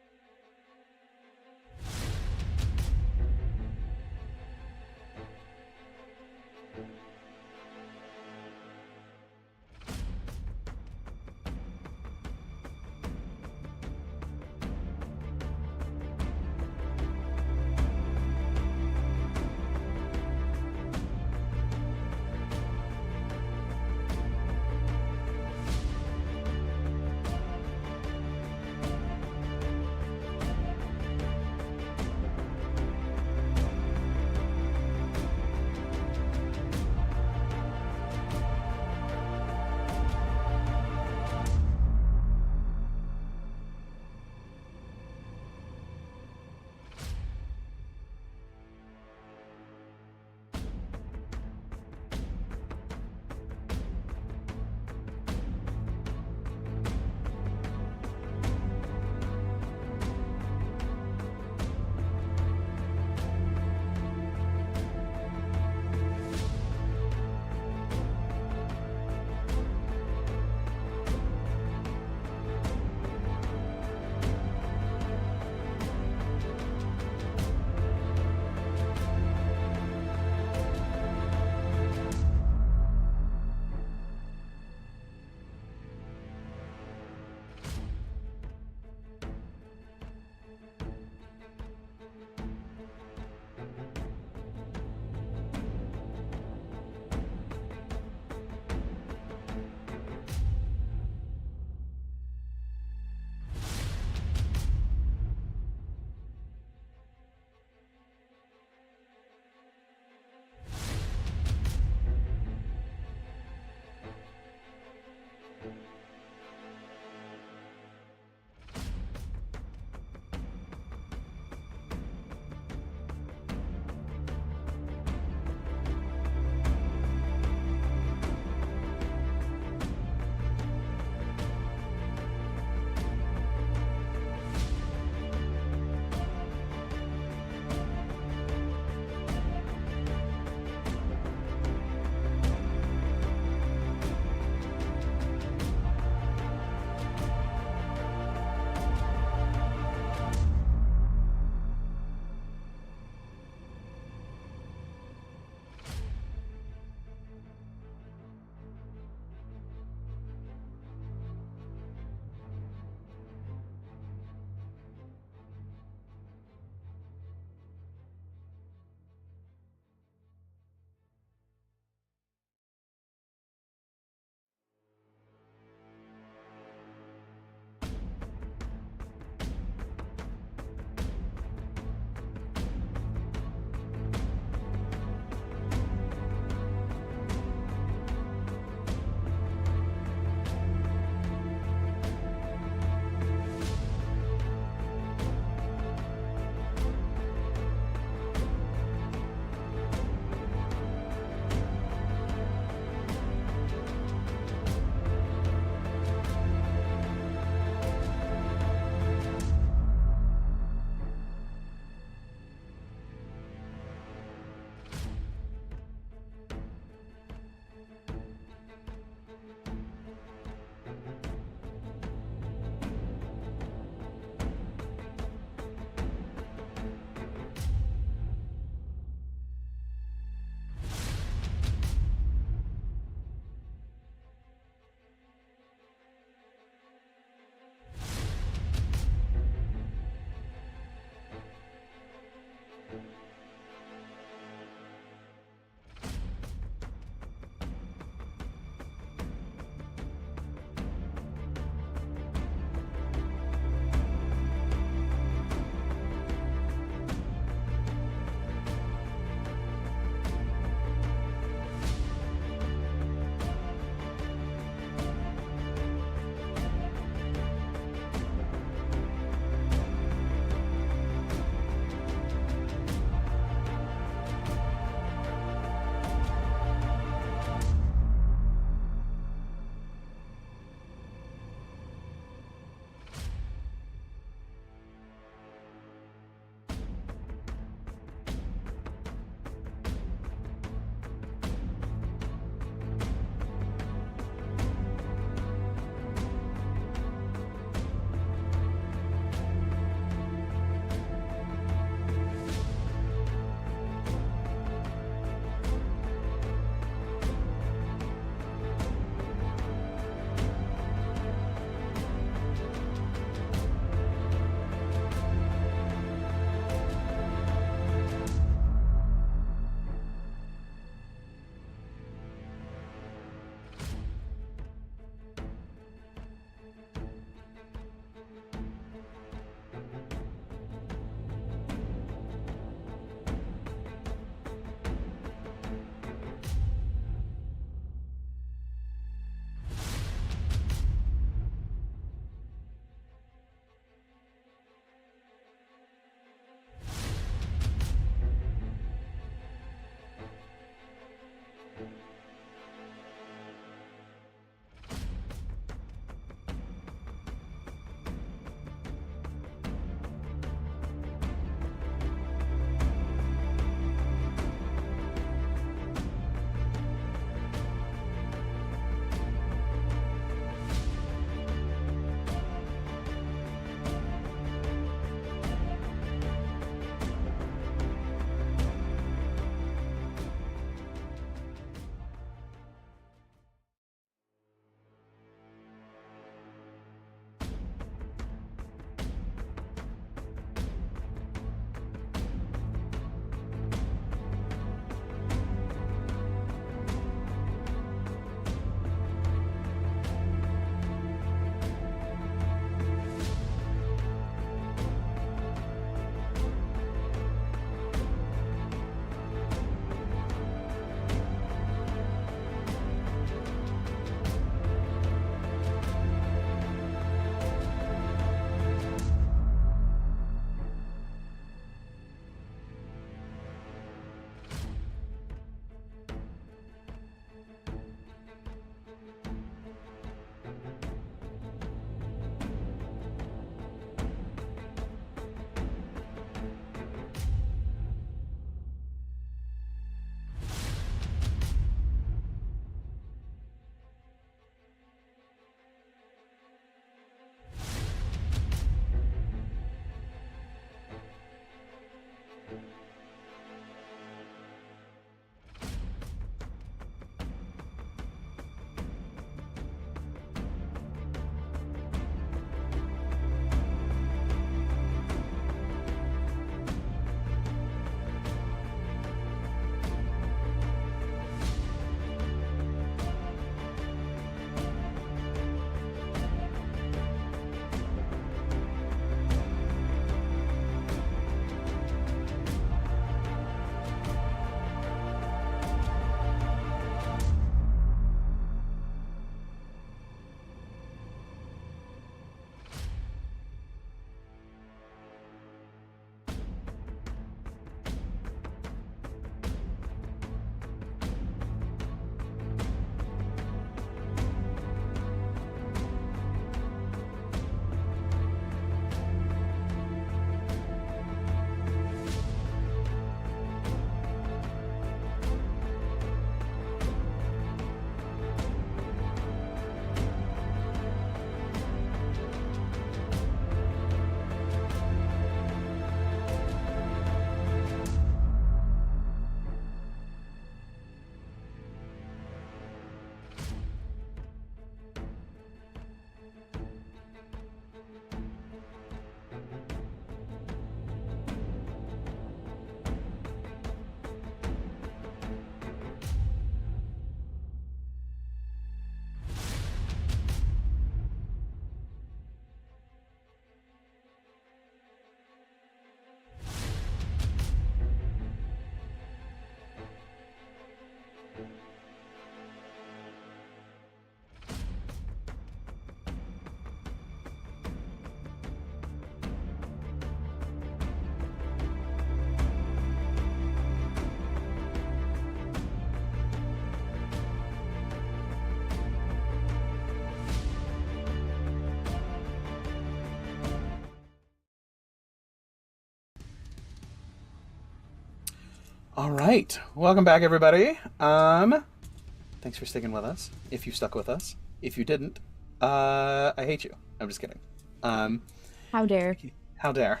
All right, welcome back, everybody. Thanks for sticking with us. If you stuck with us, if you didn't, I hate you. I'm just kidding. How dare? How dare?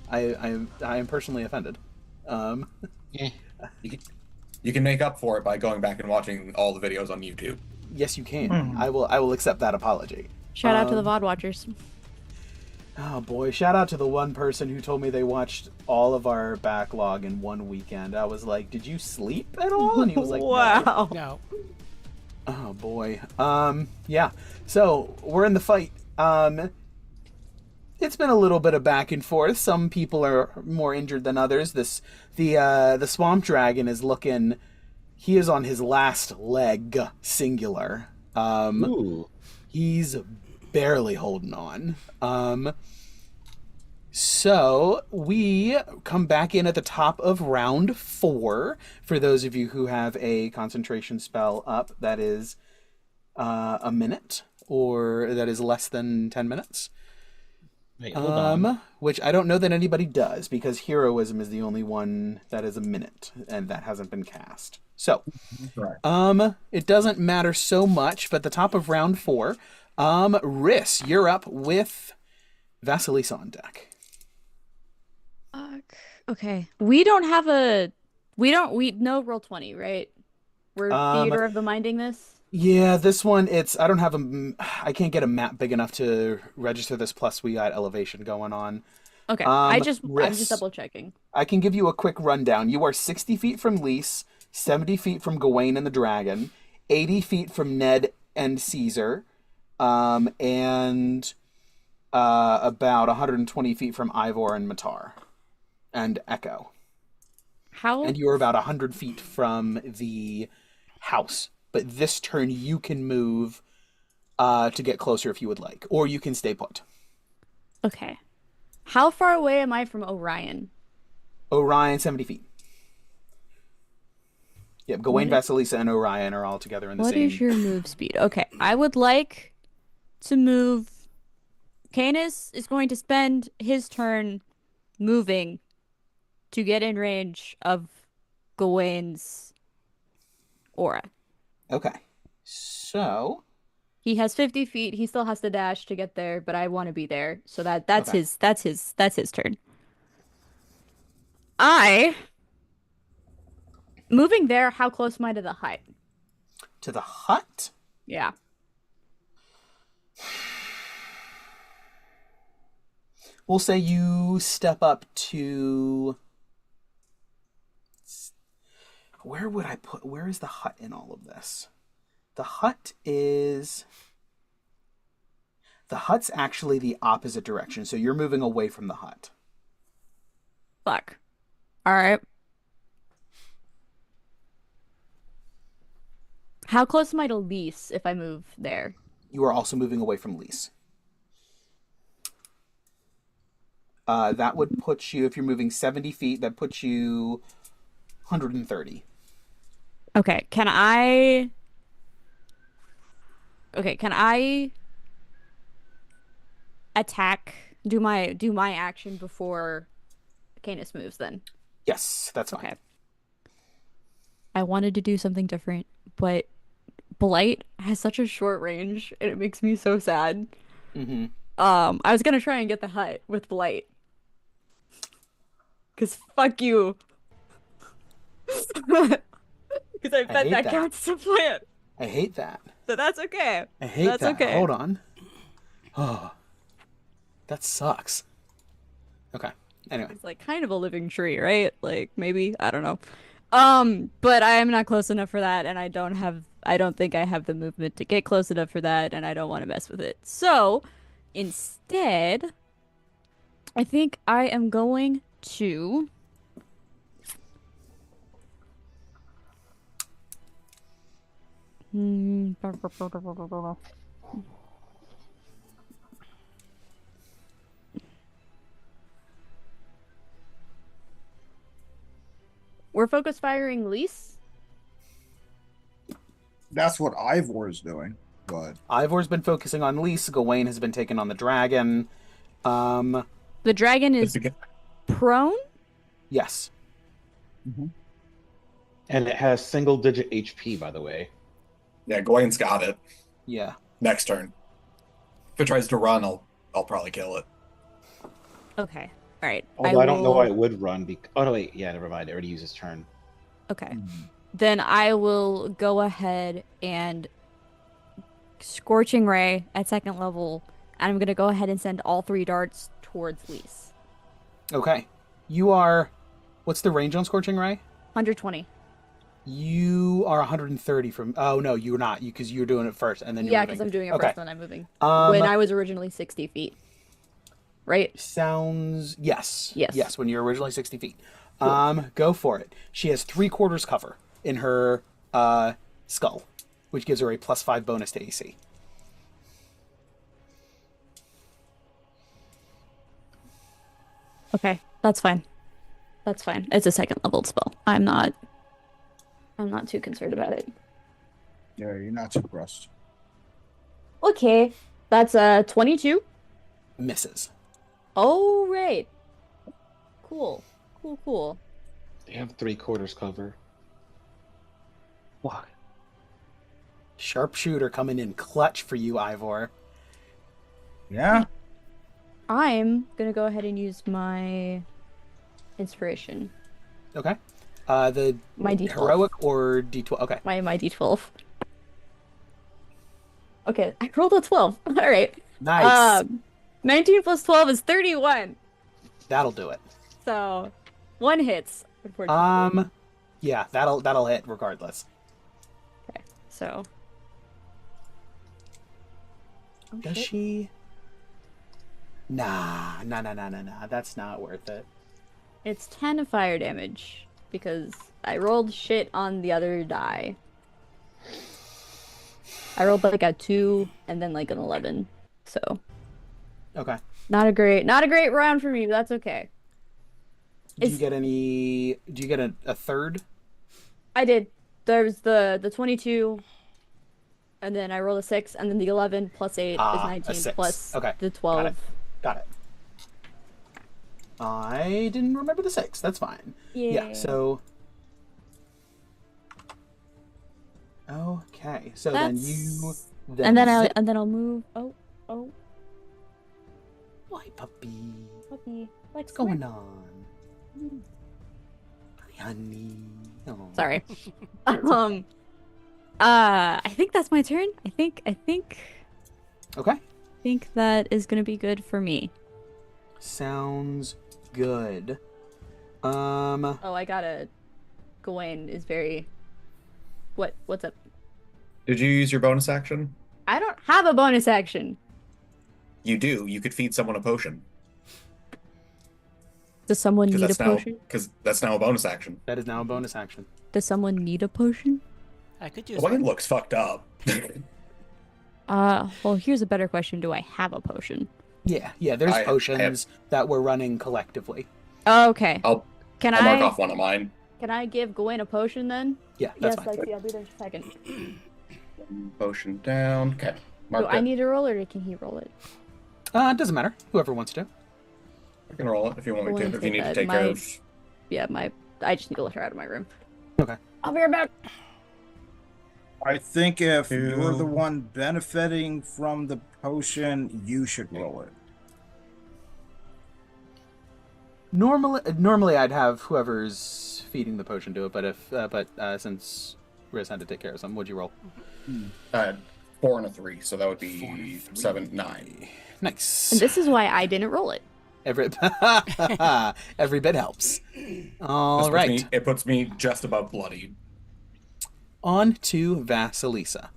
I am personally offended. Yeah. You can make up for it by going back and watching all the videos on YouTube. Yes, you can. I will accept that apology. Shout out to the VOD watchers. Oh boy, shout out to the one person who told me they watched all of our backlog in one weekend. I was like, did you sleep at all? And he was like, wow. No. Oh boy. Yeah. So we're in the fight. It's been a little bit of back and forth. Some people are more injured than others. The swamp dragon is looking. He is on his last leg, singular. Ooh. He's barely holding on. So we come back in at the top of round 4. For those of you who have a concentration spell up, that is a minute, or that is less than 10 minutes. Wait, hold on. Which I don't know that anybody does, because heroism is the only one that is a minute, and that hasn't been cast. So, Right. it doesn't matter so much, but the top of round 4, Riss, you're up with Vasalisa on deck. Okay. We don't have we no roll 20, right? We're theater of the minding this. Yeah, this one, I can't get a map big enough to register this, plus we got elevation going on. Okay. I'm just Riss, double checking. I can give you a quick rundown. You are 60 feet from Lys, 70 feet from Gawain and the Dragon, 80 feet from Ned and Cesar, and about 120 feet from Ivor and Matar, and Echo. How? And you are about 100 feet from the house. But this turn you can move to get closer if you would like, or you can stay put. Okay. How far away am I from Orion? Orion, 70 feet. Yep, Gawain, Vasalisa, and Orion are all together in the What same... is your move speed? Okay, I would like to move... Canis is going to spend his turn moving to get in range of Gawain's aura. Okay. So... He has 50 feet. He still has to dash to get there, but I want to be there. So that's Okay. his turn. Moving there, how close am I to the hut? To the hut? Yeah. We'll say you step up to... Where is the hut in all of this? The hut's actually the opposite direction, so you're moving away from the hut. Fuck. All right. How close am I to Lys if I move there? You are also moving away from Lys. That would put you, if you're moving 70 feet, that puts you 130. Okay, can I attack, do my action before Canis moves then? Yes, that's fine. Okay. I wanted to do something different, but Blight has such a short range and it makes me so sad. Mm-hmm. I was gonna try and get the hut with Blight. 'Cause fuck you. Because I bet hate that that. counts as a plan. I hate that. So that's okay. I hate That's that. okay. Hold on. Oh, that sucks. Okay. Anyway. It's like kind of a living tree, right? Like maybe, I don't know. But I am not close enough for that, and I don't think I have the movement to get close enough for that, and I don't want to mess with it. So instead, I think I am going to we're focus firing Lys. That's what Ivor is doing, but Ivor's been focusing on Lys. Gawain has been taking on the dragon. The dragon is prone. Yes. And it has single-digit HP, by the way. Yeah, Gawain's got it. Yeah. Next turn. If it tries to run, I'll probably kill it. Okay. All right. Although I don't know why it would run. Oh, no, wait. Yeah, never mind. It already used its turn. Okay. Then I will go ahead and Scorching Ray at second level, and I'm going to go ahead and send all 3 darts towards Lise. Okay. You are... What's the range on Scorching Ray? 120. You are 130 from... Oh, no, you're not. Because you're doing it first, and then you're Yeah, moving. because I'm doing it Okay. first, then I'm moving. When I was originally 60 feet. Right? Sounds... Yes. Yes. Yes, when you're originally 60 feet. Go for it. She has 3/4 cover in her skull, which gives her a +5 bonus to AC. Okay, that's fine. That's fine. It's a second level spell. I'm not too concerned about it. Yeah, you're not too pressed. Okay, that's 22. Misses. Oh, right. Cool. Cool. They have 3/4 cover. What? Sharpshooter coming in clutch for you, Ivor. Yeah? I'm gonna go ahead and use my inspiration. Okay. My D12. heroic or D12? Okay. My D12. Okay, I rolled a 12. All right. Nice. 19 plus 12 is 31. That'll do it. So, 1 hits, unfortunately. Yeah, that'll hit regardless. Okay, so. Oh, Does shit. she? Nah. That's not worth it. It's 10 fire damage because I rolled shit on the other die. I rolled like a 2 and then like an 11. So, Okay. not a great round for me, but that's okay. Do you get a third? I did. There was the 22, and then I rolled a 6, and then the 11 plus 8 is a 19 6. plus Okay, the 12. Got it. I didn't remember the 6. That's fine. Yeah, so... Okay, so then you... And then I'll move... Oh. Why, puppy? Puppy. What's going on? Hi, honey. Oh. Sorry. I think that's my turn. I think Okay. that is gonna be good for me. Sounds good. Oh, I gotta... Gawain is very... What's up? Did you use your bonus action? I don't have a bonus action. You do. You could feed someone a potion. Does someone need a potion? Because that's now a bonus action. That is now a bonus action. Does someone need a potion? I could use Gawain one. looks fucked up. Well, here's a better question. Do I have a potion? Yeah, there's I potions that we're running collectively. Oh, okay. I'll mark off one of mine. Can I give Gawain a potion then? Yeah, that's yes, fine. I'll be there in a second. Potion down. Okay. Do I need to roll it or can he roll it? It doesn't matter. Whoever wants to. I can roll it if you want me Gawain, to. If you need to take take that. care of... Yeah, I just need to let her out of my room. Okay. I'll be right back. I think if you're the Two. one benefiting from the potion, you should roll it. Normally I'd have whoever's feeding the potion do it, but since Riz had to take care of something, what'd you roll? 4 and a 3, so that would be 7, 9. Nice. And this is why I didn't roll it. Every bit helps. All right. It puts me just above bloodied. On to Vasalisa.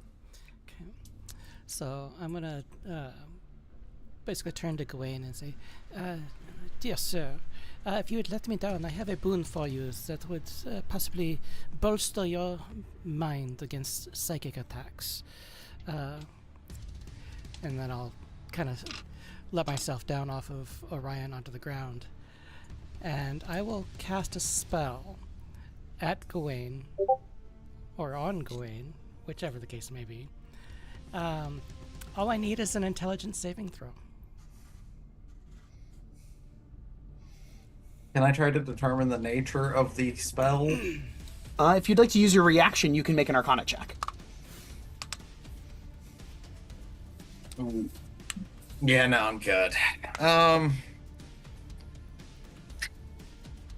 Okay. So I'm gonna basically turn to Gawain and say, "Dear sir, if you would let me down, I have a boon for you that would possibly bolster your mind against psychic attacks." And then I'll kind of let myself down off of Orion onto the ground. And I will cast a spell at Gawain, or on Gawain, whichever the case may be. All I need is an intelligence saving throw. Can I try to determine the nature of the spell? If you'd like to use your reaction, you can make an Arcana check. Yeah, no, I'm good.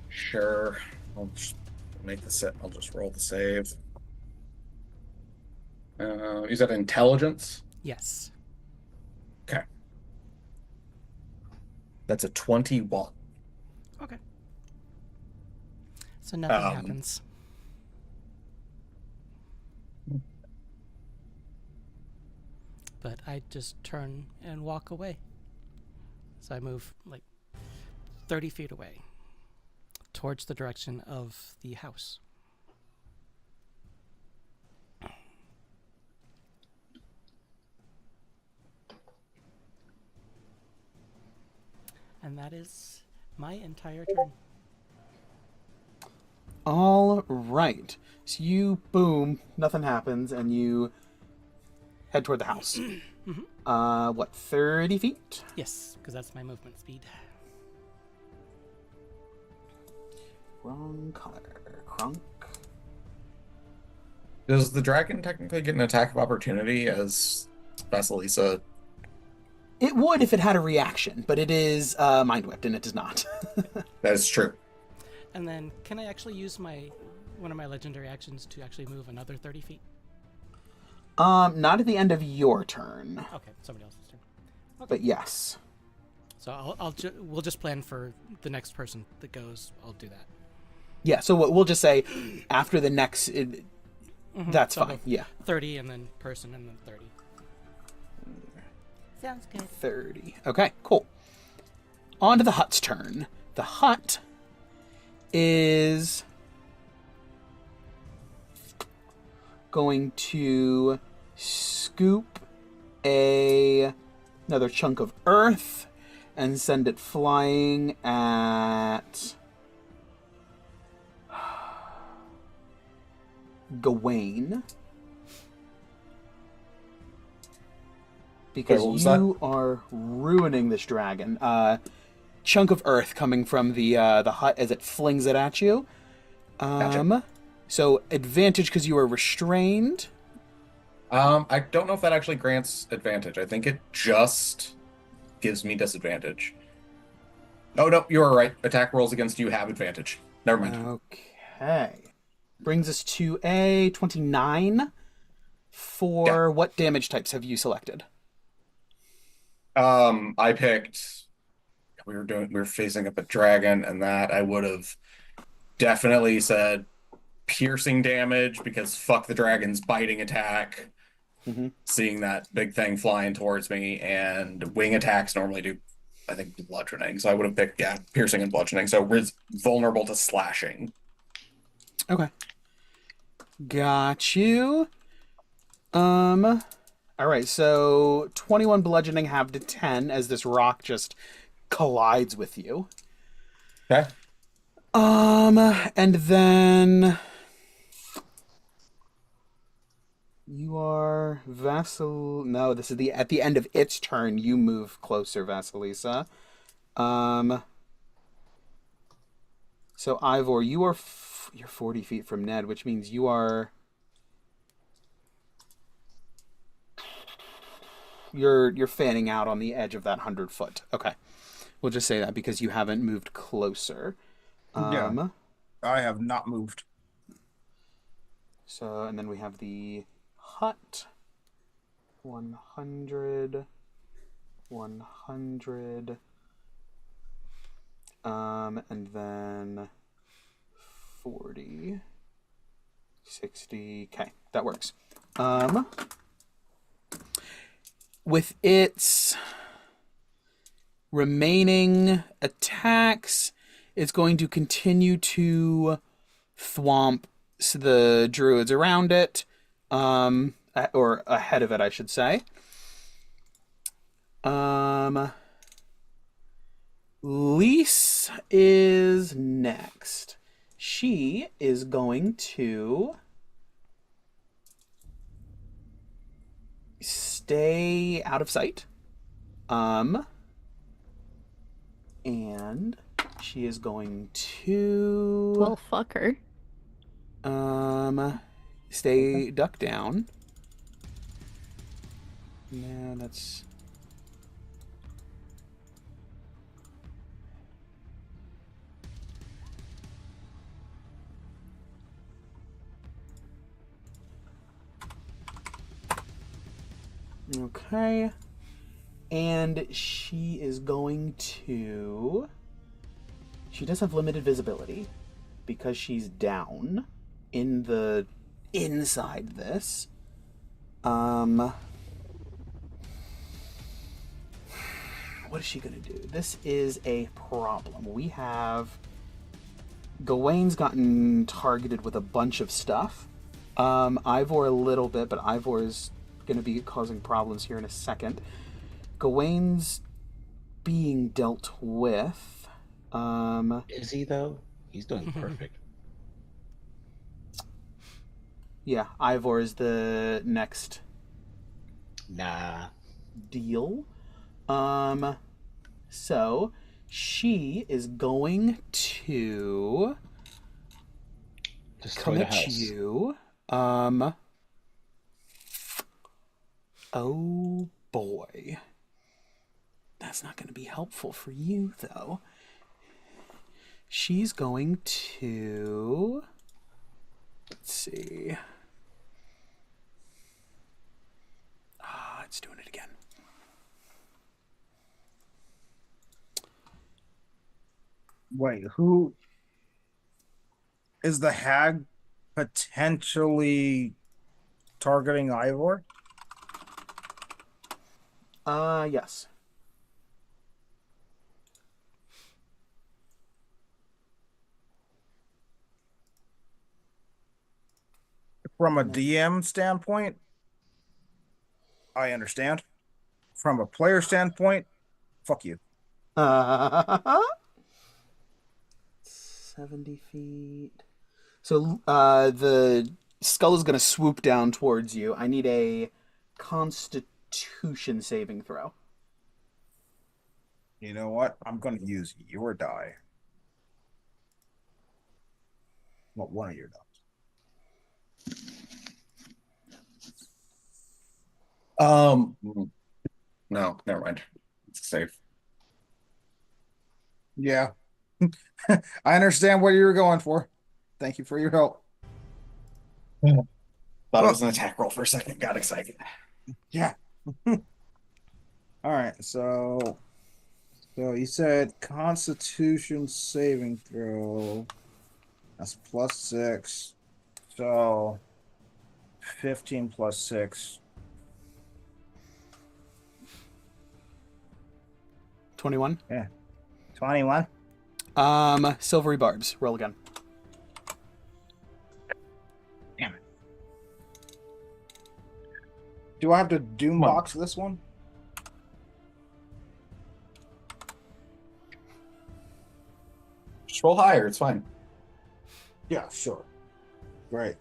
Sure. I'll just make the set. I'll just roll the save. Is that intelligence? Yes. Okay. That's a 21. Okay. So nothing happens. But I just turn and walk away. So I move like 30 feet away towards the direction of the house. And that is my entire turn. All right. So you, boom, nothing happens, and you head toward the house. What, 30 feet? Yes, because that's my movement speed. Wrong color. Crunk. Does the dragon technically get an attack of opportunity as Vasalisa? It would if it had a reaction, but it is mind whipped, and it does not. That is true. And then, can I actually use one of my legendary actions to actually move another 30 feet? Not at the end of your turn, Okay, somebody else's turn. Okay. but yes. So we'll just plan for the next person that goes. I'll do that. Yeah, so we'll just say after the next... That's So fine, yeah. 30 and then person and then 30. Sounds good. 30. Okay, cool. On to the hut's turn. The hut is going to scoop another chunk of earth and send it flying at Gawain. Because Wait, what was you are ruining this dragon. Chunk of earth coming from the hut as it flings it at you. Gotcha. So advantage because you are restrained. I don't know if that actually grants advantage. I think it just gives me disadvantage. Oh, no, you are right. Attack rolls against you have advantage. Never mind. Okay. Brings us to a 29. For what damage types have you selected? I picked. We were facing up a dragon, and that I would have definitely said piercing damage because fuck the dragon's biting attack. Seeing that big thing flying towards me, and wing attacks normally do, I think, bludgeoning. So I would have picked piercing and bludgeoning. So we're vulnerable to slashing. Okay. Got you. All right, so 21 bludgeoning, halved to 10 as this rock just collides with you. Okay. And then you are No, this is at the end of its turn. You move closer, Vasalisa. So Ivor, you're 40 feet from Ned, which means you are. You're fanning out on the edge of that 100-foot. Okay, we'll just say that because you haven't moved closer. Yeah, I have not moved. So, and then we have the hut. 100. 100. And then 40. 60. Okay, that works. With its remaining attacks, it's going to continue to thwomp the druids around it, or ahead of it, I should say. Lise is next. She is going to stay out of sight. And she is going to... Well, fuck her. Stay duck down. No, that's... Okay. And she is going to... She does have limited visibility because she's down in the... inside this. What is she gonna do? This is a problem. We have... Gawain's gotten targeted with a bunch of stuff. Ivor a little bit, but Ivor is going to be causing problems here in a second. Gawain's being dealt with. Is he though? He's doing perfect. Yeah, Ivor is the next Nah. deal. So she is going to Destroy come the at house. you. Oh boy. That's not going to be helpful for you, though. She's going to... Let's see. It's doing it again. Wait, who is the hag potentially targeting Ivor? Yes. From a DM standpoint, I understand. From a player standpoint, fuck you. 70 feet. So, the skull is going to swoop down towards you. I need a Constitution saving throw. You know what? I'm going to use your die. Well, one of your dice. No, never mind. It's safe. Yeah. I understand what you were going for. Thank you for your help. Thought it was an attack roll for a second. Got excited. Yeah. All right. So you said Constitution saving throw. That's +6. So 15 plus 6. 21. Yeah. 21. Silvery barbs. Roll again. Damn it. Do I have to doom Come on. box this one? Just roll higher. It's fine. Yeah, sure. Great.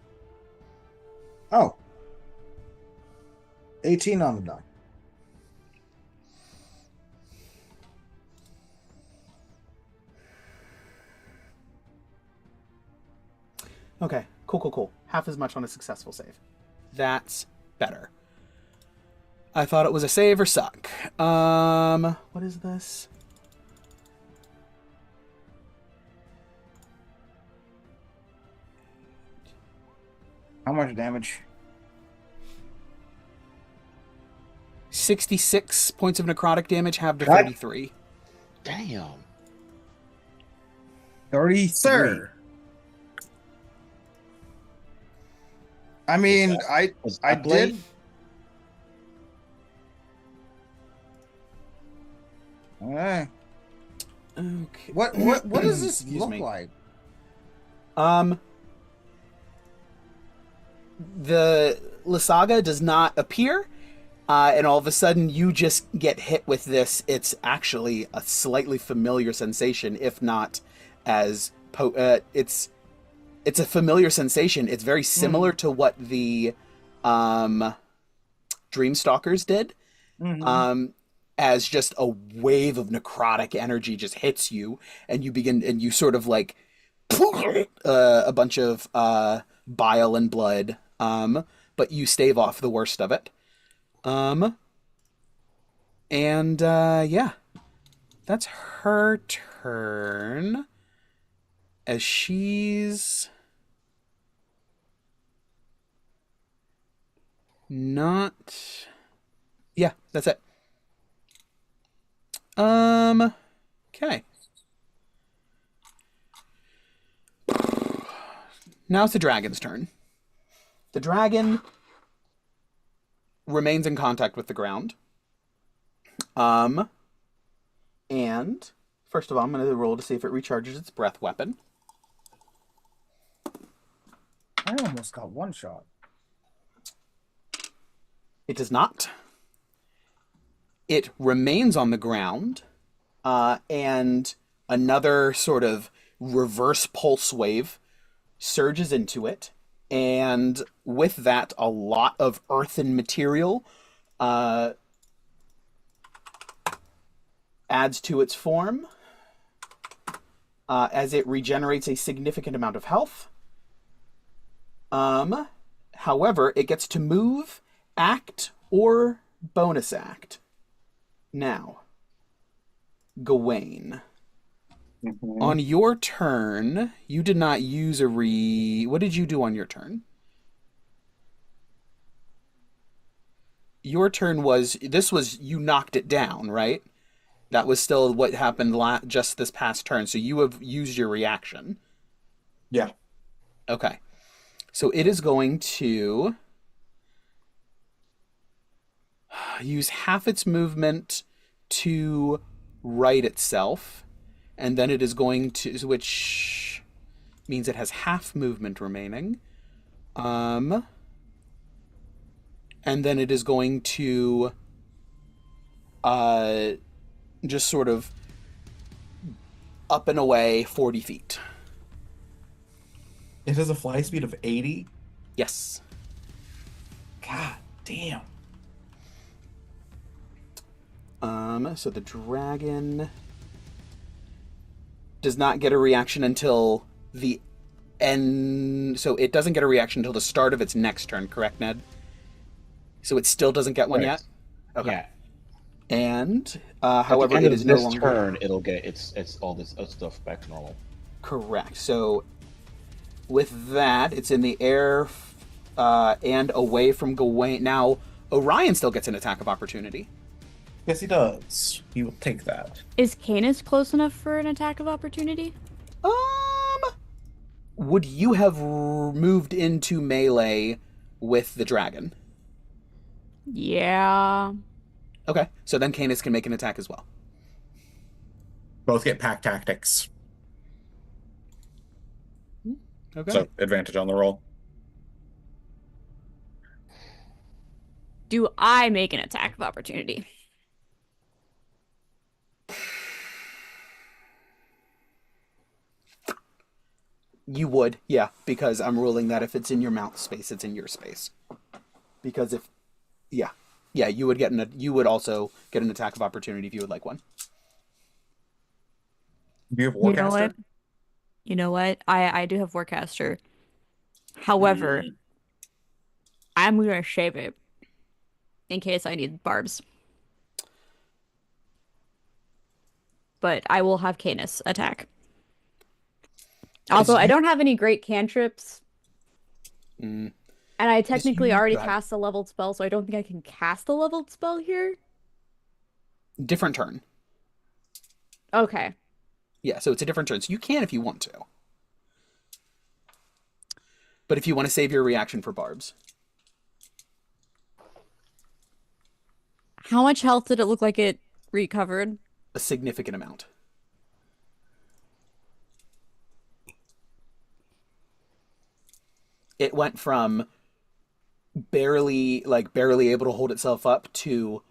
Oh. 18 on the die. Okay, cool. Half as much on a successful save. That's better. I thought it was a save or suck. What is this? How much damage? 66 points of necrotic damage, halved to What? 33. Damn. 33. Sir. I mean, I that did. Eh. Okay. What does this Excuse look me. like? The Lysaga does not appear, and all of a sudden you just get hit with this. It's actually a slightly familiar sensation, if not as it's a familiar sensation. It's very similar to what the Dreamstalkers did. Mhm. As just a wave of necrotic energy just hits you, and you sort of like a bunch of bile and blood, but you stave off the worst of it. And yeah, that's her turn. As she's not... Yeah, that's it. Okay. Now it's the dragon's turn. The dragon remains in contact with the ground. And first of all, I'm going to roll to see if it recharges its breath weapon. I almost got one shot. It does not. It remains on the ground, and another sort of reverse pulse wave surges into it, and with that, a lot of earthen material adds to its form as it regenerates a significant amount of health. However, it gets to move, act, or bonus act. Now, Gawain. Mm-hmm. On your turn, you did not use a What did you do on your turn? Your turn was... This was... You knocked it down, right? That was still what happened just this past turn, so you have used your reaction. Yeah. Okay. So it is going to use half its movement to right itself, and then it is going to, which means it has half movement remaining. And then it is going to just sort of up and away 40 feet. It has a fly speed of 80? Yes. God damn. So the dragon does not get a reaction until the end. So it doesn't get a reaction until the start of its next turn, correct, Ned? So it still doesn't get one yet? Okay. Yeah. And, At however, the end it of is no this longer... turn, it'll get its all this stuff back to normal. Correct. So with that, it's in the air and away from Gawain. Now, Orion still gets an attack of opportunity. Yes, he does. He will take that. Is Canis close enough for an attack of opportunity? Would you have moved into melee with the dragon? Yeah. Okay, so then Canis can make an attack as well. Both get pack tactics. Okay. So, advantage on the roll. Do I make an attack of opportunity? You would, yeah, because I'm ruling that if it's in your mount space, it's in your space. Because if, yeah, you would you would also get an attack of opportunity if you would like one. Do you have You know Warcaster? what? You know what? I do have Warcaster. However, I'm gonna shave it in case I need barbs. But I will have Canis attack. Also, I don't have any great cantrips. And I technically already cast a leveled spell, so I don't think I can cast a leveled spell here. Different turn. Okay. Yeah, so it's a different turn. So you can if you want to. But if you want to save your reaction for barbs. How much health did it look like it recovered? A significant amount. It went from barely able to hold itself up to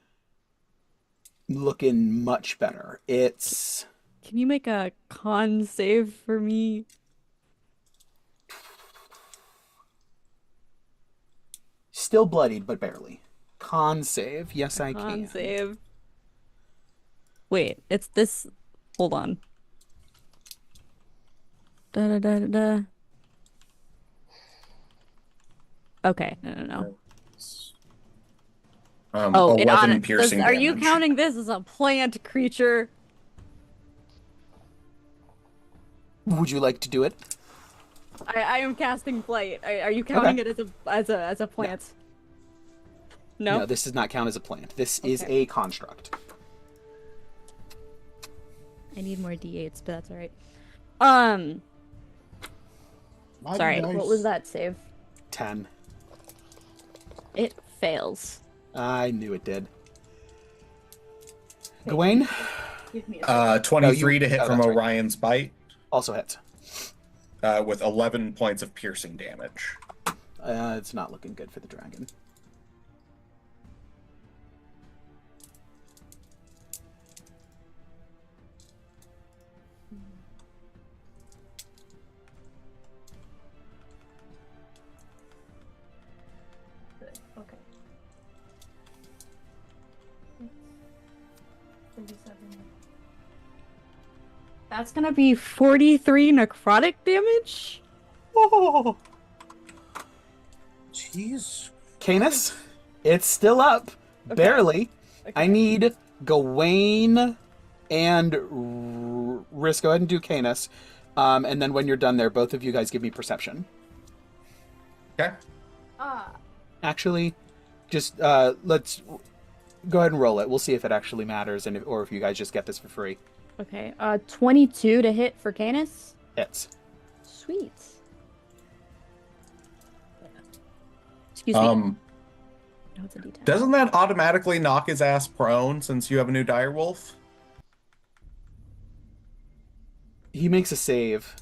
looking much better. It's... Can you make a con save for me? Still bloodied, but barely. Con save. Yes, I can. Con save. Wait, it's this. Hold on. Da da da da da. Okay, no. Oh, 11 piercing Are damage. you counting this as a plant creature? Would you like to do it? I am casting blight. Are you counting it as a plant? No. No, this does not count as a plant. This is Okay. a construct. I need more d8s, but that's all right. Mighty Sorry, nice. what was that save? 10. It fails. I knew it did. Gawain Give me a 23 to hit from that's right. Orion's bite, also hits. with 11 points of piercing damage. It's not looking good for the dragon. Okay. 37. That's gonna be 43 necrotic damage? Oh, Jeez. Canis, it's still up. Barely. Okay. I need Gawain and Risk. Go ahead and do Canis. And then when you're done there, both of you guys give me perception. Okay. Actually, just let's go ahead and roll it. We'll see if it actually matters, and or if you guys just get this for free. Okay, 22 to hit for Canis. Hits. Sweet. Excuse me. No, it's a D10. Doesn't that automatically knock his ass prone since you have a new direwolf? He makes a save,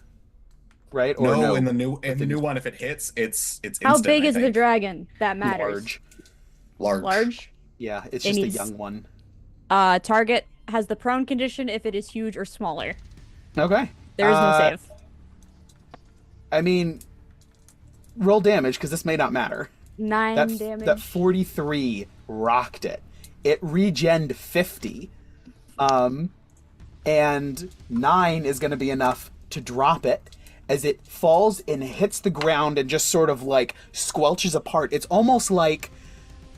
right? Or No, no, in the new one, if it hits, it's instant. How big I is the think. dragon? That matters. Large. Large? Yeah, it's It just needs- a young one. Target has the prone condition if it is huge or smaller. Okay. There is no save. I mean, roll damage because this may not matter. 9 damage. That 43 rocked it. It regened 50. And 9 is going to be enough to drop it as it falls and hits the ground and just sort of like squelches apart. It's almost like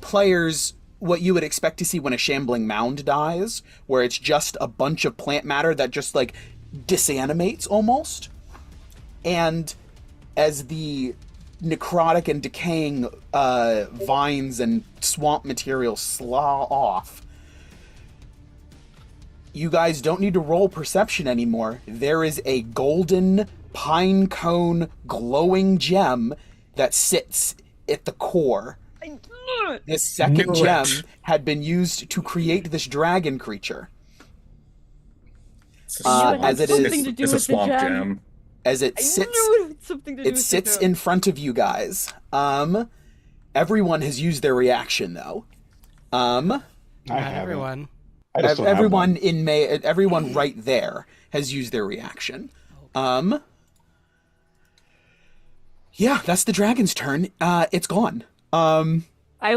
players, what you would expect to see when a shambling mound dies, where it's just a bunch of plant matter that just like disanimates almost. And as the necrotic and decaying vines and swamp material slaw off, you guys don't need to roll perception anymore. There is a golden pine cone glowing gem that sits at the core. This second Knew gem it. had been used to create this dragon creature. It's as it is- something to do it's a with the swamp gem. gem. As it I sits, knew it had something to do it with sits the gem. in front of you guys. Everyone has used their reaction though. I Not haven't. everyone. I just don't have Everyone one. everyone right there has used their reaction. Yeah, that's the dragon's turn. It's gone. I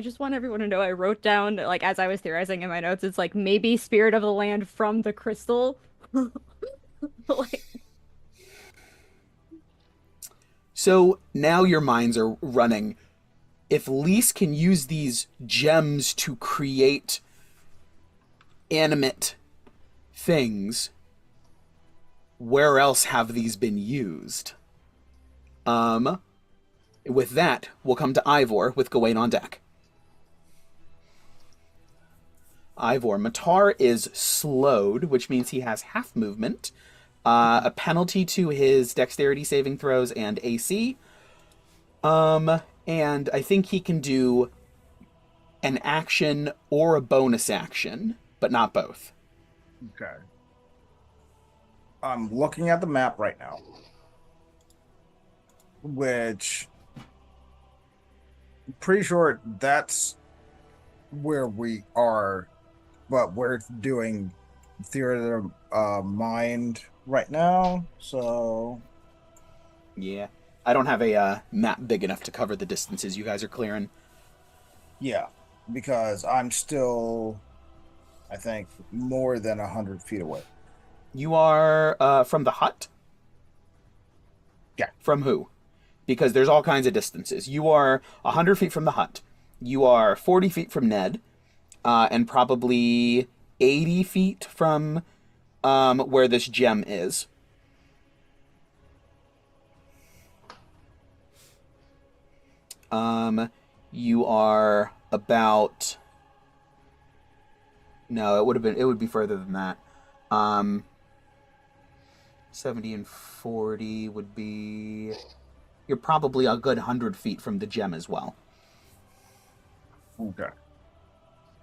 just want everyone to know I wrote down, like, as I was theorizing in my notes, it's like, maybe spirit of the land from the crystal. Like, So now your minds are running. If Lise can use these gems to create animate things, where else have these been used? With that, we'll come to Ivor with Gawain on deck. Ivor, Matar is slowed, which means he has half movement, a penalty to his dexterity saving throws and AC. And I think he can do an action or a bonus action, but not both. Okay. I'm looking at the map right now, which I'm pretty sure that's where we are, but we're doing theater mind right now. So Yeah. I don't have a map big enough to cover the distances you guys are clearing. yeah, because I'm still, I think, more than 100 feet away. You are from the hut? Yeah. From who? because there's all kinds of distances. You are 100 feet from the hut. You are 40 feet from Ned, and probably 80 feet from where this gem is. You are about... No, it would be further than that. 70 and 40 would be... You're probably a good 100 feet from the gem as well. Okay.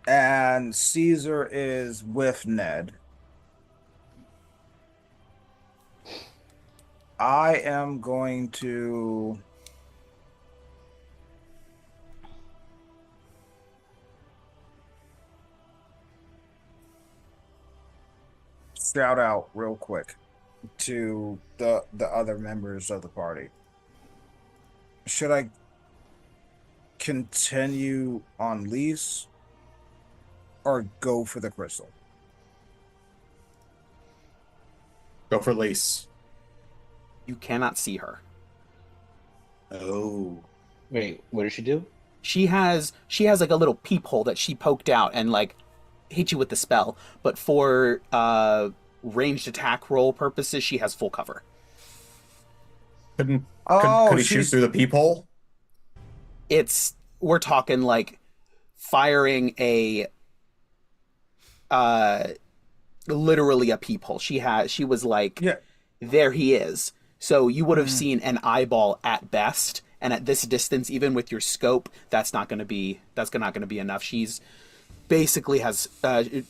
And Cesar is with Ned. I am going to... shout out real quick to the other members of the party. Should I continue on lease or go for the crystal? Go for lease. You cannot see her. Oh. Wait, what did she do? She has like a little peephole that she poked out and like hit you with the spell, but for ranged attack roll purposes, she has full cover. Could he shoot through the peephole? We're talking like firing a literally a peephole. She was like, yeah, there he is. So you would have seen an eyeball at best, and at this distance, even with your scope, that's not going to be enough. She's basically has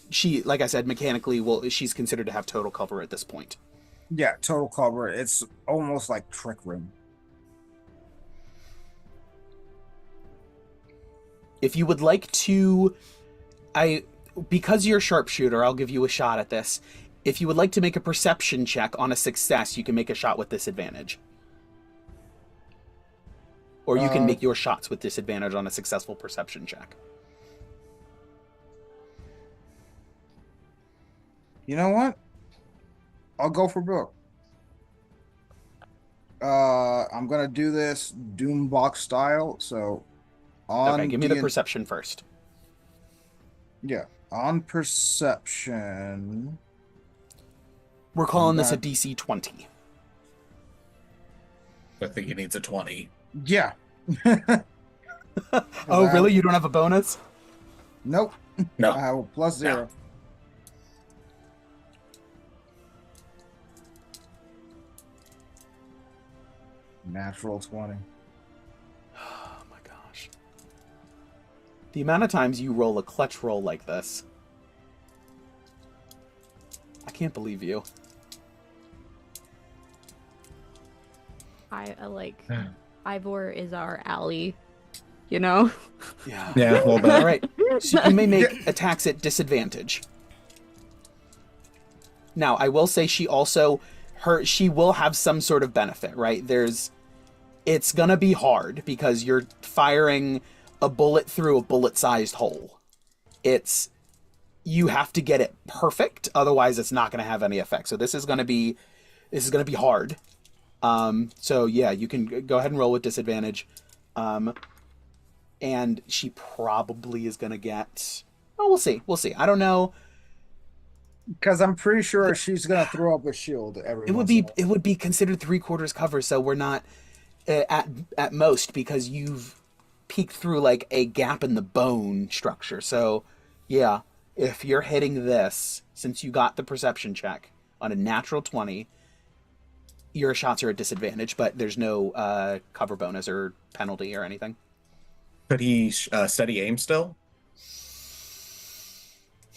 she, like I said, mechanically she's considered to have total cover at this point. Yeah, total cover. It's almost like Trick Room. If you would like to, because you're a sharpshooter, I'll give you a shot at this. If you would like to make a perception check on a success, you can make a shot with disadvantage. Or you can make your shots with disadvantage on a successful perception check. You know what? I'll go for Brooke. I'm gonna do this Doombox style. So, Okay, give me the perception first. Yeah, on perception. We're calling this a DC 20. I think he needs a 20. Yeah. Oh, really? You don't have a bonus? Nope. No. I have a +0. No. Natural 20. Oh my gosh. The amount of times you roll a clutch roll like this. I can't believe you. I like Ivor is our ally, you know? Yeah. Yeah, a little bit. All right. So you may make attacks at disadvantage. Now, I will say she will have some sort of benefit, right? It's gonna be hard because you're firing a bullet through a bullet-sized hole. You have to get it perfect, otherwise it's not gonna have any effect. So this is gonna be hard. So yeah, you can go ahead and roll with disadvantage. And she probably is gonna get... Oh, we'll see. I don't know. Because I'm pretty sure she's gonna throw up a shield every. It would be considered 3/4 cover, so we're not at most, because you've peeked through like a gap in the bone structure. So yeah, if you're hitting this, since you got the perception check on a natural 20, your shots are at disadvantage, but there's no cover bonus or penalty or anything. Could he steady aim still?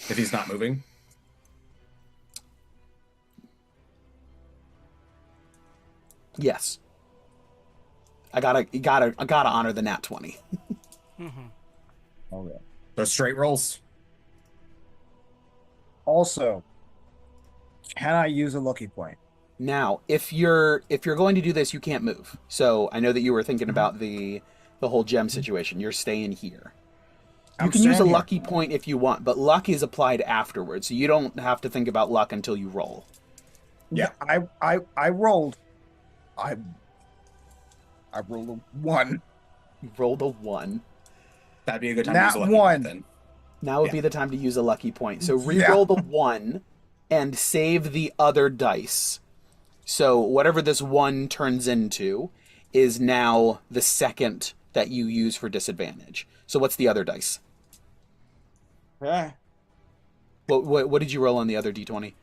If he's not moving? Yes. I gotta honor the nat 20. Okay. Those straight rolls. Also, can I use a lucky point? Now, if you're going to do this, you can't move. So I know that you were thinking about the whole gem situation. You're staying here. You can use a lucky point if you want, but luck is applied afterwards, so you don't have to think about luck until you roll. Yeah, I rolled. I rolled a 1. You rolled a 1. That'd be a good time Nat to use a lucky 1. point then. Now would Yeah. be the time to use a lucky point. So re-roll the 1 and save the other dice. So whatever this 1 turns into is now the second that you use for disadvantage. So what's the other dice? Okay. What did you roll on the other d20?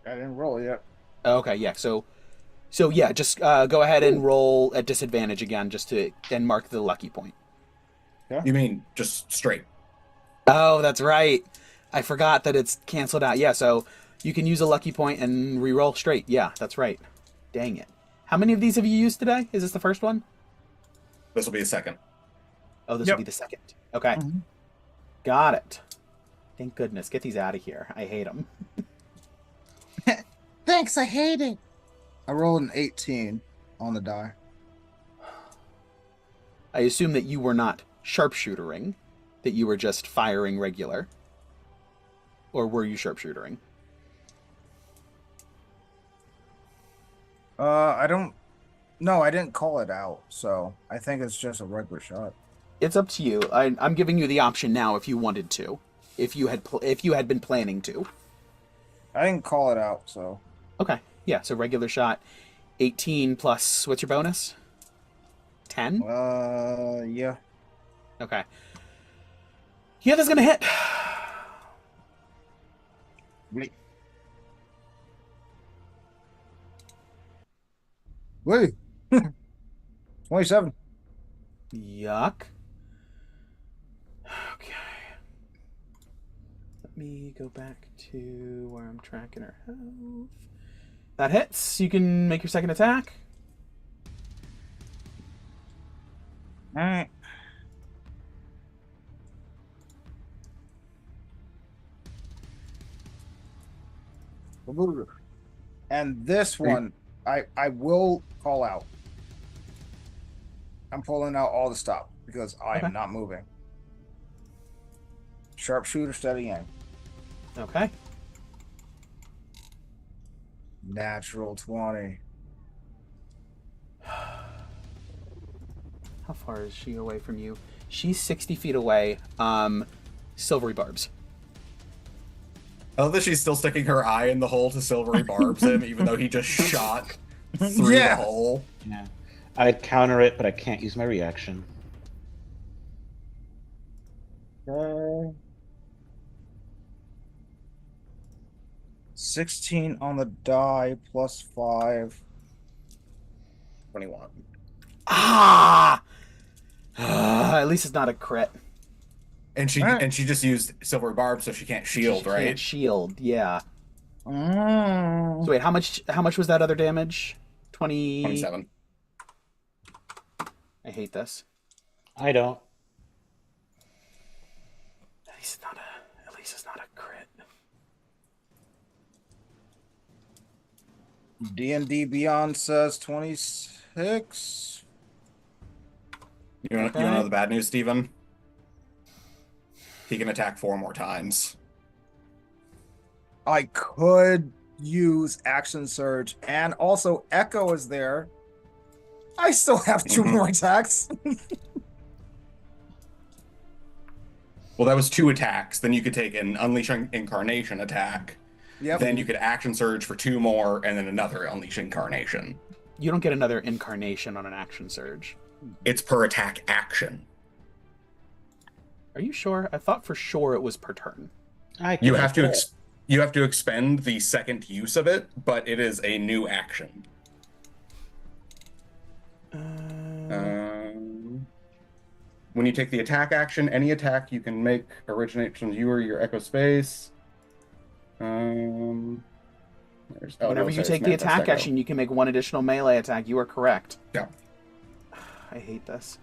I didn't roll yet. Okay, yeah. So yeah, just go ahead and roll at disadvantage again, just to and mark the lucky point. You mean just straight? Oh, that's right. I forgot that it's canceled out. Yeah, so you can use a lucky point and re-roll straight. Yeah, that's right. Dang it. How many of these have you used today? Is this the first one? This will be a second. Oh, this will be the second. Okay. Mhm. Got it. Thank goodness. Get these out of here. I hate them. Thanks, I hate it. I rolled an 18 on the die. I assume that you were not sharpshootering, that you were just firing regular. Or were you sharpshootering? I don't. No, I didn't call it out, so I think it's just a regular shot. It's up to you. I'm giving you the option now if you wanted to. If you had been planning to. I didn't call it out, so. Okay. Yeah, so regular shot. 18 plus, what's your bonus? 10? Yeah. Okay. Yeah, that's gonna hit. Wait. 27. Yuck. Okay. Let me go back to where I'm tracking her health. That hits. You can make your second attack. Alright. And this one, I will call out. I'm pulling out all the stop because I am not moving. Sharpshooter, steady aim. Okay. Natural 20. How far is she away from you? She's 60 feet away. Silvery barbs. I love that she's still sticking her eye in the hole to silvery barbs him, even though he just shot through the hole. Yeah. I'd counter it, but I can't use my reaction. 16 on the die plus 5. 21. Ah! At least it's not a crit. And she just used silver barb, so she can't shield, She right? can't shield, yeah. Mm. So wait, how much was that other damage? 20... 27. I hate this. I don't. At least it's not a crit. D&D Beyond says 26. You want to know the bad news, Steven? He can attack 4 more times. I could use Action Surge, and also Echo is there. I still have 2 more attacks. Well, that was 2 attacks. Then you could take an Unleash Incarnation attack. Yep. Then you could Action Surge for 2 more, and then another Unleash Incarnation. You don't get another incarnation on an action surge. It's per attack action. Are you sure? I thought for sure it was per turn. You have to expend the second use of it, but it is a new action. When you take the attack action, any attack you can make originates from you or your echo space. Whenever you take the attack action, you can make 1 additional melee attack. You are correct. Yeah. I hate this.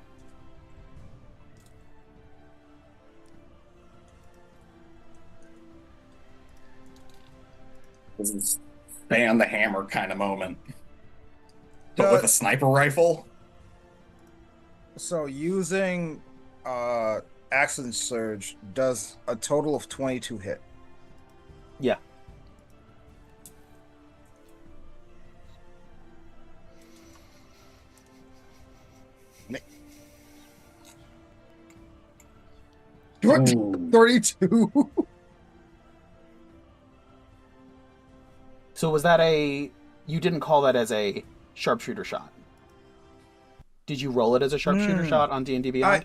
This is ban the hammer kind of moment. But with a sniper rifle? So using Action Surge does a total of 22 hit. Yeah. Ooh. 32. So was that a... You didn't call that as a sharpshooter shot? Did you roll it as a sharpshooter shot on D&D Beyond?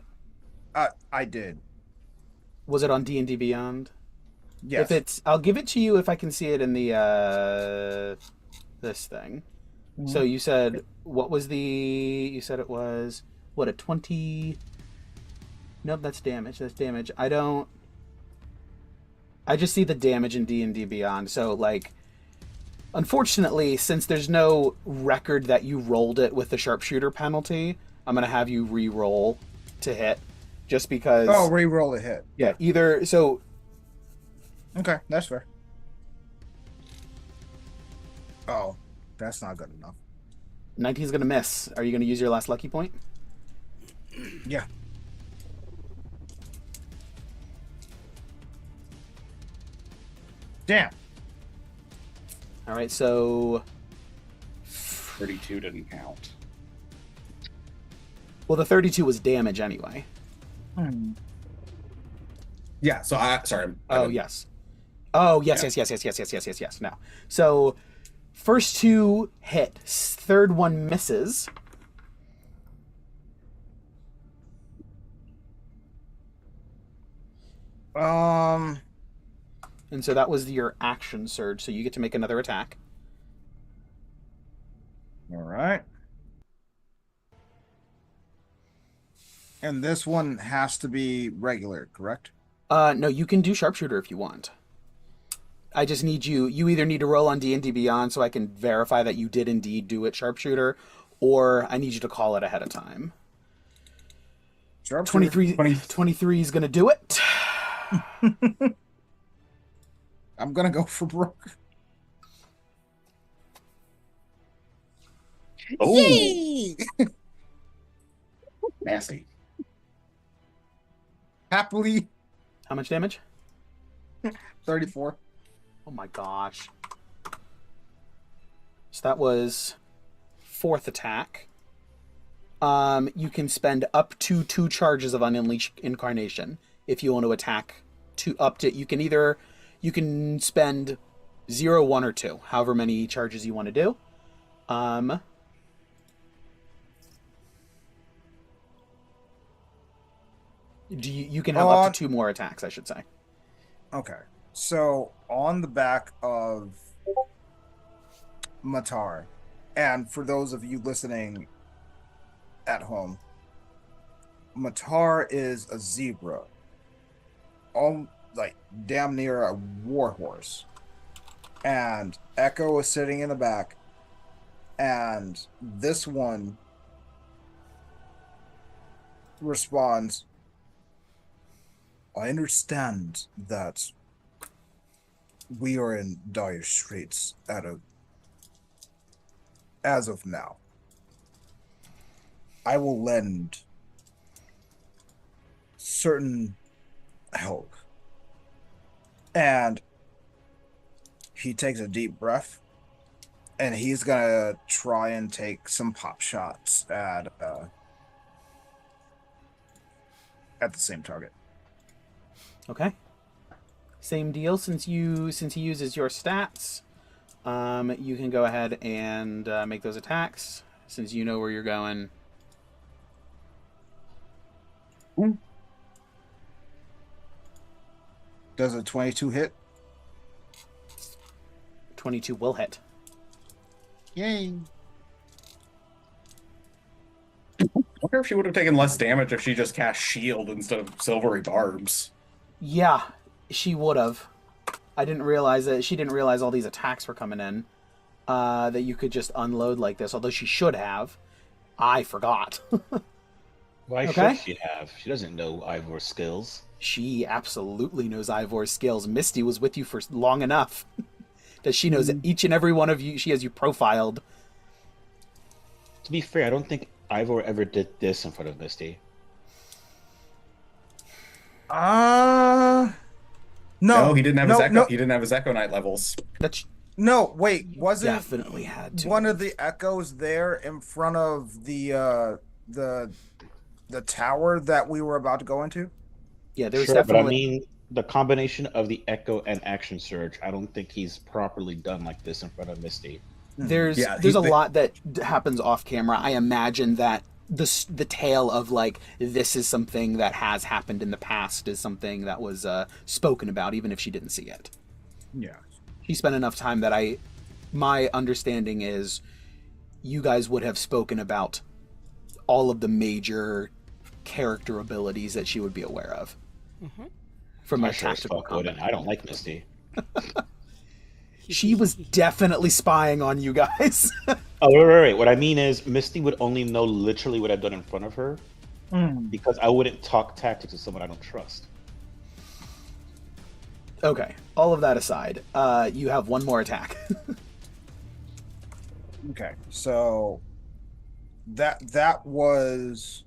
I did. Was it on D&D Beyond? Yes. If it's... I'll give it to you if I can see it in the, this thing. So you said... What was the... You said it was... What, a 20... Nope, that's damage. That's damage. I don't... I just see the damage in D&D Beyond. So, like... Unfortunately, since there's no record that you rolled it with the sharpshooter penalty, I'm going to have you re-roll to hit. Just because... Oh, re-roll a hit. Yeah, either... So... Okay, that's fair. Oh, that's not good enough. 19 is going to miss. Are you going to use your last lucky point? Yeah. Damn. All right, so... 32 didn't count. Well, the 32 was damage anyway. Yeah, so sorry. Oh, yes. Oh, yes, Yeah. yes. No. So, first two hit. Third one misses. Um... And so that was your action surge, so you get to make another attack. All right. And this one has to be regular, correct? No, you can do sharpshooter if you want. I just need you... You either need to roll on D&D Beyond so I can verify that you did indeed do it sharpshooter, or I need you to call it ahead of time. Sharpshooter. 23 is going to do it. I'm gonna go for Brooke. Oh, Yay! nasty. Happily, How much damage? 34. Oh my gosh. So that was fourth attack. You can spend up to 2 charges of Unleashed Incarnation if you want to attack up to... You can spend 0, 1, or 2, however many charges you want to do. You can have up to 2 more attacks, I should say. Okay. So, on the back of Matar, and for those of you listening at home, Matar is a zebra. Like, damn near a warhorse. And Echo is sitting in the back. And this one responds, I understand that we are in dire straits as of now. I will lend certain help. And he takes a deep breath, and he's gonna try and take some pop shots at the same target. Okay. Same deal. Since he uses your stats, you can go ahead and make those attacks. Since you know where you're going. Does a 22 hit? 22 will hit. Yay! I wonder if she would have taken less damage if she just cast shield instead of silvery barbs. Yeah, she would have. I didn't realize that. She didn't realize all these attacks were coming in. That you could just unload like this. Although she should have. I forgot. Why Okay. should she have? She doesn't know Ivor's skills. She absolutely knows Ivor's skills. Misty was with you for long enough that she knows each and every one of you. She has you profiled. To be fair, I don't think Ivor ever did this in front of Misty. No, No, he didn't have his echo. no, He didn't have his Echo Knight levels. That's no. Wait, wasn't definitely had to. one of the echoes there in front of the tower that we were about to go into? Yeah, there's Sure, but I definitely mean the combination of the echo and action surge. I don't think he's properly done like this in front of Misty. Yeah, there's a lot that happens off camera. I imagine that the tale of like this is something that has happened in the past is something that was spoken about, even if she didn't see it. Yeah. She spent enough time that my understanding is you guys would have spoken about all of the major character abilities that she would be aware of from I a sure as tactical fuck wouldn't. combat. I don't like Misty. She was definitely spying on you guys. Oh, wait. What I mean is, Misty would only know literally what I've done in front of her because I wouldn't talk tactics to someone I don't trust. Okay, all of that aside, you have one more attack. Okay, so that was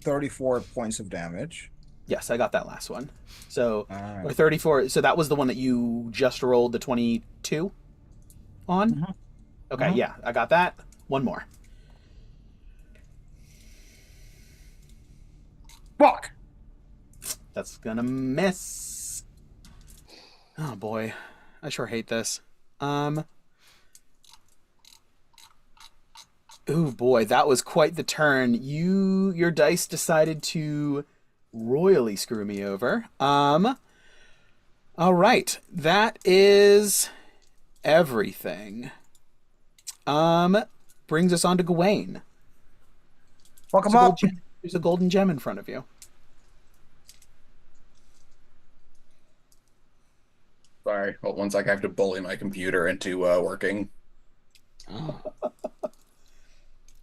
34 points of damage. Yes, I got that last one. So, Alright. or 34. So that was the one that you just rolled the 22 on? Okay, yeah, I got that. One more. Fuck! That's gonna miss. Oh boy. I sure hate this. Ooh boy, that was quite the turn. Your dice decided to royally screw me over. All right. That is everything. Brings us on to Gawain. Fuck him up! There's a golden gem in front of you. Sorry. Well, one sec, I have to bully my computer into working. Oh.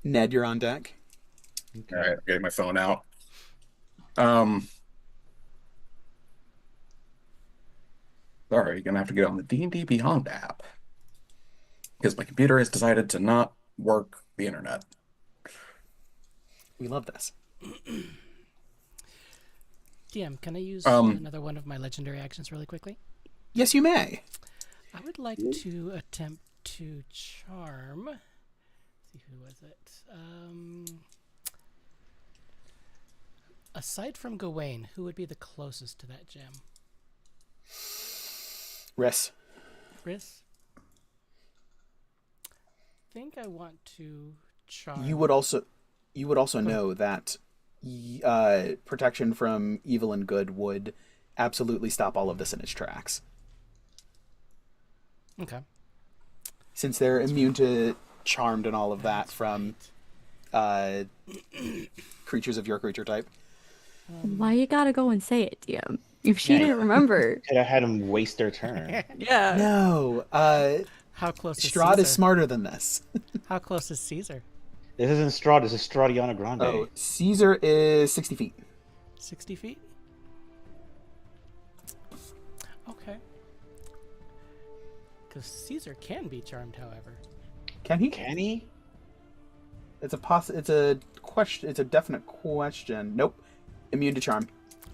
Ned, you're on deck. All right, I'm getting my phone out. Sorry, you're gonna have to get on the D&D Beyond app because my computer has decided to not work the internet. We love this. DM, can I use Um, another one of my legendary actions really quickly? Yes, you may. I would like to attempt to charm. Let's see, who was it? Aside from Gawain, who would be the closest to that gem? Riss. Riss? I think I want to charm. You would also know that protection from evil and good would absolutely stop all of this in its tracks. Okay. Since they're immune to charmed and all of that from creatures of your creature type. Why you gotta go and say it, DM? If she didn't remember. Could have had him waste their turn. Yeah. No, How close is Strahd Cesar? is smarter than this. How close is Cesar? This isn't Strahd, this is Stradiana Grande. Oh, Cesar is 60 feet. 60 feet? Okay. Because Cesar can be charmed, however. Can he? Can he? It's a question. It's a definite question. Nope. Immune to charm.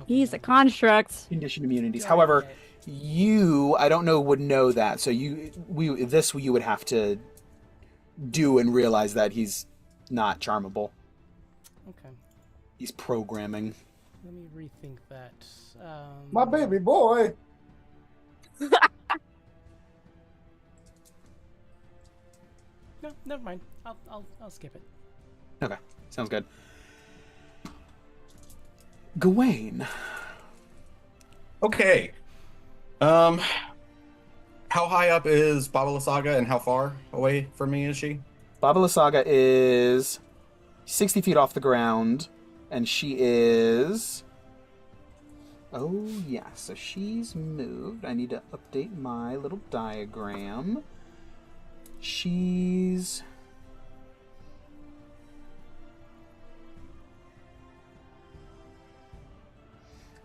He's a construct. Conditioned immunities. However, you, I don't know, would know that. So you would have to do and realize that he's not charmable. Okay. He's programming. Let me rethink that. My baby boy! No, never mind. I'll skip it. Okay, sounds good. Gawain. Okay. How high up is Babala and how far away from me is she? Babala Saga is 60 feet off the ground, and she is... Oh, yeah, so she's moved. I need to update my little diagram. She's...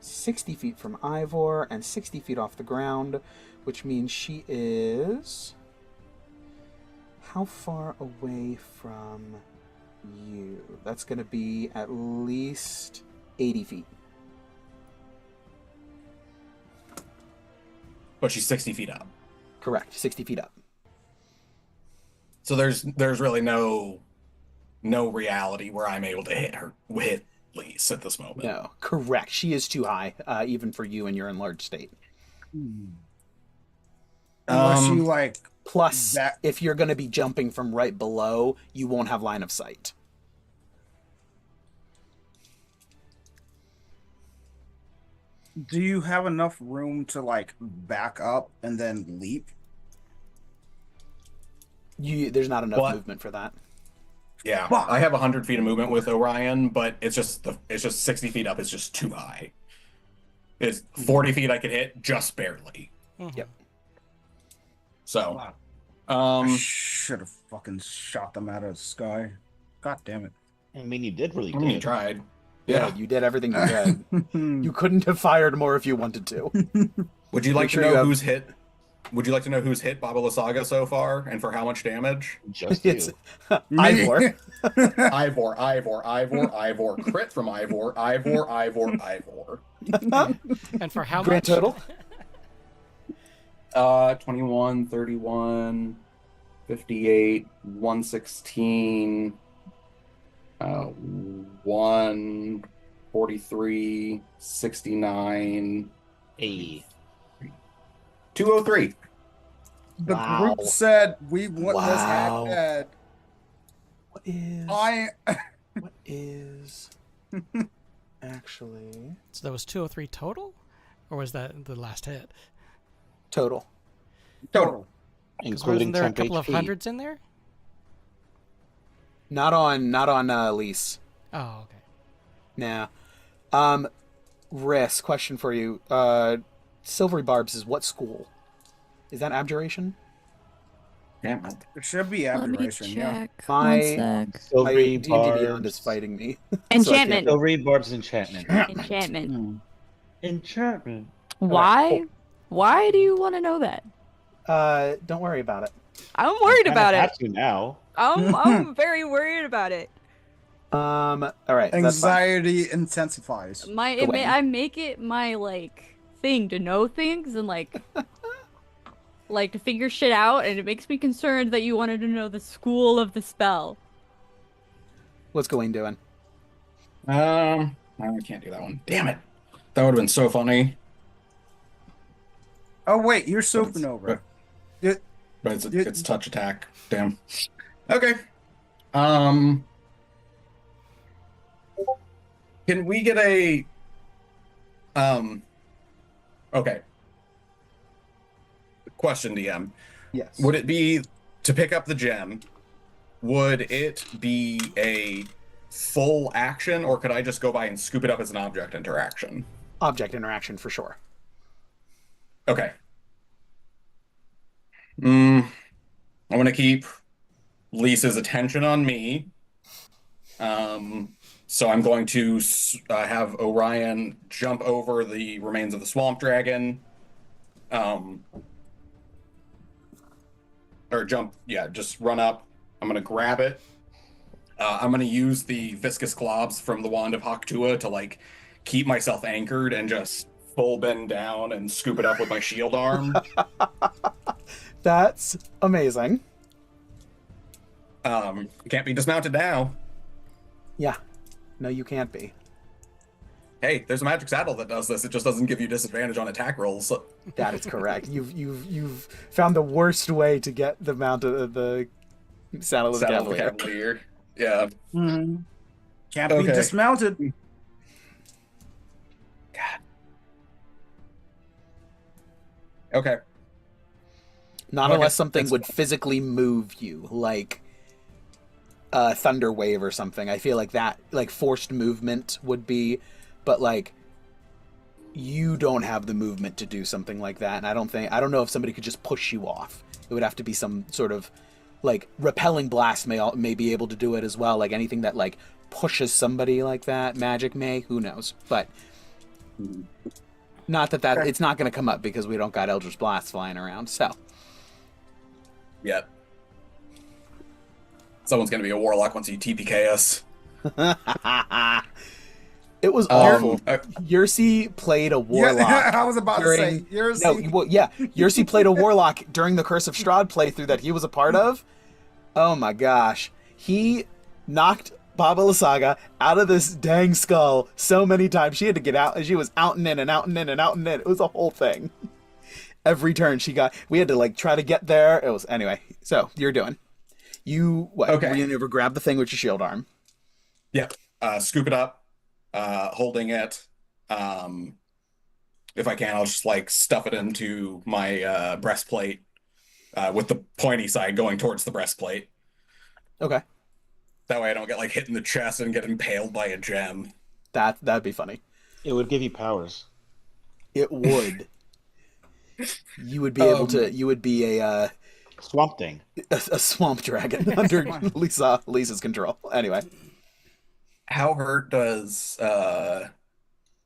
...60 feet from Ivor and 60 feet off the ground, which means she is... How far away from you? That's going to be at least 80 feet. But she's 60 feet up. Correct, 60 feet up. So there's really no reality where I'm able to hit Lise at this moment. No, correct. She is too high, even for you in your enlarged state. Unless you like. Plus, if you're going to be jumping from right below, you won't have line of sight. Do you have enough room to like back up and then leap? There's not enough movement for that. Yeah, I have 100 feet of movement with Orion, but it's just 60 feet up. It's just too high. It's 40 feet I could hit just barely. Yep. So, I should have fucking shot them out of the sky. God damn it! I mean, you did really I mean, you good. tried. Yeah, you did everything you could. You couldn't have fired more if you wanted to. Would you like to know who's hit? Would you like to know who's hit Vasalisa so far and for how much damage? Just you. It's Ivor. Ivor. Crit from Ivor. And for how Grand much? total? 21, 31, 58, 116, 143, 69, Hey. 203. The Wow. group said we want this Wow. at What is... I What is... Actually... So that was 203 total? Or was that the last hit? Total. total. Because Including wasn't there a temp couple of HP. hundreds in there? Not on Lise. Oh, okay. Nah. Riss, question for you. Silvery Barbs is what school? Is that Abjuration? Damn it. It should be Let me abjuration. Yeah. check. My- One sec. My Silvery D&D Beyond Barbs. is fighting me. Enchantment. Silvery Barbs enchantment. Enchantment. Enchantment. Why? Why do you want to know that? Don't worry about it. I'm worried about it. Have to now. I'm very worried about it. All right. That's fine. Anxiety intensifies. I make it my like thing to know things and like like to figure shit out, and it makes me concerned that you wanted to know the school of the spell. What's Gawain doing? I can't do that one. Damn it. That would have been so funny. Oh wait, you're supernova. But it's touch attack. Damn. Okay. Can we get a okay. Question, DM. Yes. Would it be to pick up the gem? Would it be a full action, or could I just go by and scoop it up as an object interaction? Object interaction for sure. Okay. I'm gonna keep Lisa's attention on me. So I'm going to have Orion jump over the remains of the swamp dragon. Or jump, yeah, just run up. I'm gonna grab it. I'm gonna use the viscous globs from the Wand of Haktua to like keep myself anchored and just full bend down and scoop it up with my shield arm. That's amazing. Can't be dismounted now. Yeah. No, you can't be. Hey, there's a magic saddle that does this. It just doesn't give you disadvantage on attack rolls. That is correct. You've found the worst way to get the mount of the saddle of the Saddle of the Cavalier. Cavalier. Yeah. Can't be Okay. dismounted. God. Okay. Not Okay, unless something that's would physically move you, like a thunder wave or something. I feel like that, like forced movement would be, but like you don't have the movement to do something like that. And I don't know if somebody could just push you off. It would have to be some sort of like repelling blast may be able to do it as well. Like anything that like pushes somebody like that, magic may, who knows? But not that it's not going to come up because we don't got Eldritch Blasts flying around. So. Yep. Someone's gonna be a warlock once you TPK us. It was awful. uh, Yersi played a warlock. Yeah, I was about to say. Yersi played a warlock during the Curse of Strahd playthrough that he was a part of. Oh my gosh. He knocked Baba Lysaga out of this dang skull so many times. She had to get out, and she was out and in and out and in and out and in. It was a whole thing. Every turn we had to like try to get there. It was anyway. So you're doing. You what? Okay. We're gonna over grab the thing with your shield arm. Yep. Scoop it up, holding it. If I can, I'll just like stuff it into my breastplate with the pointy side going towards the breastplate. Okay. That way I don't get like hit in the chest and get impaled by a gem. That'd be funny. It would give you powers. It would. You would be able to. You would be a Swamp Thing. a swamp dragon under Lisa's control. Anyway, How hurt does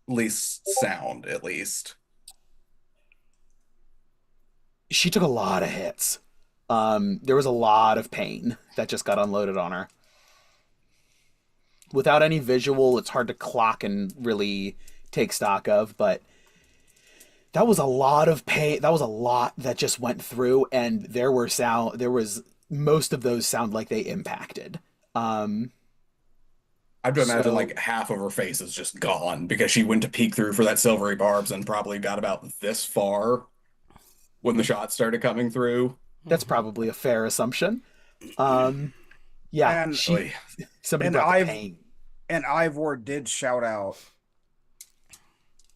Lise sound, at least? she took a lot of hits. There was a lot of pain that just got unloaded on her. Without any visual, it's hard to clock and really take stock of, but that was a lot of pain. That was a lot that just went through, and there was most of those sound like they impacted. I have to imagine like half of her face is just gone because she went to peek through for that silvery barbs and probably got about this far when the shots started coming through. That's probably a fair assumption. Yeah, And- somebody and brought the pain. And Ivor did shout out,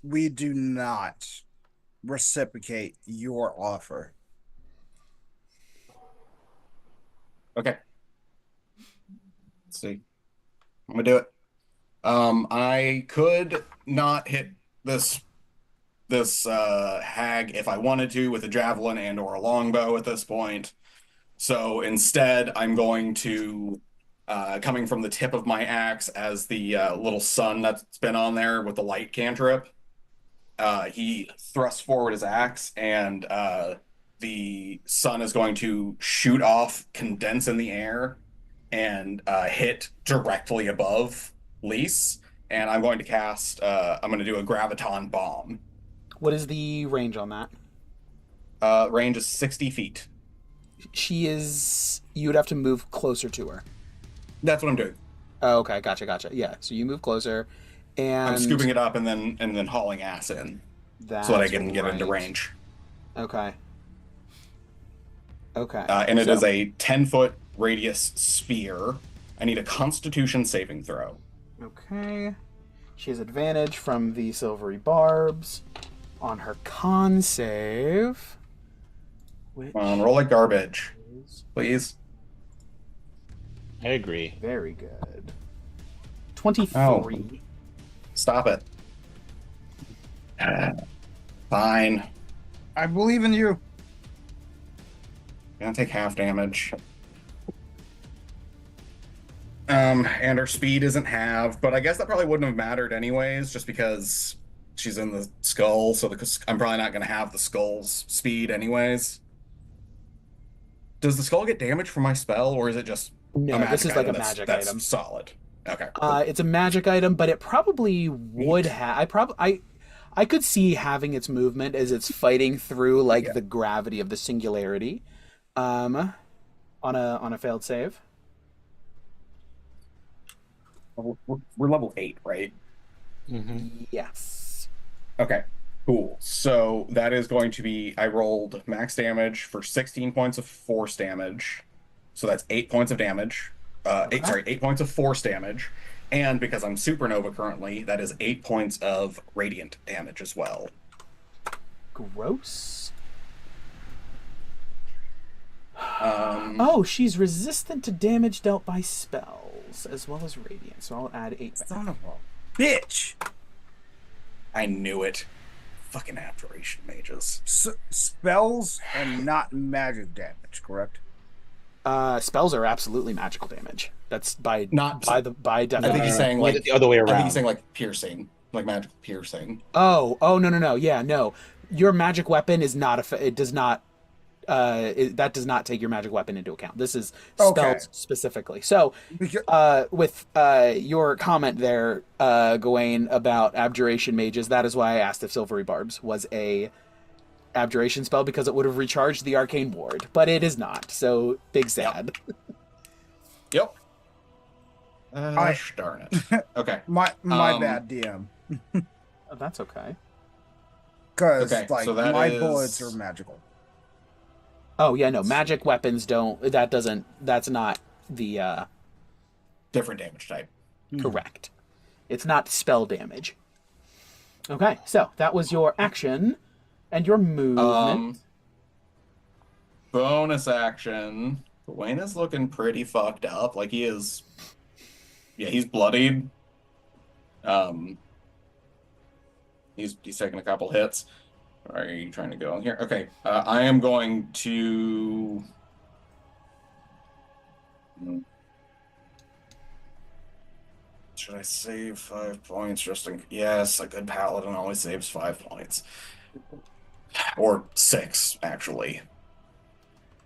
"We do not reciprocate your offer." Okay. Let's see. I'm gonna do it. I could not hit this hag if I wanted to with a javelin and or a longbow at this point. So instead, I'm going to coming from the tip of my axe as the little sun that's been on there with the light cantrip. He thrusts forward his axe, and the sun is going to shoot off, condense in the air, and hit directly above Lise. And I'm going to cast, I'm going to do a graviton bomb. What is the range on that? Range is 60 feet. You would have to move closer to her. That's what I'm doing. Oh, okay, gotcha. Yeah, so you move closer, and I'm scooping it up and then hauling ass in so that I can get into range. Okay. And it is a 10-foot radius spear. I need a Constitution saving throw. Okay. She has advantage from the silvery barbs on her con save. Which Come on, roll like garbage, is please. I agree. very good. 23. Oh. Stop it. Fine. I believe in you. Gonna take half damage. And her speed isn't half, but I guess that probably wouldn't have mattered anyways, just because she's in the skull, so I'm probably not gonna have the skull's speed anyways. Does the skull get damage from my spell, or is it just No, a magic this is like a item magic that's item. solid? Okay. It's a magic item, but it probably would have. I could see having its movement as it's fighting through like the gravity of the singularity. On a failed save. We're level 8, right? Mm-hmm. Yes. Okay, cool. So that is going to be, I rolled max damage for 16 points of force damage. So that's 8 points of damage. 8 points of force damage. And because I'm supernova currently, that is 8 points of radiant damage as well. Gross. Um, She's resistant to damage dealt by spells as well as radiant. So I'll add 8. Son of a bitch. I knew it. Fucking abjuration mages. Spells and not magic damage, correct? Spells are absolutely magical damage. That's by definition. I think he's saying like the other way around. I think he's saying like piercing, like magical piercing. Oh, no. Yeah, no. Your magic weapon is not it does not that does not take your magic weapon into account. This is spells Okay. specifically. So, with your comment there, Gawain, about abjuration mages, that is why I asked if Silvery Barbs was a abjuration spell, because it would have recharged the arcane ward, but it is not. So, big sad. Yep. Darn it. Okay. My bad, DM. Oh, that's okay. Because Okay, like so that my is- bullets are magical. Oh yeah, no, magic weapons don't. That's not the Different damage type. correct. It's not spell damage. Okay, so that was your action and your movement. Bonus action. Gawain is looking pretty fucked up. Like he is. Yeah, he's bloodied. He's taking a couple hits. Are you trying to go in here? Okay, I am going to. Should I save 5 points just in? Yes, a good paladin always saves 5 points, or 6 actually.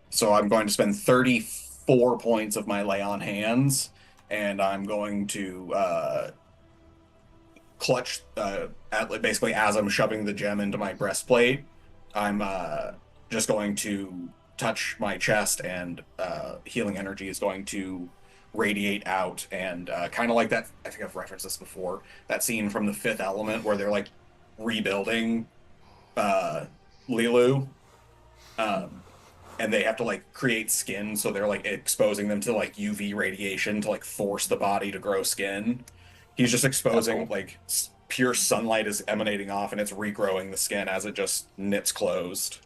So I'm going to spend 34 points of my lay on hands, and I'm going to clutch basically as I'm shoving the gem into my breastplate. I'm just going to touch my chest, and healing energy is going to radiate out, and kind of like that. I think I've referenced this before. That scene from The Fifth Element where they're like rebuilding Lilu. And they have to like create skin, so they're like exposing them to like UV radiation to like force the body to grow skin. He's just exposing like pure sunlight is emanating off, and it's regrowing the skin as it just knits closed.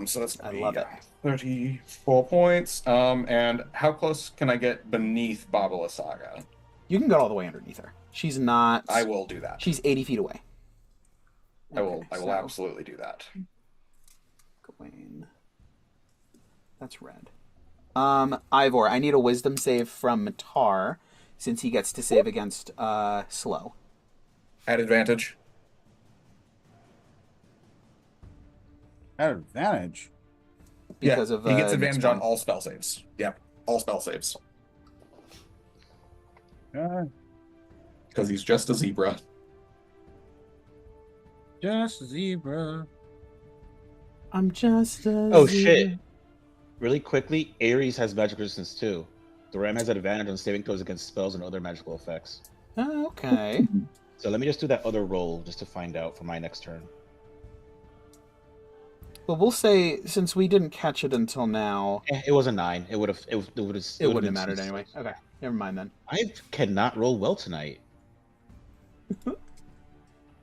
So that's I love it. 34 points. And how close can I get beneath Vasalisa? You can go all the way underneath her. She's not. I will do that. She's 80 feet away. I will so absolutely do that. Gawain. That's red. Ivor, I need a wisdom save from Matar, since he gets to save against slow. At advantage. At advantage. Because yeah, of he gets advantage on one. all spell saves. Yep, all spell saves. Because he's just a zebra. Just a zebra. I'm just a Oh zebra. shit! Really quickly, Ares has magic resistance too. The ram has an advantage on saving throws against spells and other magical effects. Oh, okay. So let me just do that other roll just to find out for my next turn. Well, we'll say, since we didn't catch it until now, It was a 9. It would have. It would have. it wouldn't have mattered anyway. Okay, never mind then. I cannot roll well tonight.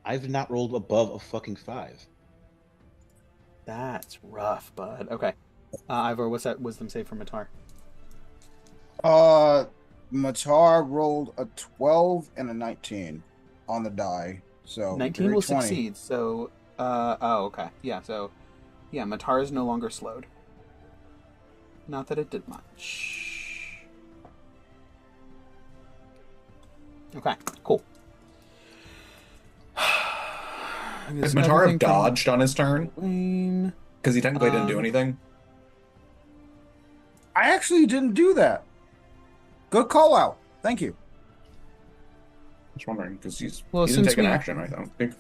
I've not rolled above a fucking 5. That's rough, bud. Okay. Ivor, what's that wisdom save for Matar? Matar rolled a 12 and a 19 on the die. So 19 will 20. succeed, so... oh, okay. Yeah, so... Yeah, Matar is no longer slowed. Not that it did much. Okay, cool. Does Matar have dodged on his turn? Wayne. Because he technically didn't do anything. I actually didn't do that. Good call out. Thank you. Just wondering, because he Well, didn't since take an we- action, I don't think.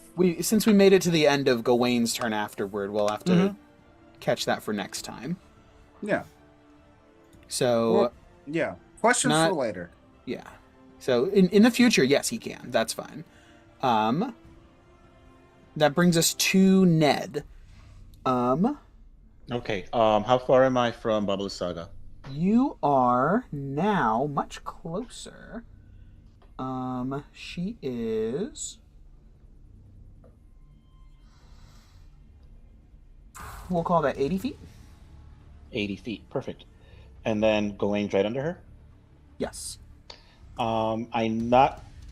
Since we made it to the end of Gawain's turn afterward, we'll have to catch that for next time. Yeah. So, Well, yeah. Questions not- for later. yeah. So, in the future, yes, he can. That's fine. That brings us to Ned. Okay. How far am I from Vasalisa? You are now much closer. She is... We'll call that 80 feet? 80 feet. Perfect. And then Gawain's right under her? Yes. I'm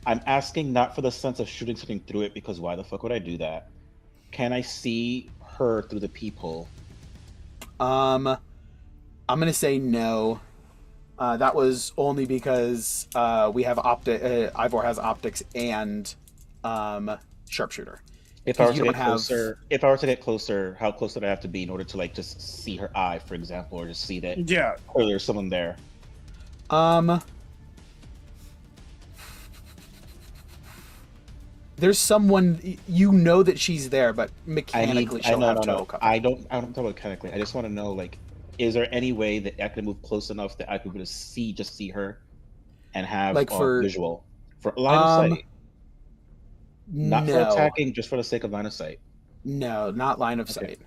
asking not for the sense of shooting something through it, because why the fuck would I do that? Can I see her through the peephole? I'm gonna say no. That was only because we have Ivor has optics and sharpshooter. If I were You to don't get have- closer, if I were to get closer, how close would I have to be in order to like just see her eye, for example, or just see that Yeah. clearly there's someone there? There's someone, you know that she's there, but mechanically she'll have total cover. I don't talk about mechanically. I just want to know, like, is there any way that I can move close enough that I could just see her and have Like for visual for line of sight? Not for no, attacking, just for the sake of line of sight. no, not line of Okay. sight.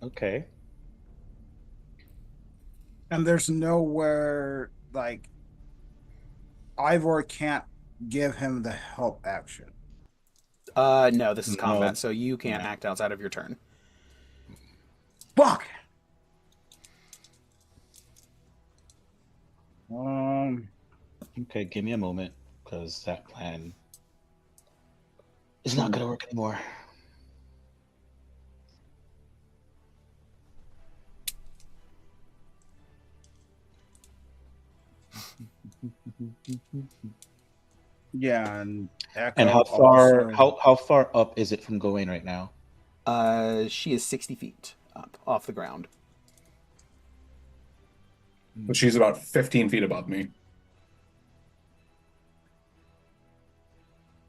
Okay. And there's nowhere like Ivor can't give him the help action. No, this is No. combat, so you can't Yeah. act outside of your turn. Fuck. Okay, give me a moment, because that plan is not going to work anymore. Yeah, and Echo And how far also- how far up is it from Gawain right now? She is 60 feet up off the ground. But she's about 15 feet above me.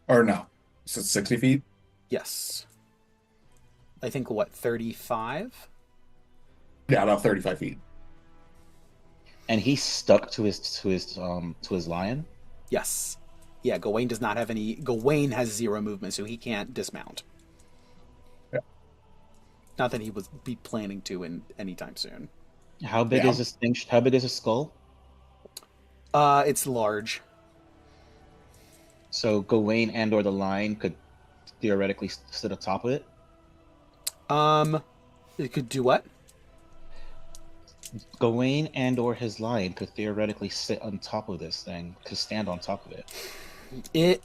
Or no. Is it 60 feet? Yes. I think what, 35? Yeah, about 35 feet. And he's stuck to his lion? Yes. Yeah, Gawain does not have any. Gawain has 0 movement, so he can't dismount. Yeah. Not that he would be planning to in anytime soon. How big Yeah. is this thing? How big is his skull? It's large. So Gawain and or the lion could theoretically sit atop of it? It could do what? Gawain and or his lion could theoretically sit on top of this thing, could stand on top of it. It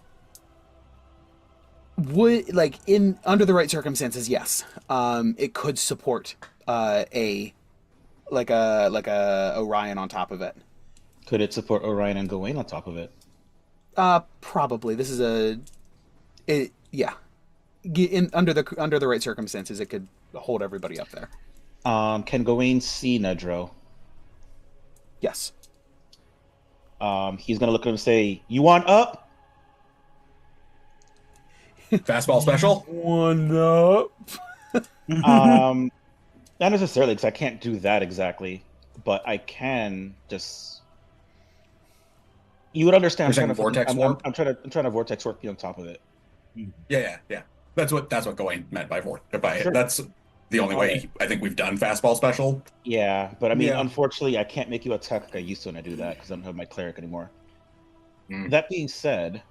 would, like, in under the right circumstances, yes. It could support a Orion on top of it. Could it support Orion and Gawain on top of it? Probably. This is yeah. Under the right circumstances, it could hold everybody up there. Can Gawain see Nedro? Yes. He's gonna look at him and say, "You want up?" Fastball special? One up. Not necessarily, because I can't do that exactly, but I can just. You would understand. You're saying vortex warp? I'm trying to vortex warp you on top of it. Yeah. That's what Gawain meant by Sure. That's the only way I think we've done fastball special. Yeah, but I mean, Yeah. unfortunately, I can't make you attack like I used to when I do that because I don't have my cleric anymore. Mm. That being said,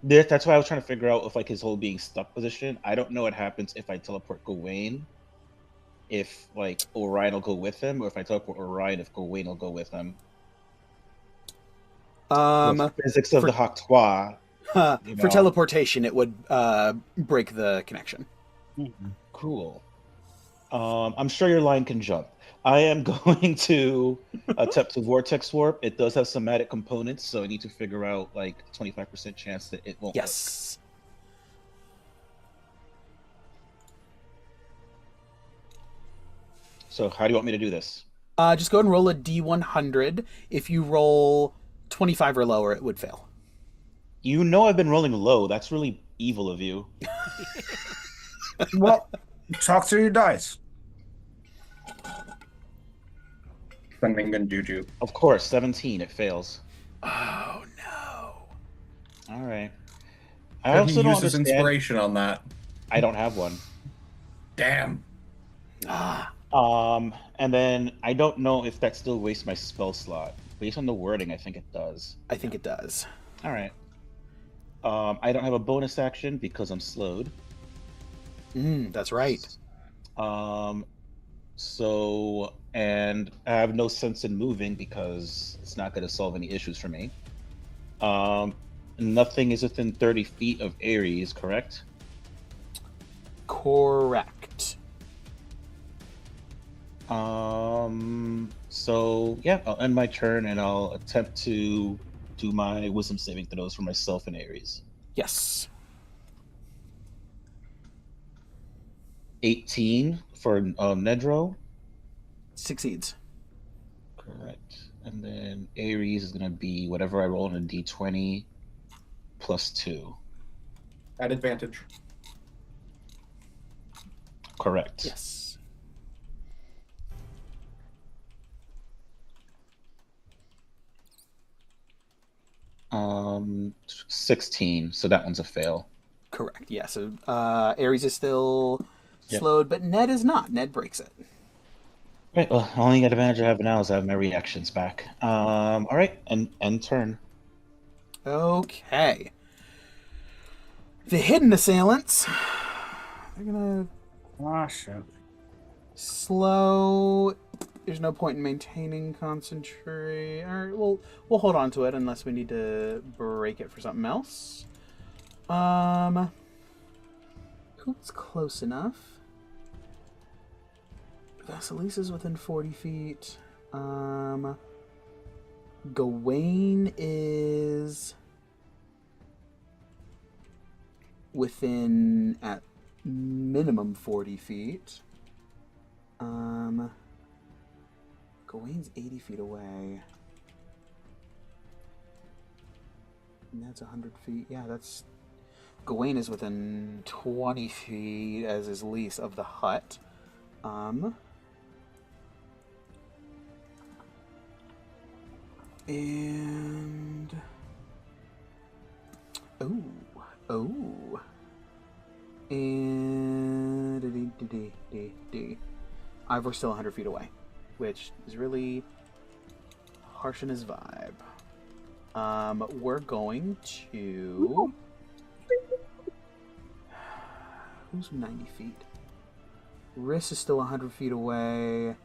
that's why I was trying to figure out if like his whole being stuck position. I don't know what happens if I teleport Gawain. If like Orion will go with him, or if I teleport Orion, if Gawain will go with him. The physics of the Haktois. For teleportation, it would break the connection. Cool. I'm sure your line can jump. I am going to attempt to vortex warp. It does have somatic components, so I need to figure out like 25% chance that it won't. Yes. Work. So how do you want me to do this? Just go ahead and roll a D100. If you roll 25 or lower, it would fail. You know I've been rolling low. That's really evil of you. Well, talk to your dice. Sending gun juju. Of course, 17. It fails. Oh no! All right. I I also don't use his understand. inspiration on that. I don't have one. Damn. And then I don't know if that still wastes my spell slot. Based on the wording, I think it does. I think it does. All right. I don't have a bonus action because I'm slowed. That's right. So, and I have no sense in moving because it's not going to solve any issues for me. Nothing is within 30 feet of Ares, correct? Correct. So yeah, I'll end my turn and I'll attempt to do my wisdom saving throws for myself and Ares. Yes. 18 for Nedro. Succeeds. Correct. And then Ares is going to be whatever I roll on a d20 plus 2. At advantage. correct. Yes. Um, 16. So that one's a fail. Correct. Yeah. So Ares is still Yep. slowed, but Ned is not. Ned breaks it. Right. Well, only advantage I have now is I have my reactions back. All right, and end turn. Okay. The hidden assailants. They're gonna Ah, shit. slow. There's no point in maintaining concentrate. Or we'll hold on to it unless we need to break it for something else. Who's close enough? Vasalisa's within 40 feet. Gawain is within at minimum 40 feet. Gawain's 80 feet away. And that's 100 feet. Yeah, that's... Gawain is within 20 feet, as is Lise, of the hut. And... Oh. And... Ivor's still 100 feet away, which is really harsh in his vibe. We're going to... Who's 90 feet? Riss is still 100 feet away.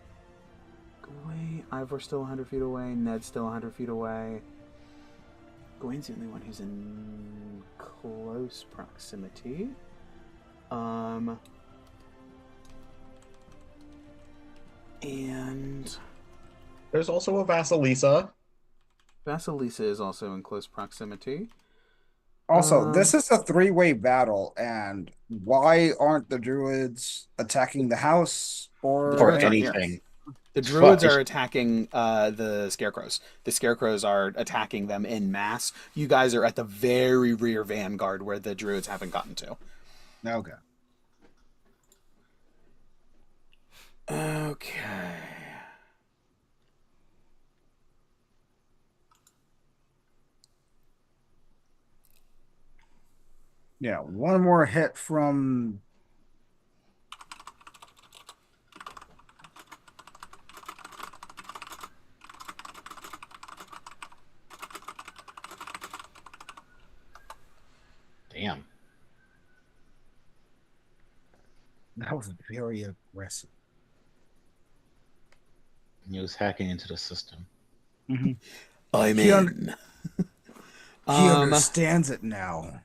Gawain, Ivor's still 100 feet away. Ned's still 100 feet away. Gawain's the only one who's in close proximity. And There's also a Vasalisa. Vasalisa is also in close proximity. Also, this is a three-way battle, and why aren't the druids attacking the house or druids aren't anything? here. The druids are attacking the scarecrows. The scarecrows are attacking them in mass. You guys are at the very rear vanguard where the druids haven't gotten to. Okay. Okay. Yeah, one more hit from Damn. that was very aggressive. He was hacking into the system. I'm He in. He understands it now.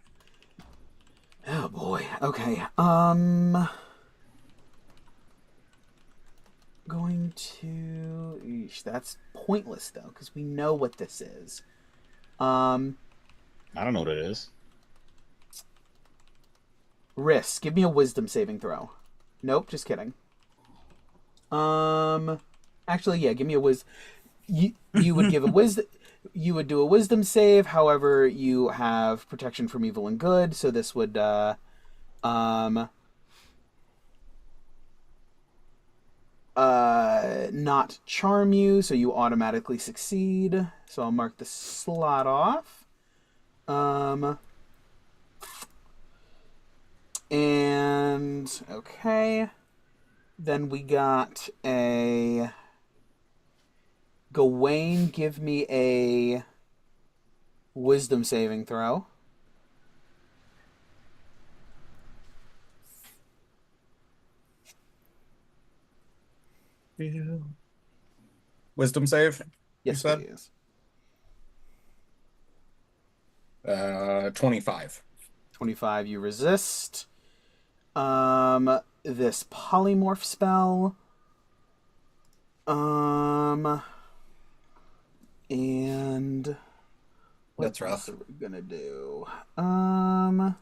Oh boy. Okay. Going to. Eesh, that's pointless though, because we know what this is. I don't know what it is. Risk. Give me a wisdom saving throw. Nope. Just kidding. Actually, yeah. Give me a wisdom. You would give a wisdom. You would do a wisdom save. However, you have protection from evil and good, so this would not charm you, so you automatically succeed. So I'll mark the slot off. And okay. Then we got a Gawain, give me a wisdom saving throw. Wisdom save? Yes, you said? please. 25. 25, you resist. This polymorph spell. And what That's rough. else are we gonna do? I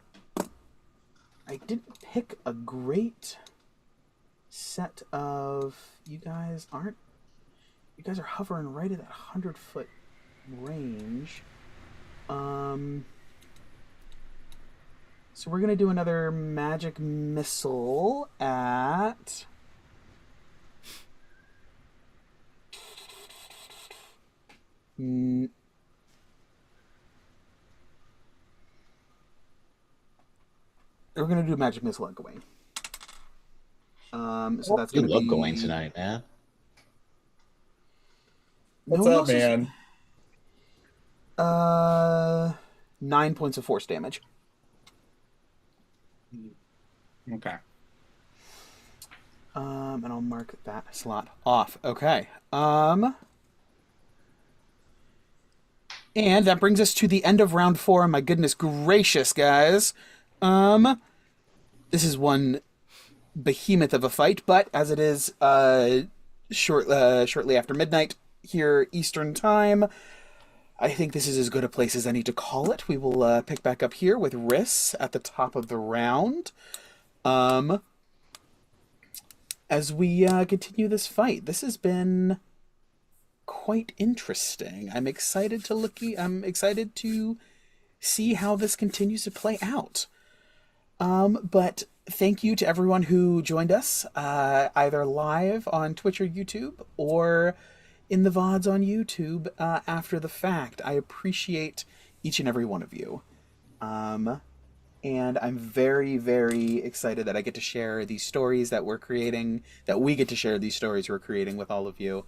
didn't pick a great set of. You guys are hovering right at that 100-foot range. So we're gonna do another magic missile at. We're gonna do a magic missile at Gawain. So that's You gonna love be going tonight, man. No What's one up, else is- man? 9 points of force damage. Okay. And I'll mark that slot off. Okay. And that brings us to the end of round 4. My goodness gracious, guys. This is one behemoth of a fight, but as it is shortly after midnight here Eastern time, I think this is as good a place as any to call it. We will pick back up here with Riss at the top of the round. As we continue this fight. This has been quite interesting. I'm excited to see how this continues to play out. But thank you to everyone who joined us, either live on Twitch or YouTube, or in the VODs on YouTube after the fact. I appreciate each and every one of you. And I'm very, very excited that I get to share these stories that we're creating, that we get to share these stories we're creating with all of you,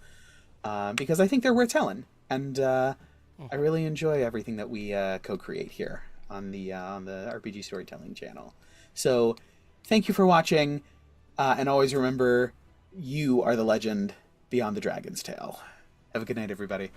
because I think they're worth telling. And I really enjoy everything that we co-create here on the RPG Storytelling channel. So thank you for watching, and always remember, you are the legend beyond the dragon's tail. Have a good night, everybody.